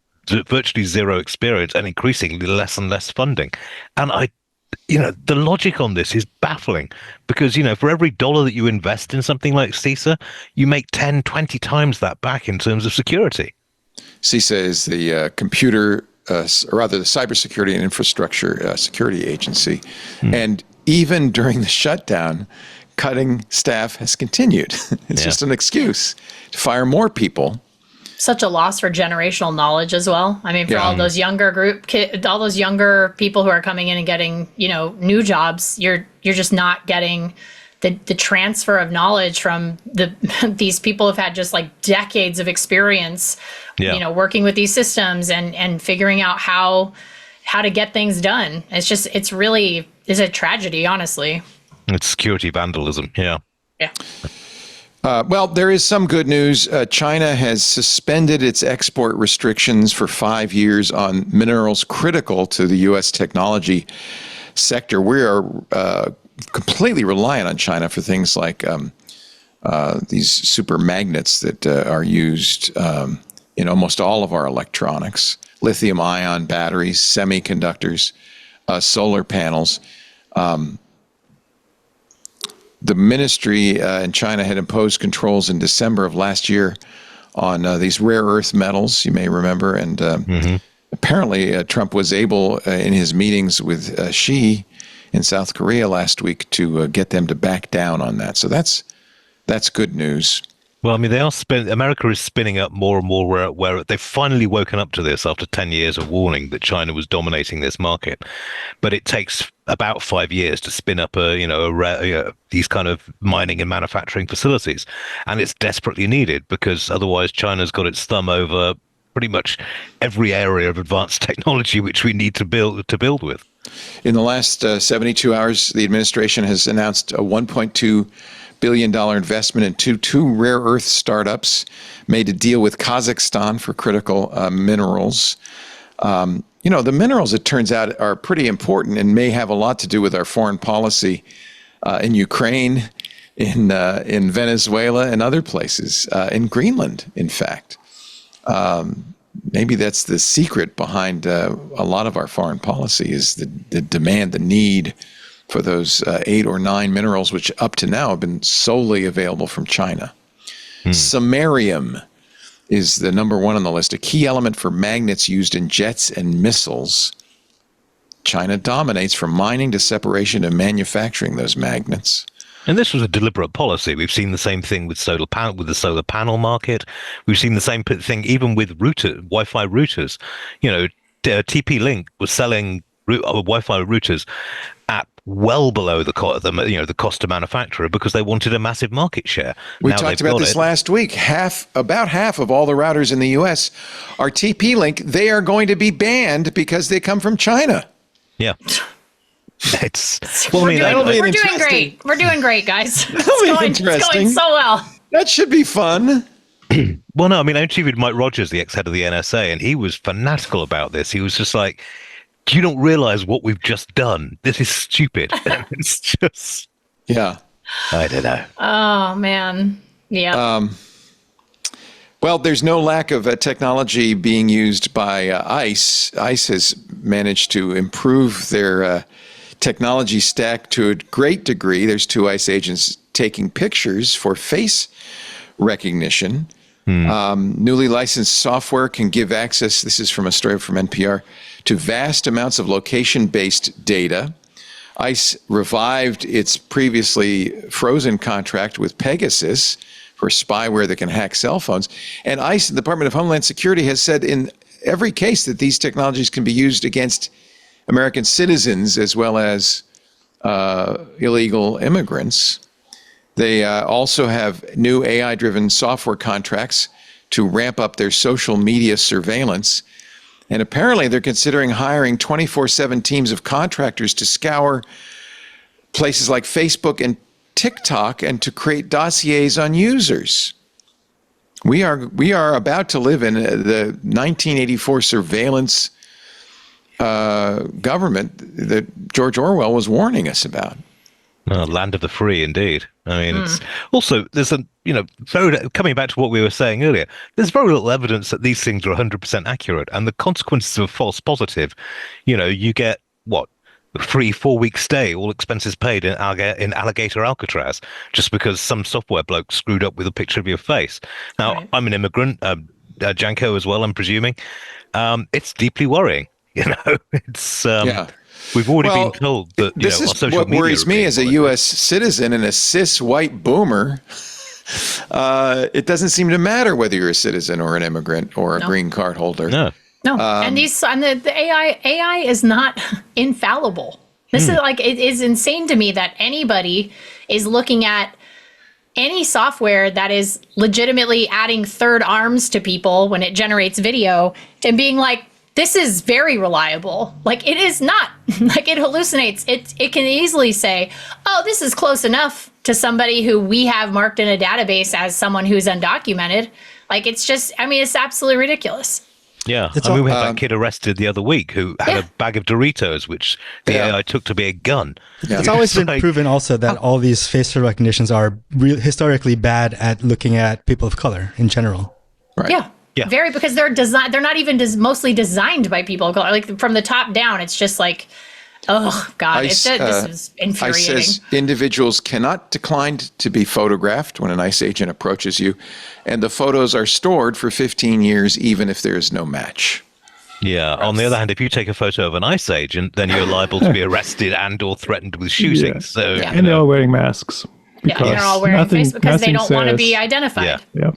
virtually zero experience and increasingly less and less funding. And the logic on this is baffling because, for every dollar that you invest in something like CISA, you make 10, 20 times that back in terms of security. CISA is the the Cybersecurity and Infrastructure Security Agency. And even during the shutdown, cutting staff has continued. It's just an excuse to fire more people. Such a loss for generational knowledge as well. I mean, for all those younger all those younger people who are coming in and getting, new jobs, you're just not getting the transfer of knowledge from these people who've had just like decades of experience, working with these systems and figuring out how to get things done. It's really a tragedy, honestly. It's security vandalism. Yeah. Yeah. Well, there is some good news. China has suspended its export restrictions for 5 years on minerals critical to the U.S. technology sector. We are completely reliant on China for things like these super magnets that are used in almost all of our electronics, lithium-ion batteries, semiconductors, solar panels. The ministry in China had imposed controls in December of last year on these rare earth metals, you may remember. And apparently Trump was able, in his meetings with Xi in South Korea last week, to get them to back down on that. So that's good news. Well, I mean, America is spinning up more and more where they've finally woken up to this after 10 years of warning that China was dominating this market. But it takes about 5 years to spin up these kind of mining and manufacturing facilities. And it's desperately needed because otherwise China's got its thumb over pretty much every area of advanced technology which we need to build with. In the last 72 hours, the administration has announced a $1.2 billion investment into two rare earth startups, made a deal with Kazakhstan for critical minerals. The minerals, it turns out, are pretty important and may have a lot to do with our foreign policy in Ukraine, in Venezuela, and other places, in Greenland, in fact. Maybe that's the secret behind a lot of our foreign policy is the demand, the need for those 8 or 9 minerals, which up to now have been solely available from China. Samarium is the number one on the list, a key element for magnets used in jets and missiles. China dominates from mining to separation to manufacturing those magnets. And this was a deliberate policy. We've seen the same thing with the solar panel market. We've seen the same thing even with Wi-Fi routers. TP-Link was selling Wi-Fi routers at well below the cost to manufacturer because they wanted a massive market share. We talked about this last week. About half of all the routers in the U.S. are TP-Link. They are going to be banned because they come from China. Yeah. We're doing great. We're doing great, guys. It's going so well. That should be fun. Well, no, I mean, I interviewed Mike Rogers, the ex-head of the NSA, and he was fanatical about this. He was just like, you don't realize what we've just done. This is stupid. It's just... Yeah. I don't know. Oh, man. Yeah. Well, there's no lack of technology being used by ICE. ICE has managed to improve their technology stack to a great degree. There's 2 ICE agents taking pictures for face recognition. Newly licensed software can give access, this is from a story from NPR, to vast amounts of location-based data. ICE revived its previously frozen contract with Pegasus for spyware that can hack cell phones. And ICE, the Department of Homeland Security, has said in every case that these technologies can be used against American citizens as well as illegal immigrants. They also have new AI-driven software contracts to ramp up their social media surveillance. And apparently they're considering hiring 24/7 teams of contractors to scour places like Facebook and TikTok and to create dossiers on users. We are about to live in the 1984 surveillance government that George Orwell was warning us about. Land of the free, indeed. I mean, it's also, there's coming back to what we were saying earlier, there's very little evidence that these things are 100% accurate. And the consequences of a false positive, you get, a free 4-week stay, all expenses paid in Alligator Alcatraz, just because some software bloke screwed up with a picture of your face. Now, right. I'm an immigrant, Janko as well, I'm presuming. It's deeply worrying. It's... We've already been told that this is what worries me as a U.S. citizen and a cis white boomer. It doesn't seem to matter whether you're a citizen or an immigrant or a green card holder. No. And the AI is not infallible. This is it is insane to me that anybody is looking at any software that is legitimately adding third arms to people when it generates video and being like, this is very reliable. It is not. It hallucinates. It can easily say, oh, this is close enough to somebody who we have marked in a database as someone who's undocumented. It's just, it's absolutely ridiculous. Yeah. We had that kid arrested the other week who had a bag of Doritos, which the AI took to be a gun. Yeah. It's always been proven also that all these facial recognitions are historically bad at looking at people of color in general. Right. Yeah. Very, because they're not even mostly designed by people of color. From the top down, it's just oh God, this is infuriating. ICE says individuals cannot decline to be photographed when an ICE agent approaches you, and the photos are stored for 15 years, even if there is no match. Yeah. On the other hand, if you take a photo of an ICE agent, then you're liable to be arrested and/or threatened with shootings. So, and they're all wearing masks. Yeah, they're all wearing face because they don't want to be identified. Yeah.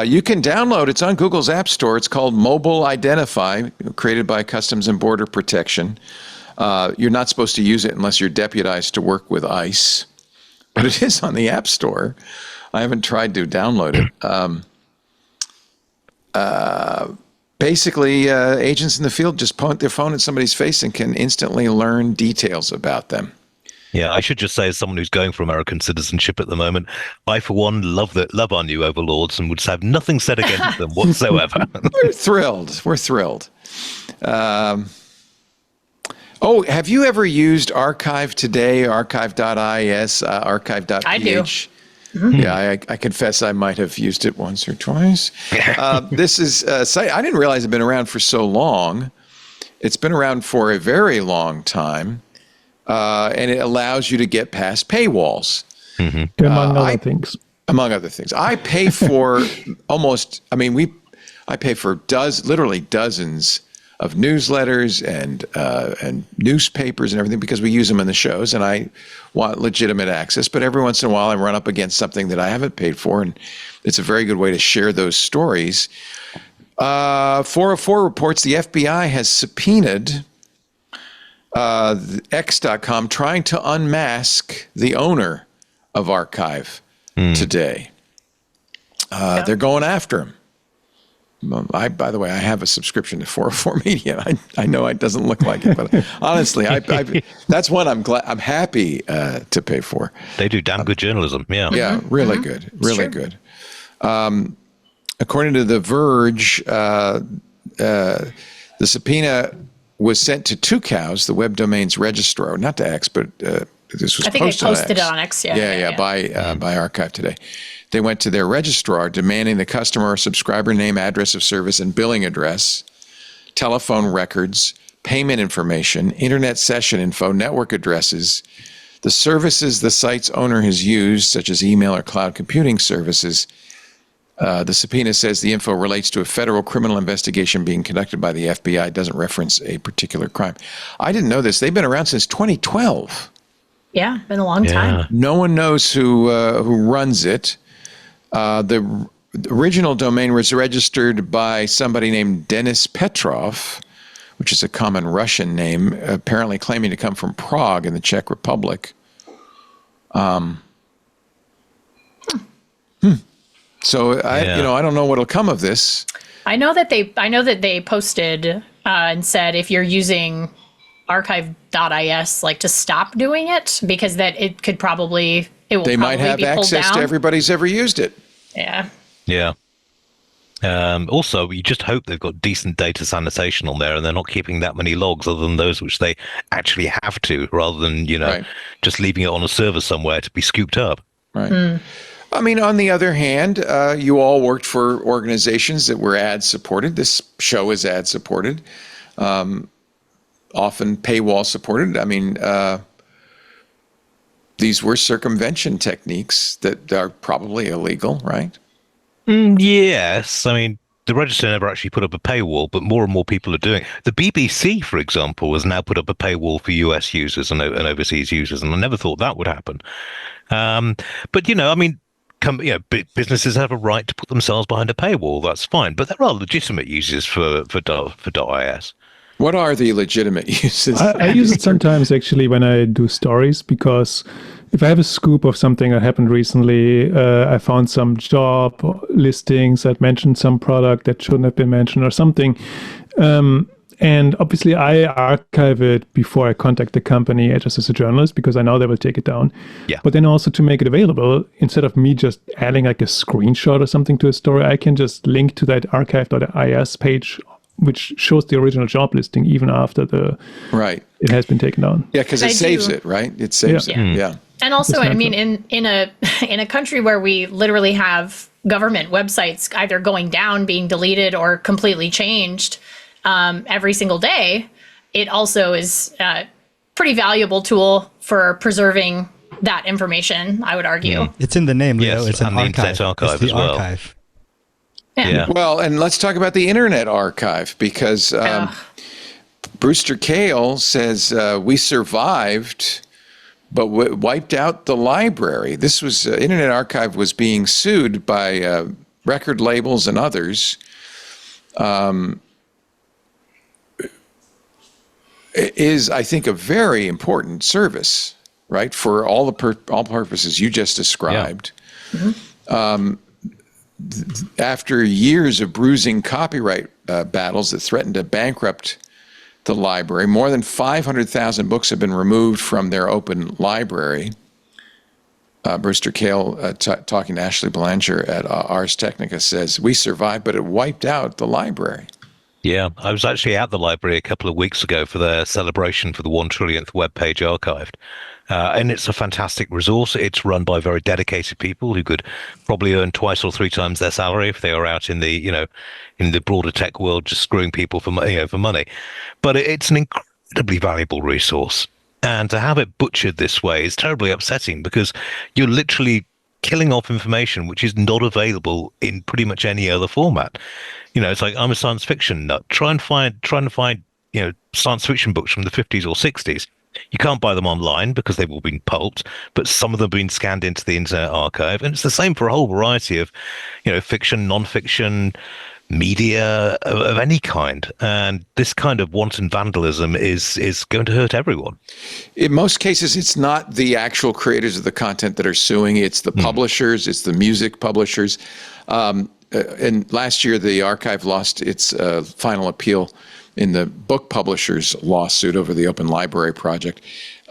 You can download, it's on Google's App Store. It's called Mobile Identify, created by Customs and Border Protection. You're not supposed to use it unless you're deputized to work with ICE, but it is on the App Store. I haven't tried to download it. Basically, agents in the field just point their phone at somebody's face and can instantly learn details about them. Yeah, I should just say, as someone who's going for American citizenship at the moment, I, for one, love our new overlords and would have nothing said against them whatsoever. We're thrilled. We're thrilled. Have you ever used Archive Today, archive.is, archive.ph? I do. Mm-hmm. Yeah, I confess I might have used it once or twice. This is a site, I didn't realize it had been around for so long. It's been around for a very long time. And it allows you to get past paywalls. Mm-hmm. Among other things. Among other things. I pay for I pay for literally dozens of newsletters and newspapers and everything because we use them in the shows, and I want legitimate access. But every once in a while, I run up against something that I haven't paid for, and it's a very good way to share those stories. 404 reports the FBI has subpoenaed X.com, trying to unmask the owner of Archive today. They're going after him. By the way, I have a subscription to 404 Media. I know it doesn't look like it, but honestly, that's one I'm happy to pay for. They do damn good journalism. Yeah. Yeah, really good. Really good. According to The Verge, the subpoena was sent to Two Cows, the web domain's registrar, not to X, but this was I think posted they posted on X. it on X. By Archive today. They went to their registrar demanding the customer or subscriber name, address of service, and billing address, telephone records, payment information, internet session info, network addresses, the services the site's owner has used, such as email or cloud computing services. The subpoena says the info relates to a federal criminal investigation being conducted by the FBI. It doesn't reference a particular crime. I didn't know this. They've been around since 2012. Yeah, been a long time. No one knows who runs it. The original domain was registered by somebody named Denis Petrov, which is a common Russian name, apparently claiming to come from Prague in the Czech Republic. So I don't know what'll come of this. I know that they posted and said if you're using archive.is, like, to stop doing it, because that it could probably they might have be access to everybody's ever used it. Yeah. Yeah. Also, you just hope they've got decent data sanitation on there, and they're not keeping that many logs other than those which they actually have to, rather than just leaving it on a server somewhere to be scooped up. Right. I mean, on the other hand, you all worked for organizations that were ad supported. This show is ad supported, often paywall supported. I mean, these were circumvention techniques that are probably illegal, right? Yes. I mean, the register never actually put up a paywall, but more and more people are doing it. The BBC, for example, has now put up a paywall for US users and overseas users, and I never thought that would happen. But, I mean, businesses have a right to put themselves behind a paywall. That's fine. But there are legitimate uses for .is. What are the legitimate uses? I use it sometimes, actually, when I do stories, because if I have a scoop of something that happened recently, I found some job listings that mentioned some product that shouldn't have been mentioned or something. And obviously, I archive it before I contact the company just as a journalist, because I know they will take it down. Yeah. But then also to make it available, instead of me just adding like a screenshot or something to a story, I can just link to that archive.is page, which shows the original job listing even after it has been taken down. Yeah, because it saves it, right? It saves it. Yeah. And also, I mean, in a country where we literally have government websites either going down, being deleted, or completely changed every single day, it also is a pretty valuable tool for preserving that information, I would argue. It's in the name, Leo. Yes, it's an and the archive. Internet Archive It's the as well. archive. Yeah. Well, and let's talk about the Internet Archive, because Brewster Kahle says we survived, but wiped out the library. This was Internet Archive was being sued by record labels and others. It is, I think, a very important service, right, for all purposes you just described. Yeah. Mm-hmm. After years of bruising copyright battles that threatened to bankrupt the library, more than 500,000 books have been removed from their open library. Brewster Kahle, talking to Ashley Belanger at Ars Technica, says, we survived, but it wiped out the library. Yeah, I was actually at the library a couple of weeks ago for their celebration for the 1 trillionth web page archived. And it's a fantastic resource. It's run by very dedicated people who could probably earn 2 or 3 times their salary if they were out in the, in the broader tech world, just screwing people for money. But it's an incredibly valuable resource. And to have it butchered this way is terribly upsetting, because you're literally killing off information which is not available in pretty much any other format. It's like, I'm a science fiction nut. Trying to find science fiction books from the 50s or 60s. You can't buy them online because they've all been pulped, but some of them have been scanned into the Internet Archive, and it's the same for a whole variety of fiction, non-fiction, media of any kind. And this kind of wanton vandalism is going to hurt everyone. In most cases, it's not the actual creators of the content that are suing. It's the publishers. It's the music publishers. And last year, the archive lost its final appeal in the book publishers' lawsuit over the Open Library Project.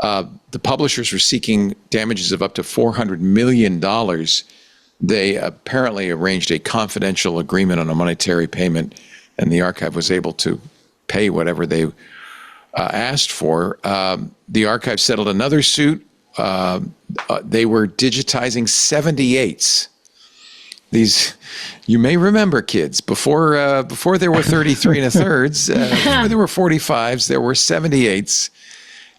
The publishers were seeking damages of up to $400 million. They apparently arranged a confidential agreement on a monetary payment, and the archive was able to pay whatever they asked for. The archive settled another suit. They were digitizing 78s. These, you may remember, kids, before there were 33 1/3, before there were 45s, there were 78s.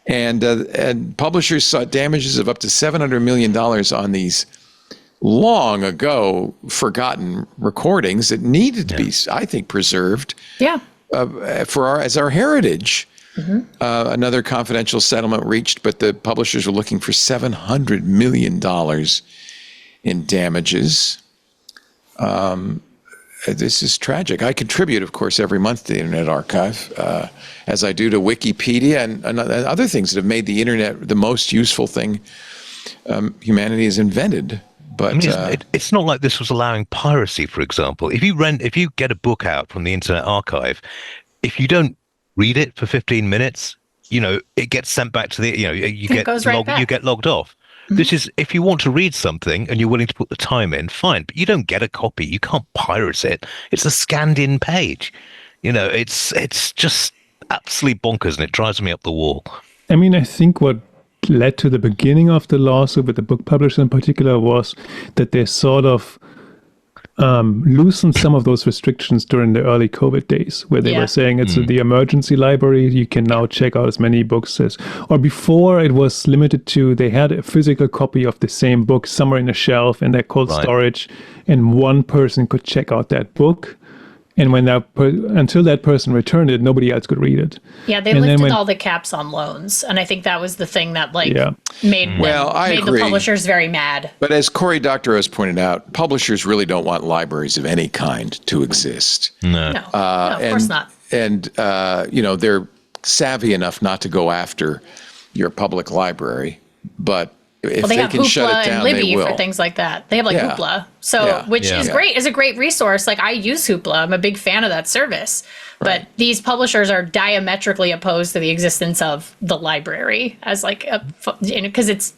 And publishers sought damages of up to $700 million on these long ago forgotten recordings that needed to be, I think, preserved. Yeah. As our heritage. Another confidential settlement reached, but the publishers were looking for $700 million in damages. This is tragic. I contribute, of course, every month to the Internet Archive, as I do to Wikipedia and other things that have made the Internet the most useful thing humanity has invented. But it's not like this was allowing piracy, for example. If you get a book out from the Internet Archive, if you don't read it for 15 minutes, it gets sent back to the, you get logged off. This is, if you want to read something and you're willing to put the time in, fine, but you don't get a copy. You can't pirate it. It's a scanned in page. It's just absolutely bonkers, and it drives me up the wall. I mean, I think what led to the beginning of the lawsuit with the book publisher in particular was that they sort of loosened some of those restrictions during the early COVID days, where they were saying it's the emergency library. You can now check out as many books or before it was limited to, they had a physical copy of the same book somewhere in a shelf in their cold storage, and one person could check out that book. And when until that person returned it, nobody else could read it. Yeah, they lifted all the caps on loans, and I think that was the thing that made the publishers very mad. But as Cory Doctorow has pointed out, publishers really don't want libraries of any kind to exist. No, of course not. And they're savvy enough not to go after your public library, but if they can shut it down, and Libby they will. For things like that. They have Hoopla, which is great. Is a great resource. Like, I use Hoopla. I'm a big fan of that service. Right. But these publishers are diametrically opposed to the existence of the library as because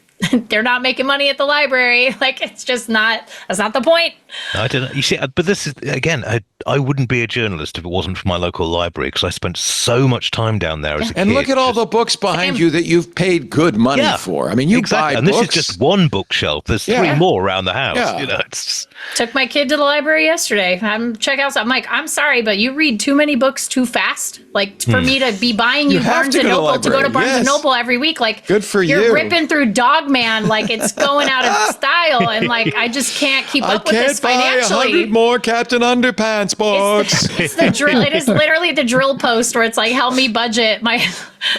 they're not making money at the library. Like, it's just not. That's not the point. I don't know. You see, but this is, again, I wouldn't be a journalist if it wasn't for my local library, because I spent so much time down there as a kid. And look at all the books behind you that you've paid good money for. I mean, you buy books. And this is just one bookshelf. There's 3 more around the house. Yeah. It's just... Took my kid to the library yesterday. Check out. I'm like, I'm sorry, but you read too many books too fast. Like, for me to be buying you Barnes and Noble to go to Barnes and Noble every week. Like, good for you. You're ripping through Dogman like it's going out of style, and like I just can't keep up with this financially. I can't buy 100 more Captain Underpants books. It's the drill. It is literally the drill post where it's like, help me budget my.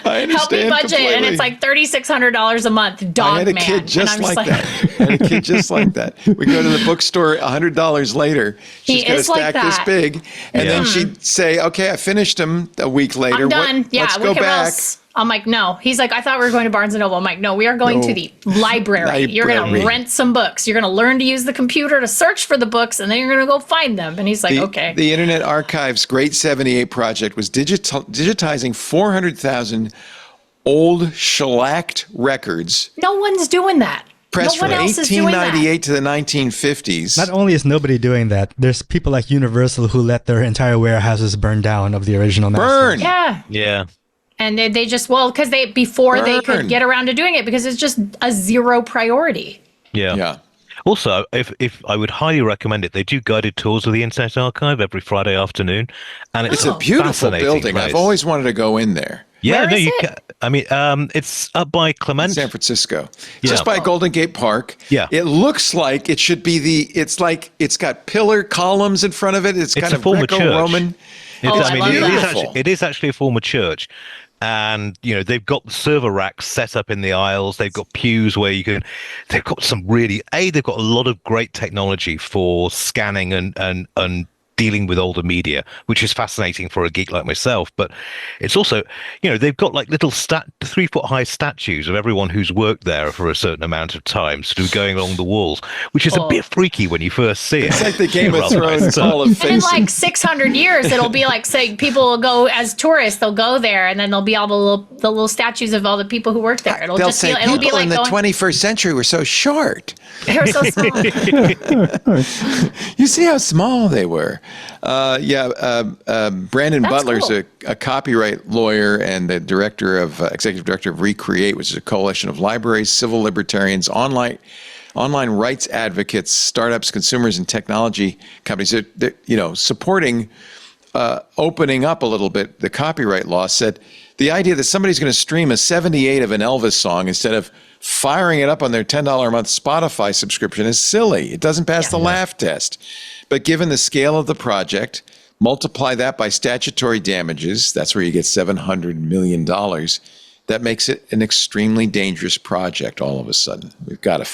Help me budget, completely. And it's like $3,600 a month. Dogman. I had a kid just like that. I had a kid just like that. We go to the bookstore $100 later. She's got a stack this big, and then she'd say, "Okay, I finished them." A week later, I'm done. Let's go back. I'm like, no. He's like, I thought we were going to Barnes & Noble. I'm like, no, we are going to the library. You're going to rent some books. You're going to learn to use the computer to search for the books, and then you're going to go find them. And he's like, okay. The Internet Archive's Great 78 project was digitizing 400,000 old shellacked records. No one's doing that. Pressed from 1898 to the 1950s. Not only is nobody doing that, there's people like Universal who let their entire warehouses burn down of the original masters. Yeah. And they just, because they could get around to doing it, because it's just a zero priority. Yeah. Also, if I would highly recommend it, they do guided tours of the Internet Archive every Friday afternoon, and it's a beautiful building. Place. I've always wanted to go in there. Yeah, Where no, is you it? can. I mean, it's up by Clement. San Francisco, Yeah. just by Golden Gate Park. Yeah. It looks like it should be it's like it's got pillar columns in front of it. It's kind a of former church. Greco-Roman. It's, I love that. it is actually a former church. And, they've got the server racks set up in the aisles. They've got pews where they've got some they've got a lot of great technology for scanning and dealing with older media, which is fascinating for a geek like myself. But it's also, they've got like little 3-foot high statues of everyone who's worked there for a certain amount of time, sort of going along the walls, which is a bit freaky when you first see it. It's like the Game of Rather Thrones nice. Hall of And Fame. in like 600 years, it'll be like, say, people will go as tourists. They'll go there, and then there'll be all the little statues of all the people who worked there. It'll They'll just say it'll be people like in the going, 21st century were so short. they're so small. You see how small they were. Brandon That's Butler's cool. a copyright lawyer and the executive director of Recreate, which is a coalition of libraries, civil libertarians, online rights advocates, startups, consumers, and technology companies. They're supporting opening up a little bit the copyright law. Said the idea that somebody's going to stream a 78 of an Elvis song instead of firing it up on their $10 a month Spotify subscription is silly. It doesn't pass the laugh test. But given the scale of the project, multiply that by statutory damages, that's where you get $700 million. That makes it an extremely dangerous project all of a sudden. We've got to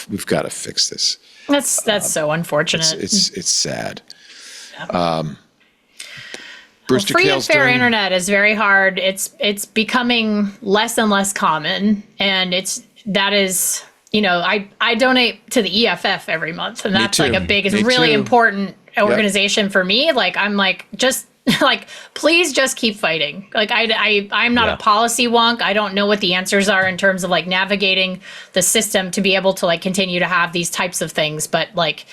fix this. That's so unfortunate. It's sad. Well, Brewster free and Kale's fair doing- internet is very hard. It's becoming less and less common, and I donate to the EFF every month, and that's like too. a big, it's Me a really too. important organization for me. Like I'm like just like please just keep fighting. Like I'm not a policy wonk. I don't know what the answers are in terms of like navigating the system to be able to like continue to have these types of things, but like.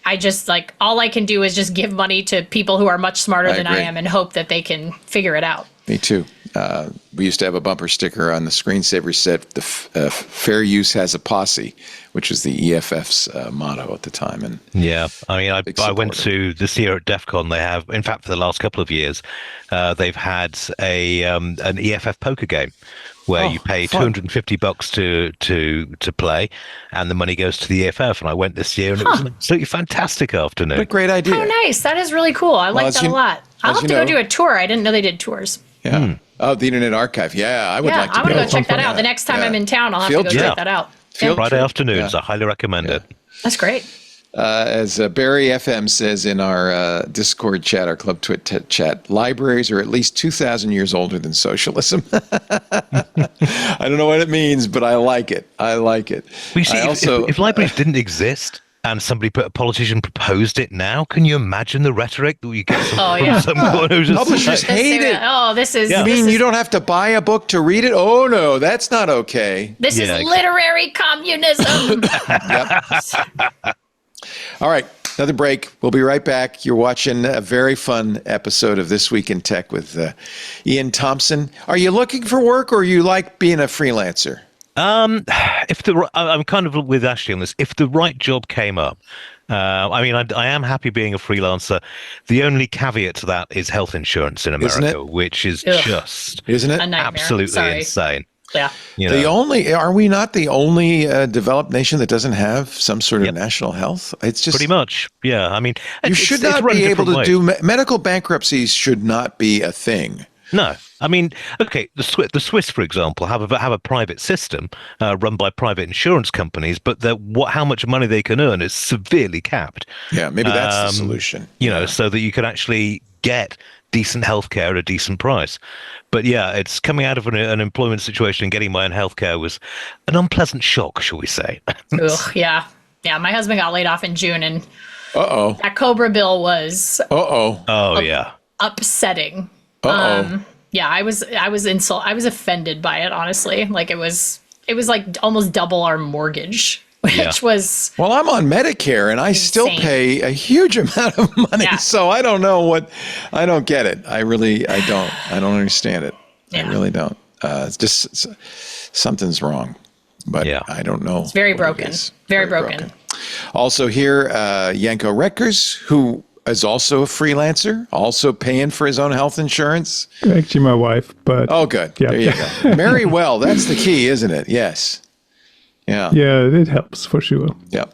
I just like all I can do is just give money to people who are much smarter than I agree. am and hope that they can figure it out. Me too. We used to have a bumper sticker on the screensaver said, the fair use has a posse, which was the EFF's motto at the time. And Yeah, I mean, I went supporter. to this year at DEF CON. They have, in fact, for the last couple of years, they've had an EFF poker game where you pay fun. $250 to play, and the money goes to the EFF. And I went this year, and it was an absolutely fantastic afternoon. what a great idea. Oh, nice. That is really cool. I like as that you- a lot. I'll as have you to go know- do a tour. I didn't know they did tours. Yeah. Oh, the Internet Archive. Yeah, I would Yeah, like to I want to go check that Yeah, out. The next time yeah. I'm in town, I'll have Field to go trip. check that out. Field Friday trip. afternoons, Yeah. I highly recommend it. That's great. As Barry FM says in our Discord chat, our Club Twit chat, libraries are at least 2,000 years older than socialism. I don't know what it means, but I like it. I like it. Well, you see, I also, if libraries didn't exist and a politician proposed it now, can you imagine the rhetoric that you get from someone who's just publishers like, hate it. This is. Yeah. You this mean is, you don't have to buy a book to read it? Oh, no, that's not okay. This is Yeah, literary communism. All right, another break. We'll be right back. You're watching a very fun episode of This Week in Tech with Ian Thompson. Are you looking for work or you like being a freelancer? I'm kind of with Ashley on this. If the right job came up, I am happy being a freelancer. The only caveat to that is health insurance in Isn't America, it? which is Ugh. just Isn't it? A nightmare. absolutely Sorry. insane. Yeah. You know? Are we not the only developed nation that doesn't have some sort of national health? It's just Pretty much, yeah. I mean, You should not run be able different to ways. do medical bankruptcies. Should not be a thing. No, I mean, okay, the Swiss, for example, have a private system run by private insurance companies, but how much money they can earn is severely capped. Yeah, maybe that's the solution. So that you can actually get decent healthcare at a decent price. But yeah, it's coming out of an employment situation and getting my own healthcare was an unpleasant shock, shall we say? Ugh, yeah. Yeah. My husband got laid off in June, and Uh-oh. that Cobra bill was Uh-oh. Oh yeah. upsetting. Uh-oh. Yeah, I was offended by it, honestly. Like it was like almost double our mortgage, which was Well, I'm on Medicare and I still Insane. pay a huge amount of money. Yeah. So I don't get it. I don't understand it. Yeah. I really don't. It's just something's wrong, but Yeah. I don't know. It's very broken. Very broken. Also here, Yanko Reckers, who is also a freelancer, also paying for his own health insurance. Actually, my wife, but Oh, good. Yeah. There you go. Marry well. That's the key, isn't it? Yes. Yeah. yeah, it helps for sure. Yep.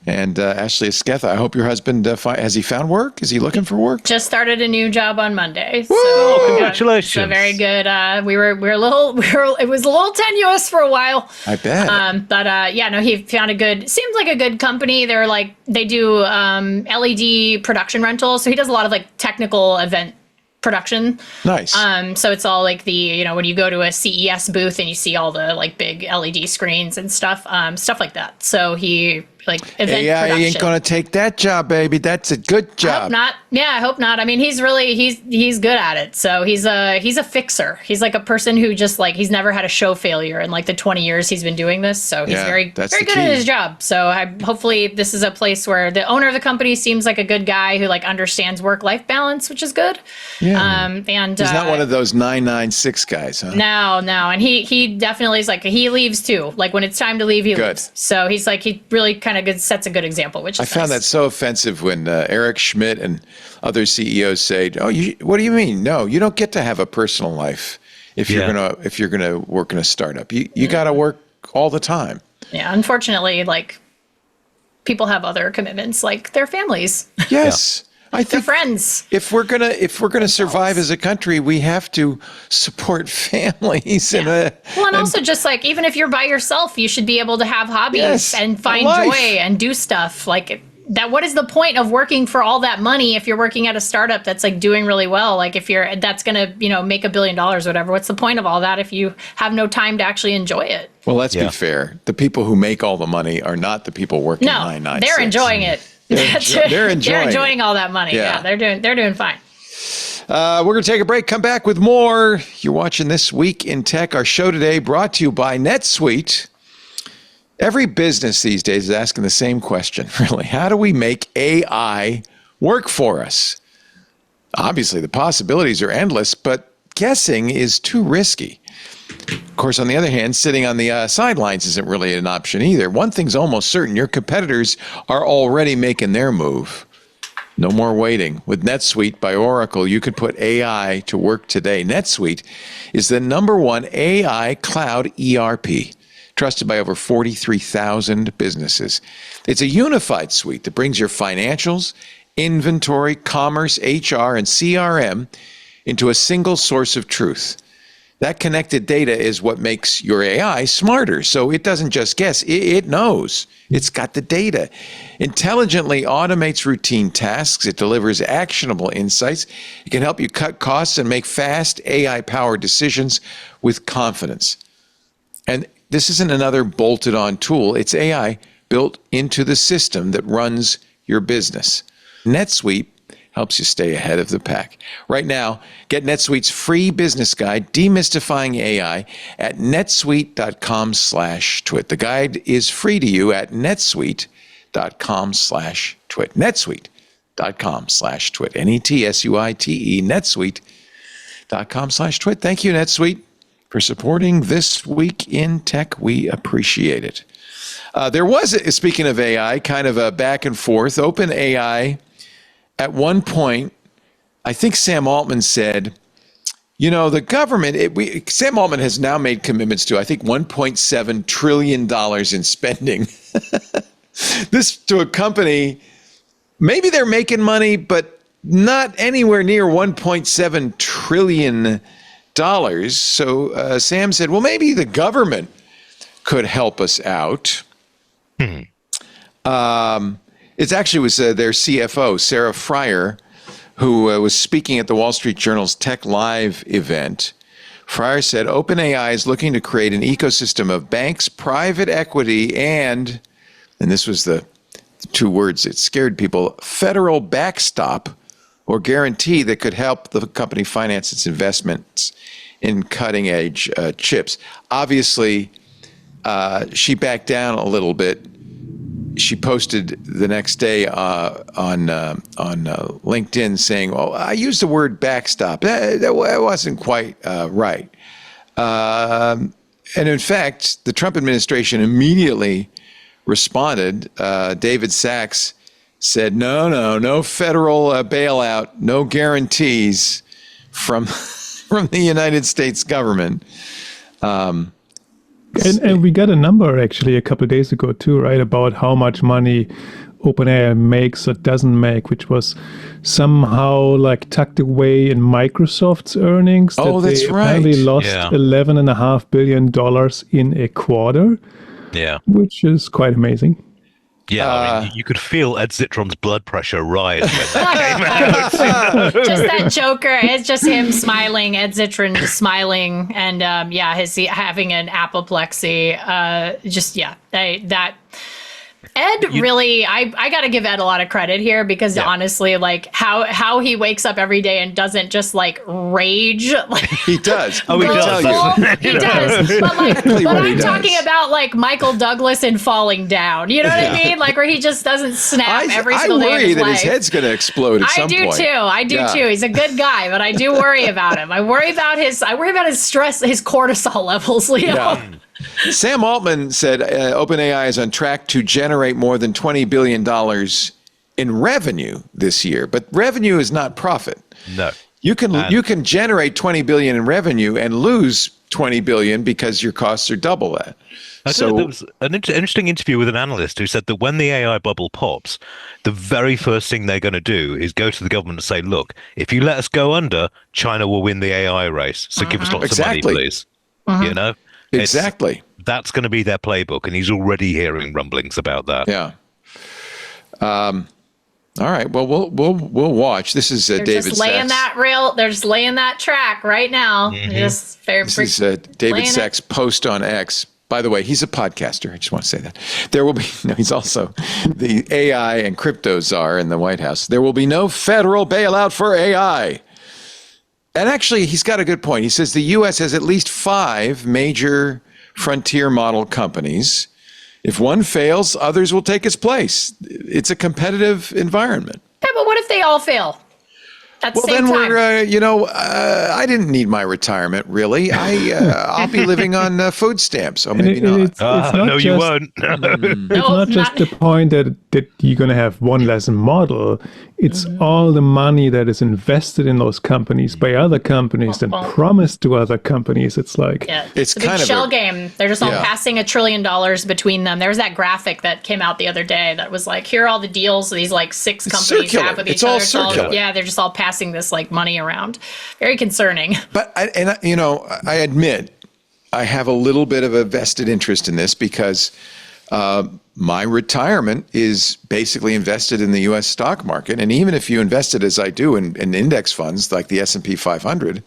And Ashley Esquetha, I hope your husband, has he found work? Is he looking for work? Just started a new job on Monday. Oh, congratulations. So very good. It was a little tenuous for a while. I bet. But he found seems like a good company. They do LED production rentals. So he does a lot of like technical event production. Nice. So it's all like when you go to a CES booth and you see all the like big LED screens and stuff like that. So he event AI production. ain't gonna take that job, baby. That's a good job. I hope not. Yeah, I hope not. I mean, he's good at it. So he's a fixer. He's like a person who just he's never had a show failure in like the 20 years he's been doing this. So he's very good at his job. So hopefully this is a place where the owner of the company seems like a good guy who like understands work-life balance, which is good. Yeah. And he's not one of those 996 guys, huh? No. And he definitely is like, he leaves too. Like when it's time to leave, he leaves. So he's like, he really kind of sets a good example, which is I found that so offensive when Eric Schmidt and other CEOs say, "Oh, what do you mean? No, you don't get to have a personal life if you're gonna work in a startup. You got to work all the time." Yeah, unfortunately, like people have other commitments, like their families. Yes. I think their friends. If we're gonna survive as a country, we have to support families. Yeah. And also just like even if you're by yourself, you should be able to have hobbies and find joy and do stuff like that. What is the point of working for all that money if you're working at a startup that's like doing really well? Like if that's gonna make $1 billion or whatever. What's the point of all that if you have no time to actually enjoy it? Well, let's be fair. The people who make all the money are not the people working 996. They're enjoying it. They're enjoying all that money. Yeah, they're doing fine. We're going to take a break, come back with more. You're watching This Week in Tech. Our show today brought to you by NetSuite. Every business these days is asking the same question, really. How do we make AI work for us? Obviously, the possibilities are endless, but guessing is too risky. Of course, on the other hand, sitting on the sidelines isn't really an option either. One thing's almost certain. Your competitors are already making their move. No more waiting. With NetSuite by Oracle, you can put AI to work today. NetSuite is the #1 AI cloud ERP, trusted by over 43,000 businesses. It's a unified suite that brings your financials, inventory, commerce, HR, and CRM into a single source of truth. That connected data is what makes your AI smarter. So it doesn't just guess, it knows. It's got the data. Intelligently automates routine tasks. It delivers actionable insights. It can help you cut costs and make fast AI-powered decisions with confidence. And this isn't another bolted-on tool. It's AI built into the system that runs your business. NetSuite helps you stay ahead of the pack. Right now, get NetSuite's free business guide, Demystifying AI, at netsuite.com/twit. The guide is free to you at netsuite.com/twit. netsuite.com/twit. NETSUITE, netsuite.com/twit. Thank you, NetSuite, for supporting This Week in Tech. We appreciate it. There was, speaking of AI, kind of a back and forth. OpenAI, at one point, I think Sam Altman said, the government, Sam Altman has now made commitments to, I think, $1.7 trillion in spending. This to a company, maybe they're making money, but not anywhere near $1.7 trillion. So Sam said, well, maybe the government could help us out. It actually was their CFO, Sarah Fryer, who was speaking at the Wall Street Journal's Tech Live event. Fryer said, OpenAI is looking to create an ecosystem of banks, private equity, and this was the two words that scared people, federal backstop or guarantee that could help the company finance its investments in cutting-edge chips. Obviously, she backed down a little bit. She posted the next day on LinkedIn saying, well, I used the word backstop. That wasn't quite right. And in fact, the Trump administration immediately responded. David Sachs said, no federal bailout, no guarantees from the United States government. And we got a number actually a couple of days ago too, right, about how much money OpenAI makes or doesn't make, which was somehow like tucked away in Microsoft's earnings. Oh, that's right. Apparently lost $11.5 billion in a quarter. Yeah. Which is quite amazing. Yeah, I mean, you could feel Ed Zitron's blood pressure rise when that came out. Just that Joker. It's just him smiling. Ed Zitron just smiling, and his having an apoplexy. That. Ed really, I got to give Ed a lot of credit here because honestly, like how he wakes up every day and doesn't just like rage. Like, he does. Oh, he does. He does. But I'm talking about like Michael Douglas in Falling Down. You know what I mean? Like where he just doesn't snap every single day of his life. I worry that his head's going to explode at some point. I do too. He's a good guy, but I do worry about him. I worry about his stress, his cortisol levels, Leo. Yeah. Sam Altman said OpenAI is on track to generate more than $20 billion in revenue this year, but revenue is not profit. No. You can generate $20 billion in revenue and lose $20 billion because your costs are double that. There was an interesting interview with an analyst who said that when the AI bubble pops, the very first thing they're going to do is go to the government and say, look, if you let us go under, China will win the AI race. So give us lots of money, please. You know? Exactly. That's going to be their playbook, and he's already hearing rumblings about that. Yeah. All right. Well, we'll watch. This is David Sachs. They're just laying that track right now. This is David Sachs' post on X. By the way, he's a podcaster. I just want to say that. He's also the AI and crypto czar in the White House. There will be no federal bailout for AI. And actually, he's got a good point. He says the U.S. has at least 5 major frontier model companies. If one fails, others will take its place. It's a competitive environment. Yeah, but what if they all fail? At the same time. I didn't need my retirement, really. I'll be living on food stamps, so maybe not. It's not you won't. It's not just the point that you're going to have one less model. It's all the money that is invested in those companies by other companies and promised to other companies. It's like it's a big shell game. They're just all passing $1 trillion between them. There's that graphic that came out the other day that was like, here are all the deals these like 6 companies have with each other. It's all circular. They're just all passing this like money around. Very concerning. But I admit I have a little bit of a vested interest in this because my retirement is basically invested in the U.S. stock market. And even if you invested as I do in index funds like the S&P 500,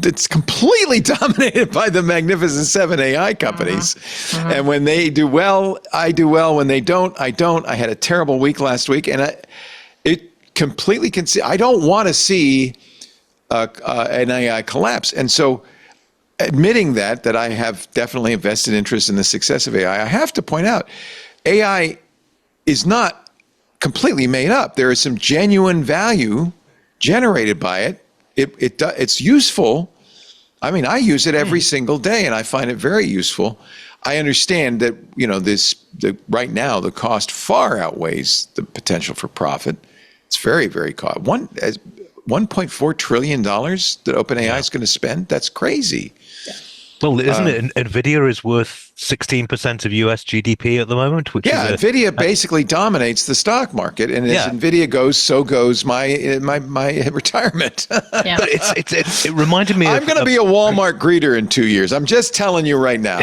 it's completely dominated by the Magnificent 7 AI companies. And when they do well, I do well. When they don't, I don't. I had a terrible week last week. And it completely I don't want to see an AI collapse. And so admitting that I have definitely a vested interest in the success of AI, I have to point out, AI is not completely made up. There is some genuine value generated by it. It's useful. I mean, I use it every single day, and I find it very useful. I understand that right now the cost far outweighs the potential for profit. It's very, very costly. $1.4 trillion that OpenAI is going to spend. That's crazy. Well, isn't it? NVIDIA is worth 16% of US GDP at the moment. NVIDIA basically dominates the stock market, and as NVIDIA goes, so goes my retirement. Yeah. But it reminded me. I'm going to be a Walmart greeter in 2 years. I'm just telling you right now.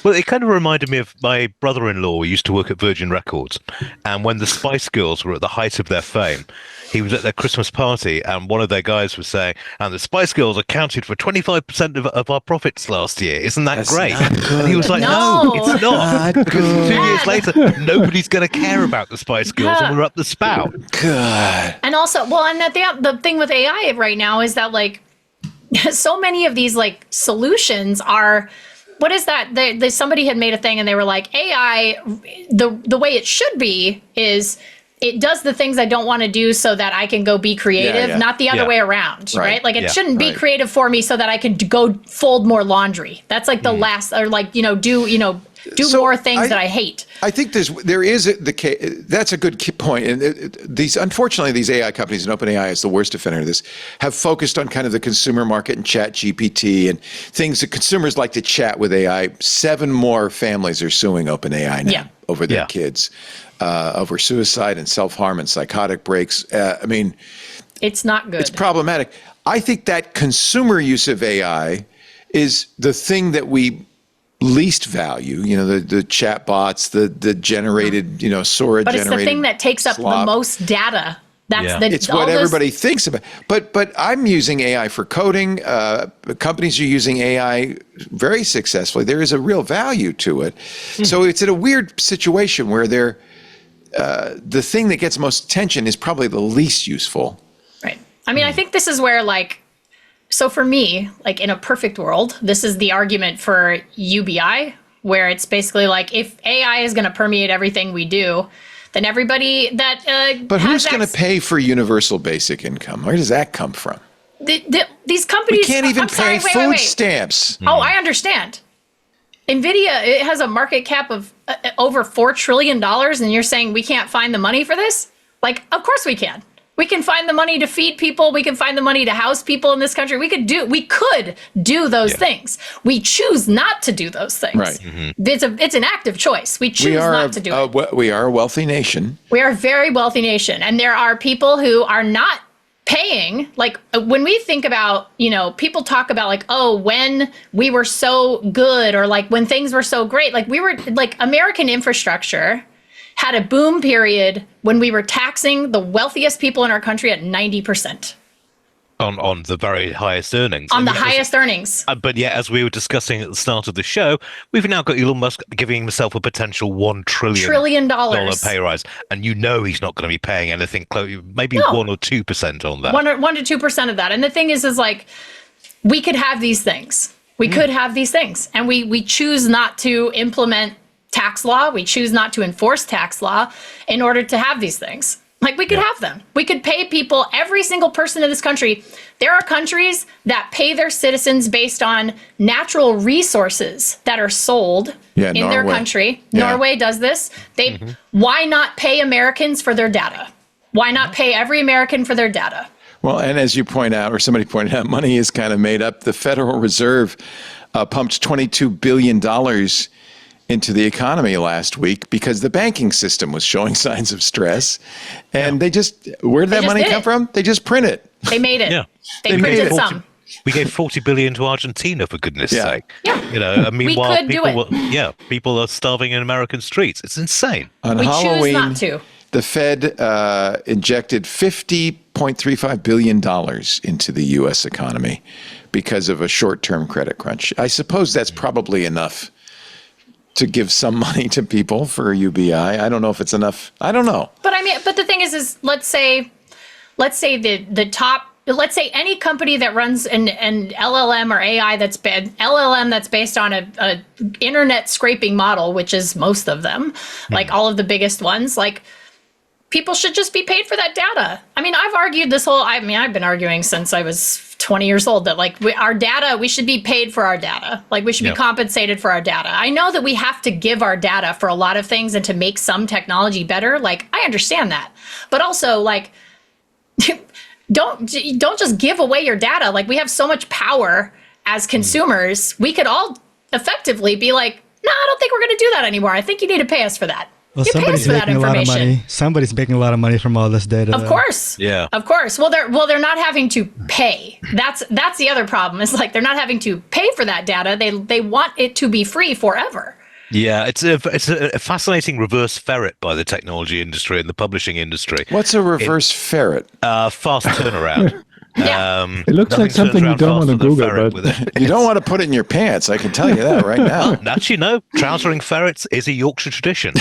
Well, it kind of reminded me of my brother-in-law who used to work at Virgin Records, and when the Spice Girls were at the height of their fame, he was at their Christmas party, and one of their guys was saying, and the Spice Girls accounted for 25% of our profits last year. Isn't that great? And he was like, no, it's not. Because 2 years later, nobody's going to care about the Spice Girls, and we're up the spout. God. And also, and the thing with AI right now is that, like, so many of these, like, solutions are... What is that? Somebody had made a thing and they were like, AI, the way it should be is it does the things I don't want to do so that I can go be creative, not the other way around, right? Like it shouldn't be creative for me so that I can go fold more laundry. That's like the last, or like, do more things that I hate. I think there is that's a good point. And unfortunately, these AI companies, and OpenAI is the worst offender of this, have focused on kind of the consumer market and Chat GPT and things that consumers like to chat with AI. 7 more families are suing OpenAI now over their kids, over suicide and self-harm and psychotic breaks. I mean, it's not good. It's problematic. I think that consumer use of AI is the thing that we least value. You know, the chat bots, the generated, Sora generated. But it's the thing that takes up the most data. It's what everybody thinks about. But I'm using AI for coding. Companies are using AI very successfully. There is a real value to it. So it's in a weird situation where the thing that gets most attention is probably the least useful. Right. I mean, I think this is where so for me, in a perfect world, this is the argument for UBI, where it's basically if AI is going to permeate everything we do, then everybody that But who's going to pay for universal basic income? Where does that come from? These companies... We can't even pay food stamps. Oh, I understand. NVIDIA, it has a market cap of over $4 trillion, and you're saying we can't find the money for this? Of course we can. We can find the money to feed people. We can find the money to house people in this country. We could do those things. We choose not to do those things. Right. Mm-hmm. It's an active choice. We choose not to do it. We are a wealthy nation. We are a very wealthy nation. And there are people who are not paying. When we think about, people talk about when we were so good, or when things were so great, we were American infrastructure had a boom period when we were taxing the wealthiest people in our country at 90%. On the very highest earnings. On the highest earnings. But yet, as we were discussing at the start of the show, we've now got Elon Musk giving himself a potential $1 trillion pay rise. And he's not going to be paying anything close, maybe 1 or 2% on that. 1 to 2% of that. And the thing is we could have these things. We could have these things. And we choose not to implement tax law. We choose not to enforce tax law in order to have these things. We could have them. We could pay people, every single person in this country. There are countries that pay their citizens based on natural resources that are sold in their country. Yeah. Norway does this. Why not pay Americans for their data? Why not pay every American for their data? Well, and as you point out, or somebody pointed out, money is kind of made up. The Federal Reserve pumped $22 billion into the economy last week because the banking system was showing signs of stress. And where did that money come from? They just print it. They made it. Yeah. They printed some. We gave $40 billion to Argentina, for goodness sake. Yeah. Meanwhile, we could do it. People are starving in American streets. It's insane. On Halloween, choose not to. The Fed injected $50.35 billion into the U.S. economy because of a short-term credit crunch. I suppose that's probably enough to give some money to people for UBI. I don't know if it's enough. I don't know. But but the thing is let's say the top, let's say any company that runs an LLM or AI LLM that's based on a internet scraping model, which is most of them, all of the biggest ones, people should just be paid for that data. I've argued I've been arguing since I was 20 years old that our data, we should be paid for our data. We should be compensated for our data. I know that we have to give our data for a lot of things and to make some technology better. I understand that. But also don't just give away your data. We have so much power as consumers. We could all effectively be no, I don't think we're going to do that anymore. I think you need to pay us for that. Well, somebody's making a lot of money. Somebody's making a lot of money from all this data. Of course. Yeah. Of course. Well, they're not having to pay. That's the other problem. It's they're not having to pay for that data. They want it to be free forever. Yeah, it's a fascinating reverse ferret by the technology industry and the publishing industry. What's a reverse ferret? Fast turnaround. It looks like something you don't want to Google, but you don't want to put it in your pants. I can tell you that right now. Actually, no. Trousering ferrets is a Yorkshire tradition.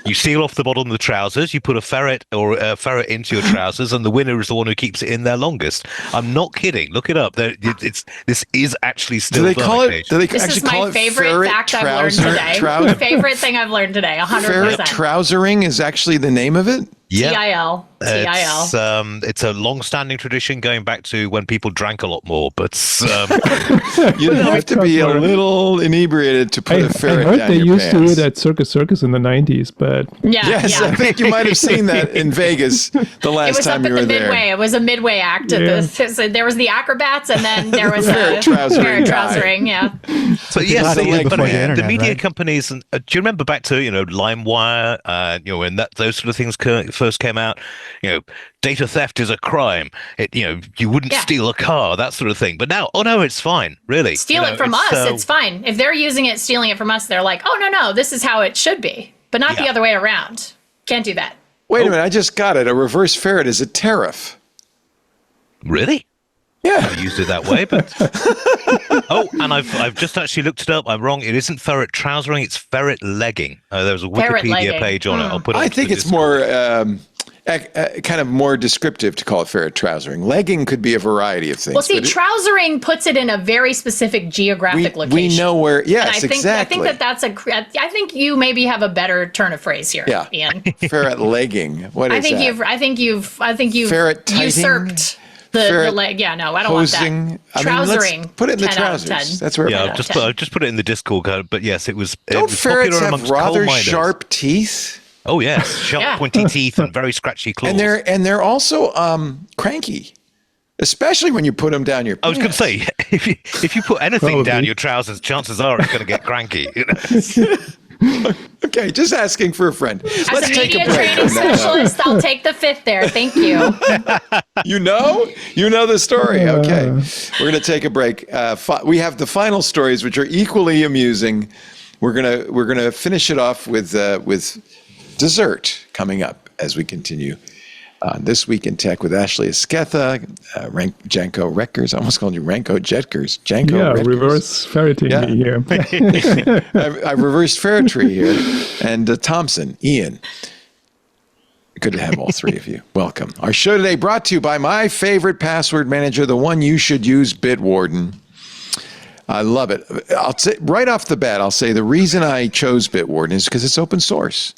You seal off the bottom of the trousers. You put a ferret into your trousers, and the winner is the one who keeps it in there longest. I'm not kidding. Look it up. This is actually still. Do they call it? This is my favorite fact I've learned today. Favorite thing I've learned today. 100%. Ferret trousering is actually the name of it. Yeah. TIL. It's a long-standing tradition going back to when people drank a lot more. But you have to be a little inebriated to put a ferret I heard down they your used to do pants. it at Circus in the 90s, but Yes, I think you might have seen that in Vegas the last time you were there. It was up at the Midway. It was a Midway act. So there was the acrobats, and then there was Ferret the trousering ferret guy. trousering. Yeah. But yes, Before the internet, the media right? companies, and do you remember back to LimeWire? When those sort of things first came out, data theft is a crime. You wouldn't steal a car, that sort of thing. But now, oh no, it's fine. Really, Steal it from us. It's fine. If they're using it, stealing it from us, they're like, oh no, this is how it should be, but not the other way around. Can't do that. Wait a minute, I just got it. A reverse ferret is a tariff. Really? Yeah. I used it that way, but and I've just actually looked it up. I'm wrong. It isn't ferret trousering; it's ferret legging. There was a Wikipedia page on it. I'll put it. I think it's more kind of more descriptive to call it ferret trousering. Legging could be a variety of things. Well, see, trousering puts it in a very specific geographic location. We know where. Yes, and exactly. I think I think you maybe have a better turn of phrase here, Ian. Ferret legging. What is that? I think you've ferret tighting? Usurped the leg. Yeah, no, I don't posing. want that. Trousering. Let's put it in the 10 out of trousers. 10. That's where. Yeah, I've just put it in the Discord. But yes, it was. Don't it was ferrets popular have amongst rather coal miners. sharp teeth? Oh yes, sharp, pointy teeth and very scratchy claws. And they're also cranky, especially when you put them down your pants. I was going to say, if you put anything down your trousers, chances are it's going to get cranky. Okay, just asking for a friend. Let's As a take a media break. training specialist, I'll take the fifth there. Thank you. You know the story. Okay, we're going to take a break. We have the final stories, which are equally amusing. We're gonna finish it off with dessert coming up as we continue This Week in Tech with Ashley Esquetha, Janko Reckers. I almost called you Ranko Jetkers. Janko Reckers. Reverse ferreting me here. I reversed ferretry here. And Thompson, Ian. Good to have all three of you. Welcome. Our show today brought to you by my favorite password manager, the one you should use, Bitwarden. I love it. I'll say right off the bat, I'll say the reason I chose Bitwarden is because it's open source.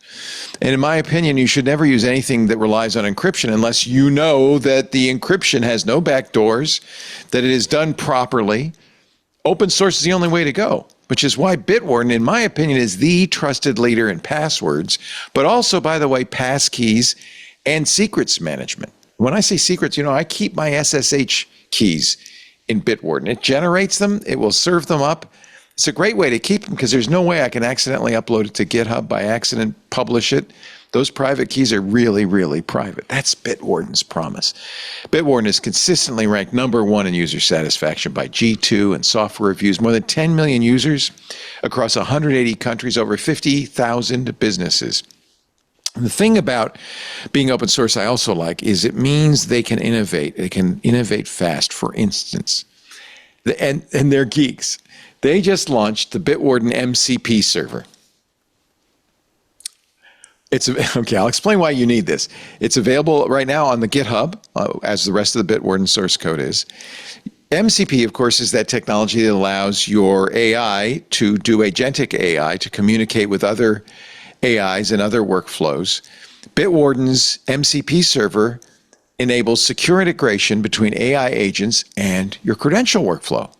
And in my opinion, you should never use anything that relies on encryption unless you know that the encryption has no backdoors, that it is done properly. Open source is the only way to go, which is why Bitwarden, in my opinion, is the trusted leader in passwords, but also, by the way, passkeys and secrets management. When I say secrets, I keep my SSH keys in Bitwarden. It generates them. It will serve them up. It's a great way to keep them because there's no way I can accidentally upload it to GitHub by accident, publish it. Those private keys are really, really private. That's Bitwarden's promise. Bitwarden is consistently ranked #1 in user satisfaction by G2 and software reviews. More than 10 million users across 180 countries, over 50,000 businesses. And the thing about being open source I also like is it means they can innovate. They can innovate fast. For instance, and they're geeks. They just launched the Bitwarden MCP server. Okay, I'll explain why you need this. It's available right now on the GitHub, as the rest of the Bitwarden source code is. MCP, of course, is that technology that allows your AI to do agentic AI to communicate with other AIs and other workflows. Bitwarden's MCP server enables secure integration between AI agents and your credential workflow.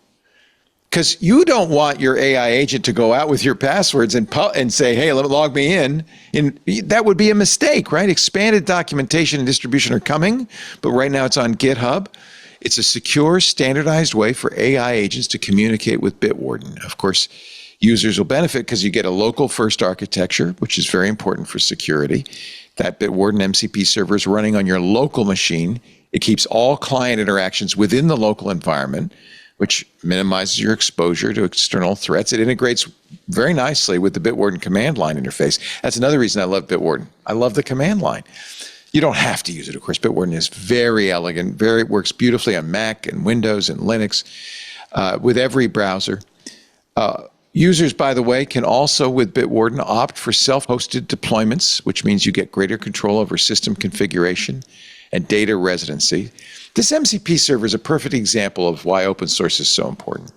Because you don't want your AI agent to go out with your passwords and say, hey, log me in. That would be a mistake, right? Expanded documentation and distribution are coming, but right now it's on GitHub. It's a secure, standardized way for AI agents to communicate with Bitwarden. Of course, users will benefit because you get a local first architecture, which is very important for security. That Bitwarden MCP server is running on your local machine. It keeps all client interactions within the local environment, which minimizes your exposure to external threats. It integrates very nicely with the Bitwarden command line interface. That's another reason I love Bitwarden. I love the command line. You don't have to use it, of course. Bitwarden is very elegant, works beautifully on Mac and Windows and Linux with every browser. Users, by the way, can also, with Bitwarden, opt for self-hosted deployments, which means you get greater control over system configuration and data residency. This MCP server is a perfect example of why open source is so important.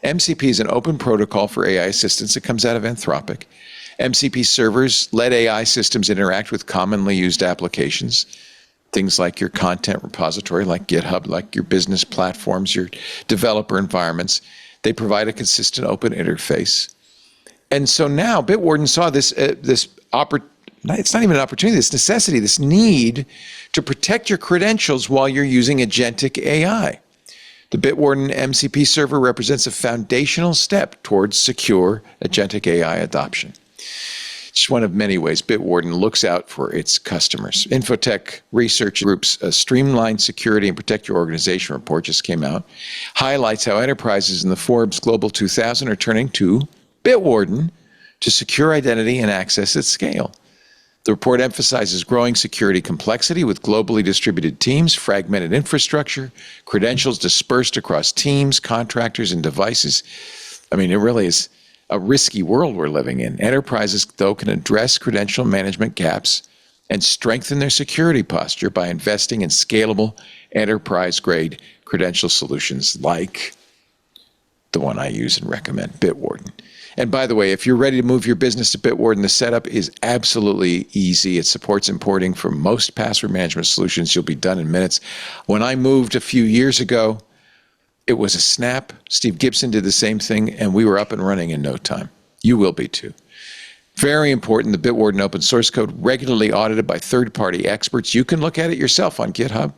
MCP is an open protocol for AI assistance that comes out of Anthropic. MCP servers let AI systems interact with commonly used applications. things like your content repository, like GitHub, like your business platforms, your developer environments. They provide a consistent open interface. And so now Bitwarden saw this it's not even an opportunity, this necessity, this need to protect your credentials while you're using agentic AI. The Bitwarden MCP server represents a foundational step towards secure agentic AI adoption. It's one of many ways Bitwarden looks out for its customers. Infotech Research Group's Streamline Security and Protect Your Organization report just came out, highlights how enterprises in the Forbes Global 2000 are turning to Bitwarden to secure identity and access at scale. The report emphasizes growing security complexity with globally distributed teams, fragmented infrastructure, credentials dispersed across teams, contractors, and devices. I mean, it really is a risky world we're living in. Enterprises, though, can address credential management gaps and strengthen their security posture by investing in scalable enterprise-grade credential solutions like the one I use and recommend, Bitwarden. And by the way, if you're ready to move your business to Bitwarden, the setup is absolutely easy. It supports importing from most password management solutions. You'll be done in minutes. When I moved a few years ago, it was a snap. Steve Gibson did the same thing, and we were up and running in no time. You will be too. Very important, the Bitwarden open source code, regularly audited by third-party experts. You can look at it yourself on GitHub.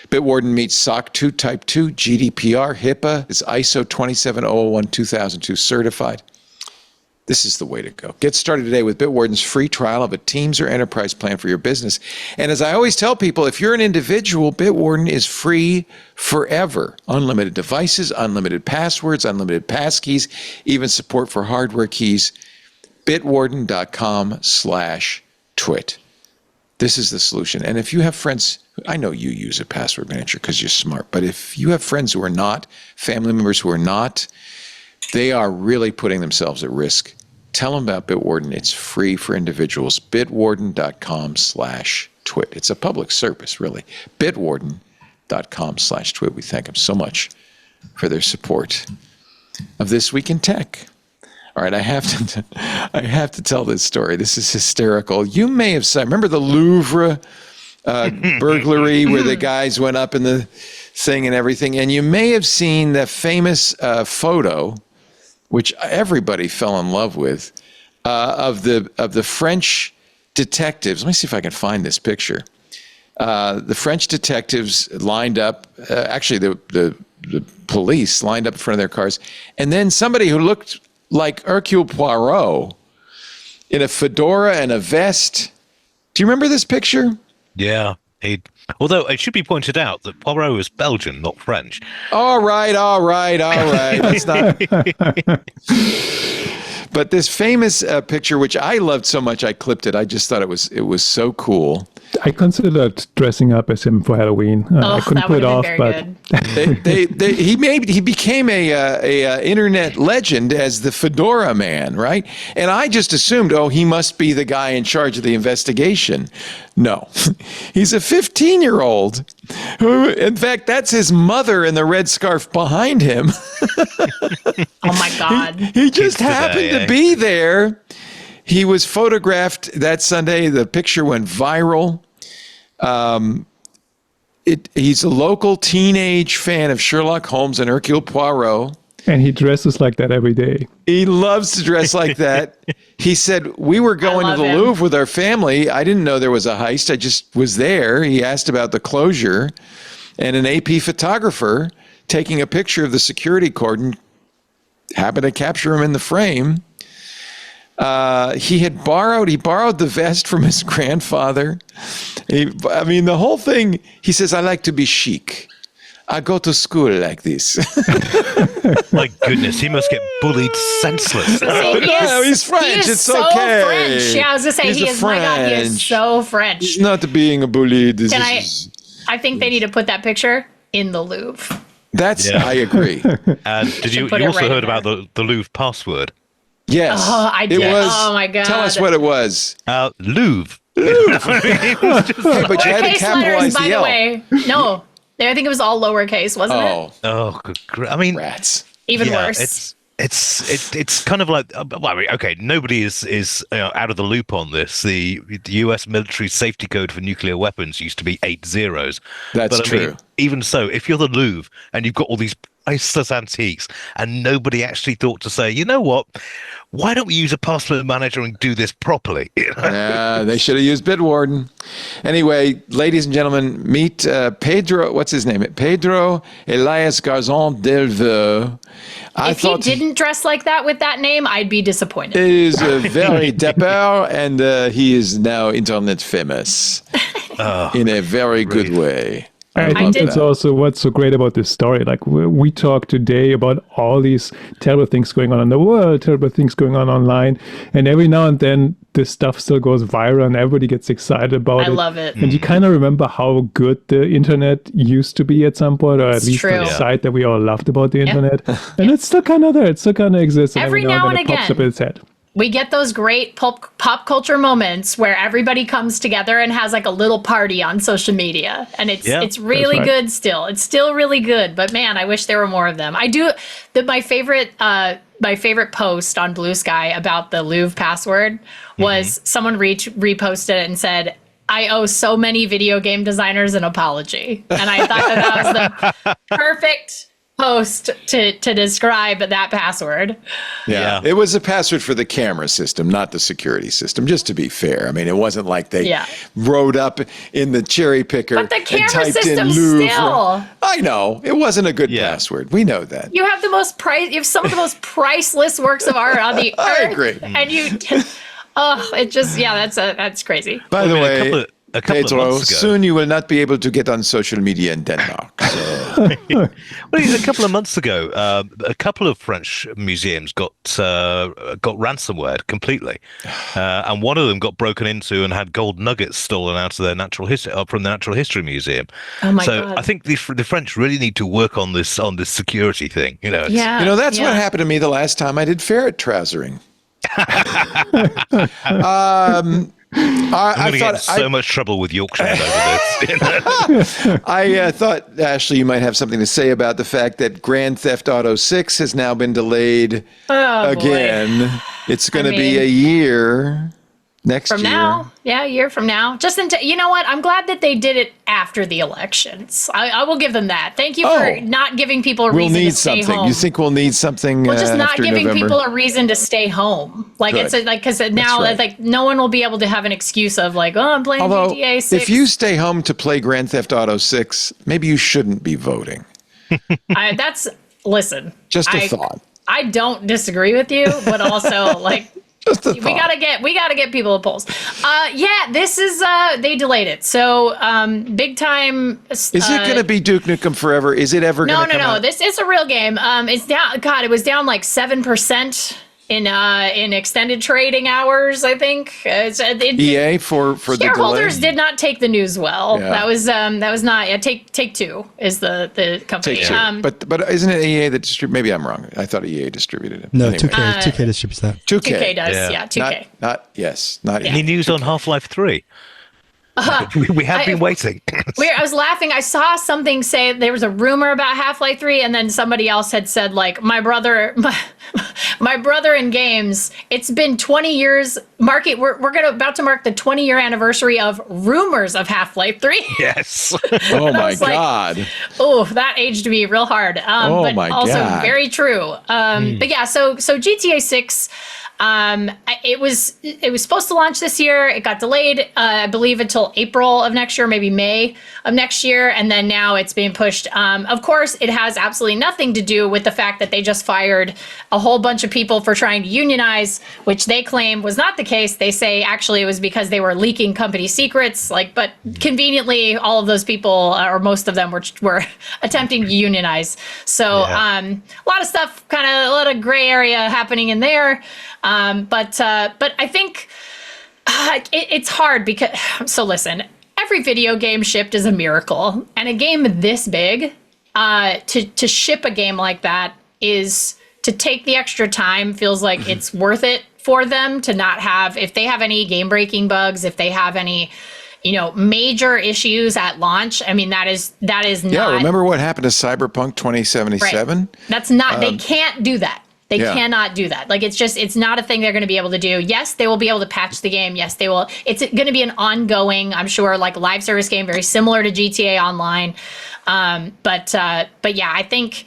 Bitwarden meets SOC 2 Type 2, GDPR, HIPAA, is ISO 27001-2002 certified. This is the way to go. Get started today with Bitwarden's free trial of a Teams or enterprise plan for your business. And as I always tell people, if you're an individual, Bitwarden is free forever. Unlimited devices, unlimited passwords, unlimited passkeys, even support for hardware keys. Bitwarden.com/twit. This is the solution. And if you have friends, I know you use a password manager because you're smart, but if you have friends who are not, family members who are not, they are really putting themselves at risk. Tell them about Bitwarden. It's free for individuals. Bitwarden.com/twit. It's a public service, really. Bitwarden.com/twit. We thank them so much for their support of This Week in Tech. All right, I have to tell this story. This is hysterical. You may have seen, remember the Louvre burglary where the guys went up in the thing and everything, and you may have seen the famous photo, which everybody fell in love with, of the French detectives. Let me see if I can find this picture. The French detectives lined up, actually the police lined up in front of their cars, and then somebody who looked like Hercule Poirot in a fedora and a vest. Do you remember this picture? Yeah. Although it should be pointed out that Poirot was Belgian, not French. All right. Let's not. But this famous picture, which I loved so much, I clipped it. I just thought it was so cool. I considered dressing up as him for Halloween. I couldn't pull it off, but he became a internet legend as the Fedora Man, right? And I just assumed, he must be the guy in charge of the investigation. No, he's a 15-year-old who, in fact, that's his mother in the red scarf behind him. Oh my God! He just happened to be there. He was photographed that Sunday. The picture went viral. He's a local teenage fan of Sherlock Holmes and Hercule Poirot. And he dresses like that every day. He loves to dress like that. He said, we were going to the Louvre with our family. I didn't know there was a heist. I just was there. He asked about the closure. And an AP photographer taking a picture of the security cordon happened to capture him in the frame. He borrowed the vest from his grandfather. The whole thing, he says, I like to be chic. I go to school like this. My goodness, he must get bullied senseless. He's French. It's so okay. French. Yeah, I was going to say, he is so French. He's not being a bully. I think they need to put that picture in the Louvre. I agree. Did you also heard about the Louvre password? Yes. Oh, I did. Oh my God. Tell us what it was. Louvre. But you had to capitalize the L. No, I think it was all lowercase, wasn't it? Oh, I mean, rats. Even worse. It's kind of like, well, I mean, okay, nobody is out of the loop on this. The U.S. military safety code for nuclear weapons used to be 8 zeros. That's but I true. mean, even so, if you're the Louvre and you've got all these priceless antiques, and nobody actually thought to say, you know what, why don't we use a password manager and do this properly? They should have used Bitwarden. Anyway, ladies and gentlemen, meet Pedro. What's his name? Pedro Elias Garzon Delvaux. If he didn't dress like that with that name, I'd be disappointed. He is very dapper, and he is now internet famous in a very good way. I think that's also what's so great about this story. Like we talk today about all these terrible things going on in the world, terrible things going on online, and every now and then this stuff still goes viral and everybody gets excited about it. I love it. And you kind of remember how good the internet used to be at some point, or at least the site that we all loved about the internet. And it's still kind of there. It still kind of exists. And every now and then it pops up in its head. We get those great pop culture moments where everybody comes together and has like a little party on social media, and it's really good still. It's still really good, but man, I wish there were more of them. I do. My favorite post on Blue Sky about the Louvre password was someone reposted it and said, I owe so many video game designers an apology, and I thought that was the perfect post to describe that password. Yeah. It was a password for the camera system, not the security system, just to be fair. I mean, it wasn't like they wrote up in the cherry picker but the camera and typed system in Louvre. still. I know. It wasn't a good password. We know that. You have you have some of the most priceless works of art on the earth. I agree. And that's crazy. By the way, a couple Pedro, of months ago, soon you will not be able to get on social media in Denmark. So. well, a couple of months ago, a couple of French museums got ransomware completely, and one of them got broken into and had gold nuggets stolen out of their natural history from the Natural History Museum. Oh my God. I think the French really need to work on this security thing. That's what happened to me the last time I did Ferret Trousering. I'm going to get in so much trouble with Yorkshire over this. I thought, Ashley, you might have something to say about the fact that Grand Theft Auto 6 has now been delayed again. Boy. It's going to be a year next year. From now. Yeah, a year from now. Just you know what? I'm glad that they did it after the elections. I will give them that. Thank you for not giving people a reason to stay home. You think we'll need something? Well, just not after giving November? people a reason to stay home. Like Good. it's like because now like no one will be able to have an excuse of like, I'm playing GTA 6. If you stay home to play Grand Theft Auto 6, maybe you shouldn't be voting. Listen. Just a thought. I don't disagree with you, but also like. We gotta get people at polls. This is they delayed it. So big time. Is it going to be Duke Nukem Forever? Is it ever going to come out? No. This is a real game. It's down. God, it was down like 7% in extended trading hours. I think EA for the delay. Shareholders did not take the news well. Yeah. That was not. Yeah, Take-Two is the company. Take-Two. But isn't it EA that distributes? Maybe I'm wrong. I thought EA distributed it. No, anyway. 2K distributes that. 2K does. Yeah, 2K. Not Any news on Half-Life 3? We have been waiting. I was laughing. I saw something say there was a rumor about Half-Life 3, and then somebody else had said, like, my brother in games, it's been 20 years. We're about to mark the 20-year anniversary of rumors of Half-Life 3. Yes. Oh, my God. Like, that aged me real hard. But my also God. Very true. But yeah, so GTA 6... it was supposed to launch this year. It got delayed, I believe, until April of next year, maybe May of next year, and then now it's being pushed. Of course, it has absolutely nothing to do with the fact that they just fired a whole bunch of people for trying to unionize, which they claim was not the case. They say actually it was because they were leaking company secrets. But conveniently, all of those people, or most of them, were attempting to unionize. So a lot of stuff, a lot of gray area happening in there. But I think it's hard because, so listen, every video game shipped is a miracle, and a game this big, to ship a game like that is to take the extra time feels like it's worth it for them to not have, if they have any game breaking bugs, if they have any, major issues at launch. I mean, that is not. Yeah. Remember what happened to Cyberpunk 2077? Right. That's not, they can't do that. They cannot do that. Like, it's not a thing they're going to be able to do. Yes, they will be able to patch the game. Yes, they will. It's going to be an ongoing, I'm sure, like live service game, very similar to GTA Online. But yeah, I think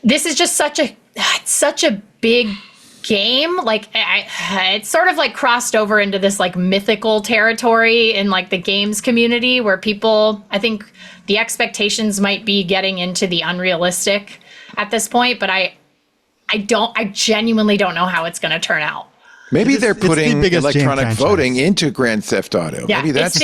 this is just such a big game. Like, it's sort of like crossed over into this like mythical territory in like the games community where people, I think the expectations might be getting into the unrealistic at this point. But I genuinely don't know how it's going to turn out. Maybe they're putting the electronic voting into Grand Theft Auto. Yeah, Maybe that's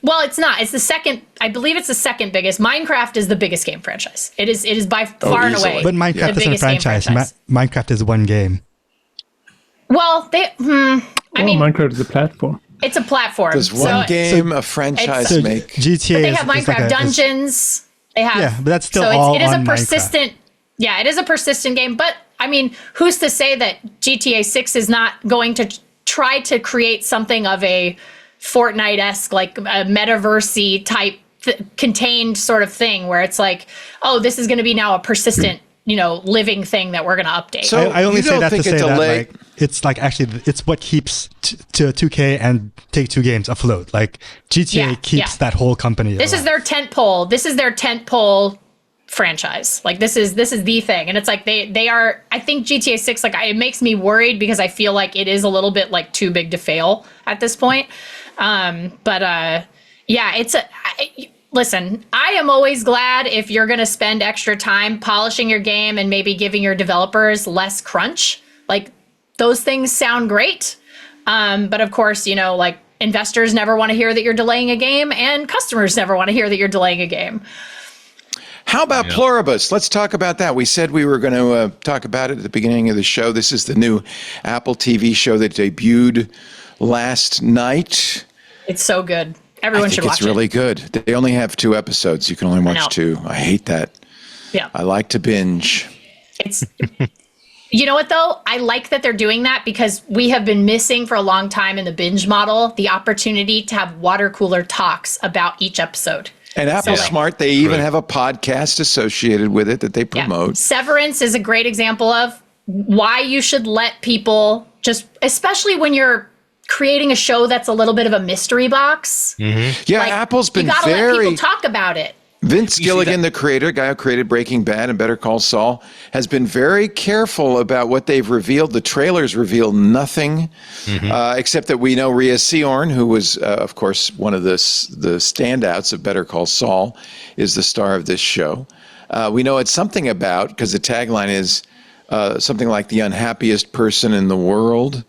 well, it's not. It's the second. I believe it's the second biggest. Minecraft is the biggest game franchise. It is by far and easily. away. But Minecraft isn't a franchise. Minecraft is one game. Well, I mean, Minecraft is a platform. it's a platform. Does one game a franchise So make? GTA But they is have like Minecraft Dungeons. They have. Yeah, but that's still so all it is on a persistent. Minecraft. Yeah, it is a persistent game. But I mean, who's to say that GTA 6 is not going to try to create something of a Fortnite-esque, like a metaverse-y type contained sort of thing where it's like, oh, this is going to be now a persistent, living thing that we're going to update. So I only you say don't that to think say a that delay- like, it's like actually it's what keeps 2K and Take-Two games afloat. Like GTA keeps that whole company. This is their tent pole. This is their tent pole franchise. Like this is the thing, and it's like they are. I think GTA 6 it makes me worried because I feel like it is a little bit like too big to fail at this point. Listen, I am always glad if you're going to spend extra time polishing your game and maybe giving your developers less crunch. Like those things sound great. But of course, like investors never want to hear that you're delaying a game and customers never want to hear that you're delaying a game. How about Pluribus? Let's talk about that. We said we were going to talk about it at the beginning of the show. This is the new Apple TV show that debuted last night. It's so good. Everyone should watch it. It's really good. They only have 2 episodes. You can only watch 2. I hate that. Yeah. I like to binge. It's you know what though? I like that they're doing that because we have been missing for a long time in the binge model the opportunity to have water cooler talks about each episode. And Apple's smart. They even have a podcast associated with it that they promote. Yeah. Severance is a great example of why you should let people especially when you're creating a show that's a little bit of a mystery box. Mm-hmm. Yeah, Apple's been you gotta let people talk about it. Vince Gilligan, the creator, guy who created Breaking Bad and Better Call Saul, has been very careful about what they've revealed. The trailers reveal nothing, except that we know Rhea Seehorn, who was, of course, one of the standouts of Better Call Saul, is the star of this show. We know it's something about, because the tagline is something like the unhappiest person in the world.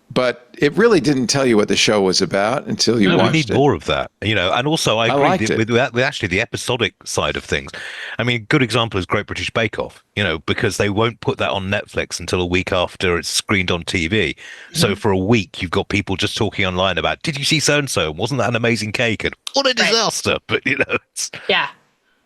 But it really didn't tell you what the show was about until you watched it. We need more of that, and also I agree with actually the episodic side of things. I mean, good example is Great British Bake Off, because they won't put that on Netflix until a week after it's screened on TV. So for a week, you've got people just talking online about, did you see so-and-so? Wasn't that an amazing cake? And what a disaster. But, it's... Yeah.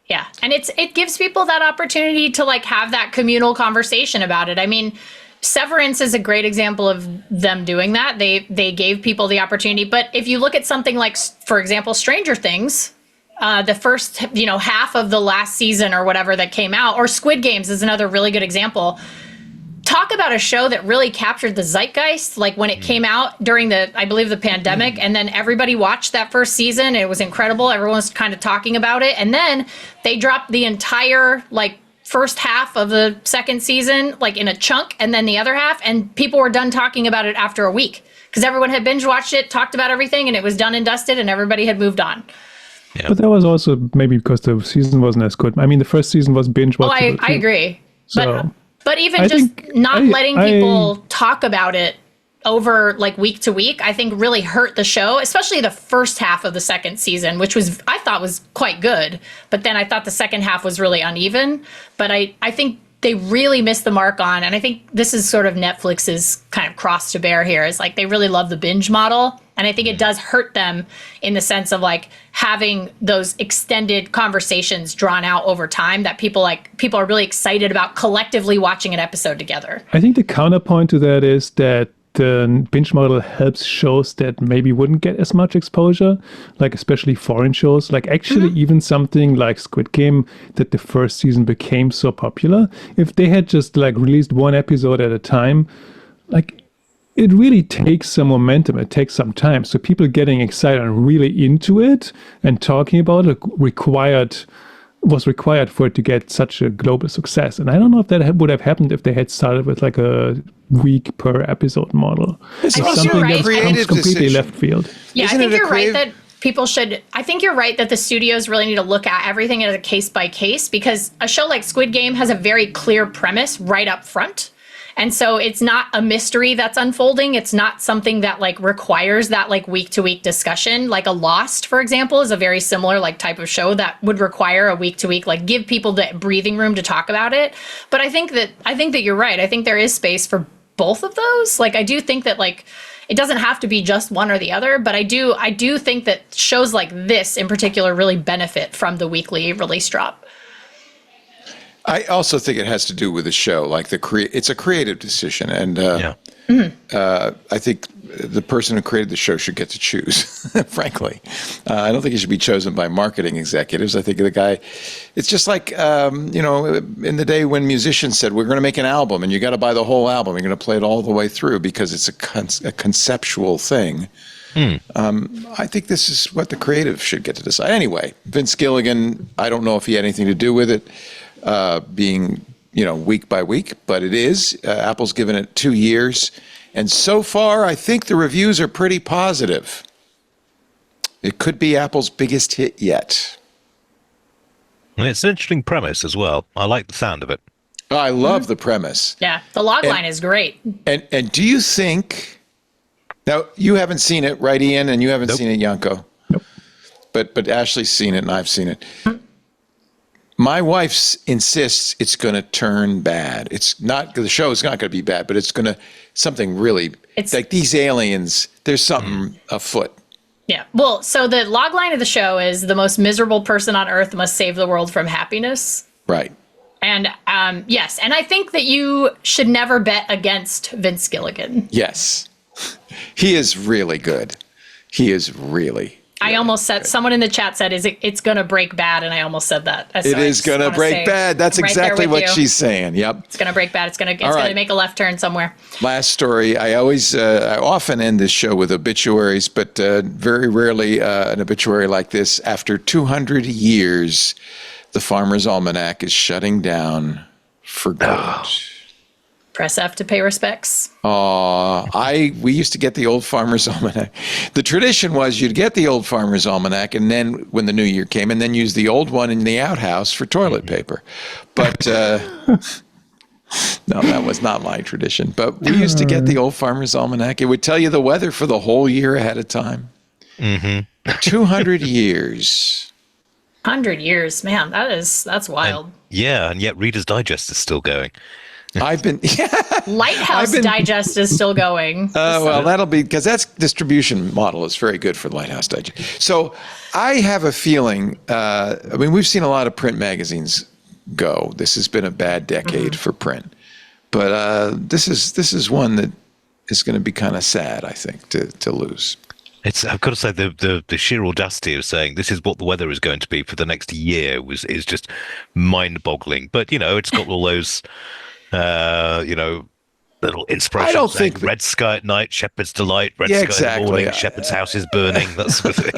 Yeah. And it gives people that opportunity to have that communal conversation about it. I mean, Severance is a great example of them doing that. They gave people the opportunity. But if you look at something like, for example, Stranger Things, the first, half of the last season or whatever that came out, or Squid Games is another really good example. Talk about a show that really captured the zeitgeist, like when it came out during I believe the pandemic, and then everybody watched that first season. It was incredible. Everyone was kind of talking about it. And then they dropped the entire, first half of the second season in a chunk, and then the other half, and people were done talking about it after a week because everyone had binge watched it, talked about everything, and it was done and dusted, and everybody had moved on. Yeah. But that was maybe because the season wasn't as good. I mean, the first season was binge watchable. I agree. So, but even not letting people talk about it over week to week, I think really hurt the show, especially the first half of the second season, which I thought was quite good. But then I thought the second half was really uneven. But I think they really missed the mark on, and I think this is sort of Netflix's kind of cross to bear here, is they really love the binge model. And I think it does hurt them in the sense of having those extended conversations drawn out over time that people are really excited about collectively watching an episode together. I think the counterpoint to that is that the binge model helps shows that maybe wouldn't get as much exposure, like especially foreign shows. Like actually even something like Squid Game that the first season became so popular, if they had just like released one episode at a time, like it really takes some momentum. It takes some time. So people getting excited and really into it and talking about it was required for it to get such a global success. And I don't know if that would have happened if they had started with like a week per episode model. It's I think also you're a right. creative completely decision. left field. Yeah, Isn't I think it a you're right creative- that people should. I think you're right that the studios really need to look at everything as a case by case, because a show like Squid Game has a very clear premise right up front. And so it's not a mystery that's unfolding. It's not something that like requires that like week to week discussion. Like a Lost, for example, is a very similar like type of show that would require a week to week, like give people the breathing room to talk about it. But I think that you're right. I think there is space for both of those. Like I do think that like it doesn't have to be just one or the other, but I do think that shows like this in particular really benefit from the weekly release drop. I also think it has to do with the show. Like it's a creative decision, and I think the person who created the show should get to choose. Frankly, I don't think it should be chosen by marketing executives. I think the guy. It's just like in the day when musicians said we're going to make an album, and you got to buy the whole album. You're going to play it all the way through because it's a conceptual thing. I think this is what the creative should get to decide. Anyway, Vince Gilligan. I don't know if he had anything to do with it. Being, week by week, but it is. Apple's given it 2 years. And so far, I think the reviews are pretty positive. It could be Apple's biggest hit yet. And it's an interesting premise as well. I like the sound of it. I love the premise. Yeah, the log line is great. And do you think, now you haven't seen it, right, Ian? And you haven't seen it, Yanko? Nope. But Ashley's seen it and I've seen it. My wife insists it's going to turn bad. It's not, the show is not going to be bad, but it's going to, something really, it's like these aliens, there's something afoot. Yeah. Well, so the log line of the show is the most miserable person on earth must save the world from happiness. Right. And yes, and I think that you should never bet against Vince Gilligan. Yes. He is really good. He is really I almost said, someone in the chat said, it's going to break bad. And I almost said that. It is going to break bad. That's exactly what she's saying. Yep. It's going to break bad. It's going to make a left turn somewhere. Last story. I often end this show with obituaries, but very rarely an obituary like this. After 200 years, the Farmer's Almanac is shutting down for good. Press F to pay respects. We used to get the old Farmer's Almanac. The tradition was you'd get the old Farmer's Almanac, and then when the new year came, and then use the old one in the outhouse for toilet paper. But no, that was not my tradition. But we used to get the old Farmer's Almanac. It would tell you the weather for the whole year ahead of time. 200 years. 100 years, man. That's wild. And yet Reader's Digest is still going. Lighthouse Digest is still going. Well, that'll be because that's distribution model is very good for Lighthouse Digest. So I have a feeling. We've seen a lot of print magazines go. This has been a bad decade for print, but this is one that is going to be kind of sad, I think, to lose. I've got to say the sheer audacity of saying this is what the weather is going to be for the next year is just mind-boggling. But it's got all those. Little inspiration. I don't think red sky at night, shepherd's delight, red sky in the morning, shepherd's house is burning, that sort of thing.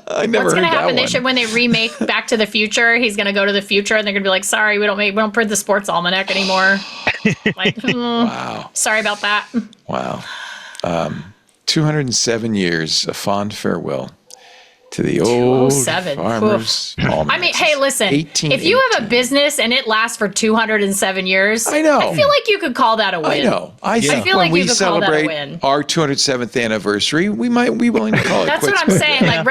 I never What's heard going to happen? that one. When they remake Back to the Future, he's going to go to the future and they're going to be like, sorry, we don't print the sports almanac anymore. Wow. Sorry about that. Wow. 207 years, a fond farewell to the old 207. Farmer's Almanac. I mean, hey, listen, if you have a business and it lasts for 207 years, I know. I feel like you could call that a win. I know. I think feel when like you we could call that a celebrate win. our 207th anniversary, we might be willing to call it That's quits. what I'm saying. Like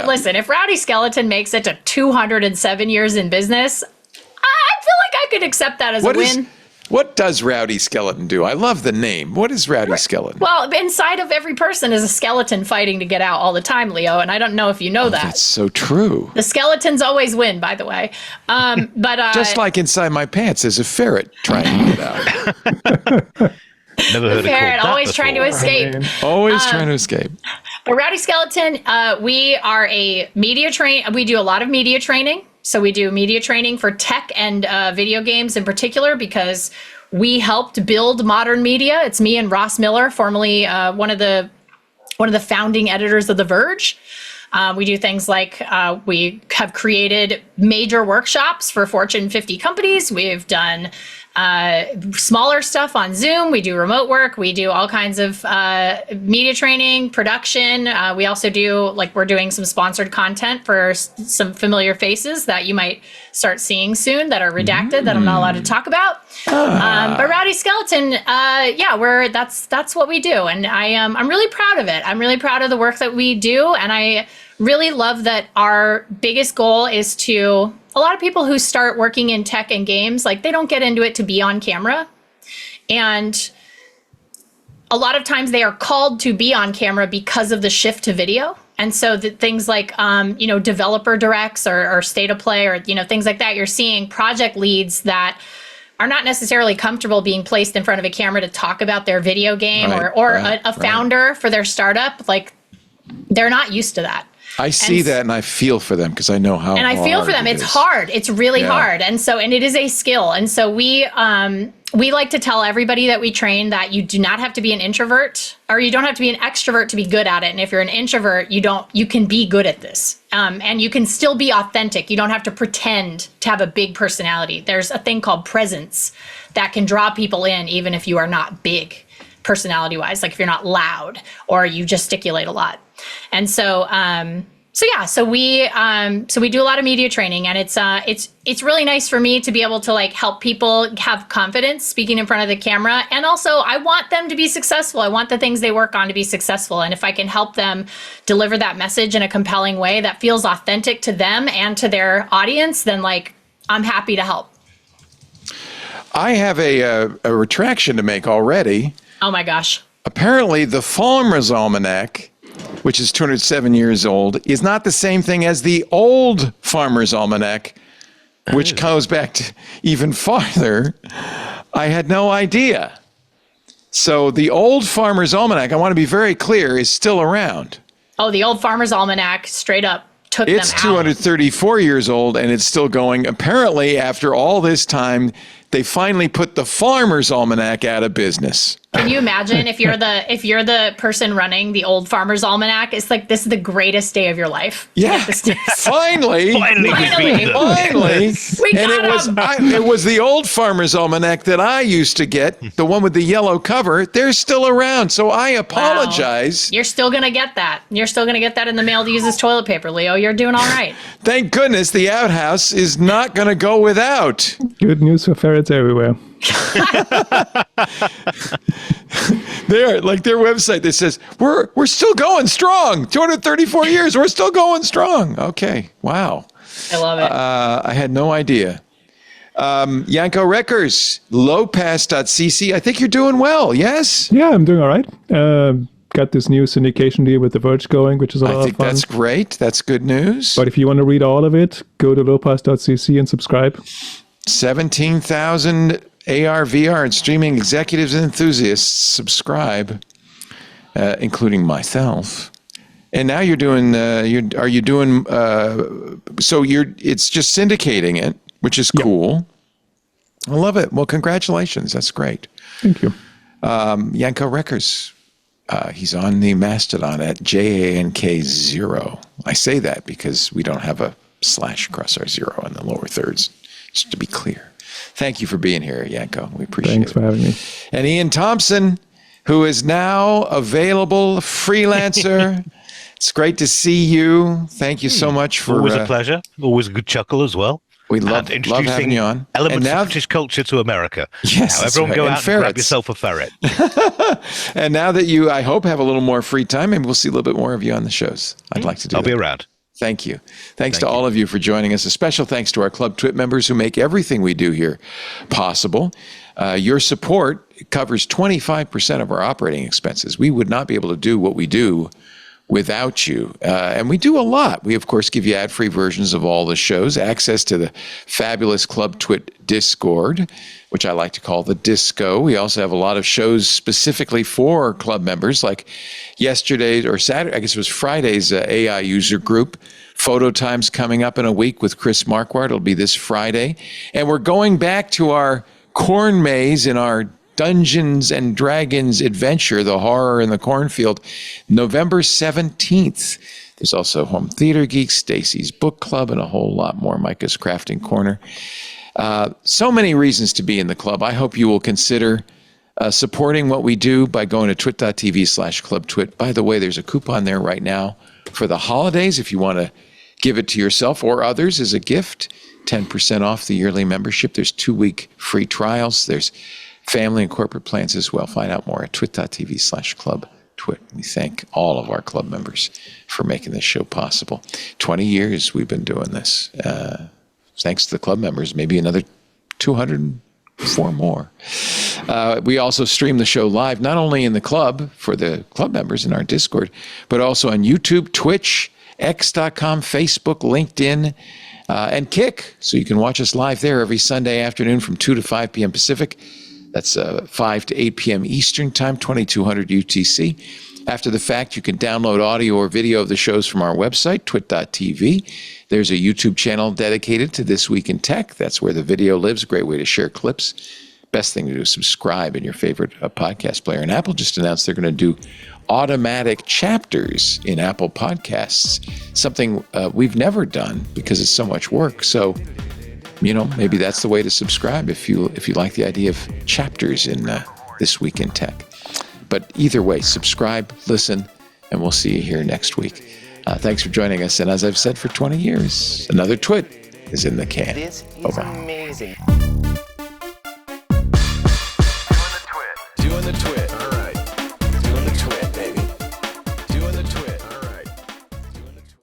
listen, if Rowdy Skeleton makes it to 207 years in business, I feel like I could accept that as a win. What does Rowdy Skeleton do? I love the name. What is Rowdy Skeleton? Well, inside of every person is a skeleton fighting to get out all the time, Leo, and I don't know if you know that. That's so true. The skeletons always win, by the way. But just like inside my pants, there's a ferret trying to get out. Never heard of Ferret, that always trying to before. escape. Always trying to escape. But Rowdy Skeleton, we are a media we do a lot of media training. So we do media training for tech and video games in particular, because we helped build modern media. It's me and Ross Miller, formerly one of the founding editors of The Verge. We do things like we have created major workshops for Fortune 50 companies. We've done smaller stuff on Zoom. We do remote work. We do all kinds of media training, production. We also do, like, we're doing some sponsored content for some familiar faces that you might start seeing soon that are redacted that I'm not allowed to talk about. But Rowdy Skeleton, that's what we do. And I'm really proud of it. I'm really proud of the work that we do. And I really love that our biggest goal is to, a lot of people who start working in tech and games, like, they don't get into it to be on camera. And a lot of times they are called to be on camera because of the shift to video. And so the things like, developer directs or state of play or, things like that, you're seeing project leads that are not necessarily comfortable being placed in front of a camera to talk about their video game, or a founder for their startup. Like, they're not used to that. I see that and I feel for them because I know how hard and I feel for them. It's hard. It's really hard. And it is a skill. And so we like to tell everybody that we train that you do not have to be an introvert, or you don't have to be an extrovert to be good at it. And if you're an introvert, you can be good at this. And you can still be authentic. You don't have to pretend to have a big personality. There's a thing called presence that can draw people in, even if you are not big personality wise, like if you're not loud or you gesticulate a lot. And so we do a lot of media training, and it's really nice for me to be able to, like, help people have confidence speaking in front of the camera. And also, I want them to be successful. I want the things they work on to be successful. And if I can help them deliver that message in a compelling way that feels authentic to them and to their audience, then, like, I'm happy to help. I have a retraction to make already. Oh my gosh. Apparently, the Farmer's Almanac, which is 207 years old, is not the same thing as the old Farmer's Almanac, which goes back to even farther. I had no idea. So the old Farmer's Almanac, I want to be very clear, is still around. Oh, the old Farmer's Almanac straight up took them out. It's 234 years old, and it's still going. Apparently, after all this time, they finally put the Farmer's Almanac out of business. Can you imagine if you're the person running the old Farmer's Almanac? It's like, this is the greatest day of your life. Yeah, finally. We And got it was the old Farmer's Almanac that I used to get, the one with the yellow cover. They're still around, so I apologize. Wow. You're still going to get that. You're still going to get that in the mail to use as toilet paper, Leo. You're doing all right. Thank goodness the outhouse is not going to go without. Good news for ferrets everywhere. Their website that says we're still going strong. 234 years, we're still going strong. Okay, wow. I love it. I had no idea. Yanko Reckers, lowpass.cc. I think you're doing well. Yes. Yeah, I'm doing all right. Got this new syndication deal with The Verge going, which is a lot of fun. I think that's great. That's good news. But if you want to read all of it, go to lowpass.cc and subscribe. 17,000 AR, VR, and streaming executives and enthusiasts subscribe, including myself. And now you're doing. It's just syndicating it, which is cool. I love it. Well, congratulations. That's great. Thank you. Yanko Reckers. He's on the Mastodon at JANK0. I say that because we don't have a slash across our zero in the lower thirds. Just to be clear. Thank you for being here, Yanko. We appreciate it. Thanks for having me. And Ian Thompson, who is now available, freelancer. It's great to see you. Thank you so much for... Always a pleasure. Always a good chuckle as well. We love having you on. Elements of British culture to America. Yes, now, everyone go out and grab yourself a ferret. And now that you, I hope, have a little more free time, maybe we'll see a little bit more of you on the shows. I'd like to do that. I'll be around. Thank you. Thanks to all of you for joining us. A special thanks to our Club Twit members who make everything we do here possible. Your support covers 25% of our operating expenses. We would not be able to do what we do without you. And we do a lot. We, of course, give you ad-free versions of all the shows, access to the fabulous Club Twit Discord, which I like to call the Disco. We also have a lot of shows specifically for club members, like yesterday or Saturday, I guess it was Friday's AI user group. Photo Time's coming up in a week with Chris Marquardt. It'll be this Friday. And we're going back to our corn maze in our Dungeons and Dragons adventure, The Horror in the Cornfield, November 17th. There's also Home Theater Geeks, Stacy's Book Club, and a whole lot more. Micah's Crafting Corner. So many reasons to be in the club. I hope you will consider supporting what we do by going to twit.tv/clubtwit. By the way, there's a coupon there right now for the holidays if you want to give it to yourself or others as a gift. 10% off the yearly membership. There's 2-week free trials. There's family and corporate plans as well. Find out more at twit.tv/clubtwit. We thank all of our club members for making this show possible. 20 years we've been doing this. Thanks to the club members, maybe another 204 more. We also stream the show live, not only in the club for the club members in our Discord, but also on YouTube, Twitch, X.com, Facebook, LinkedIn, and Kick. So you can watch us live there every Sunday afternoon from 2 to 5 p.m. Pacific. That's 5 to 8 p.m. Eastern Time, 2200 UTC. After the fact, you can download audio or video of the shows from our website, twit.tv. There's a YouTube channel dedicated to This Week in Tech. That's where the video lives. Great way to share clips. Best thing to do is subscribe in your favorite podcast player. And Apple just announced they're going to do automatic chapters in Apple Podcasts, something we've never done because it's so much work. So, maybe that's the way to subscribe if you like the idea of chapters in This Week in Tech. But either way, subscribe, listen, and we'll see you here next week. Thanks for joining us. And as I've said for 20 years, another twit is in the can. This is Bye-bye. amazing.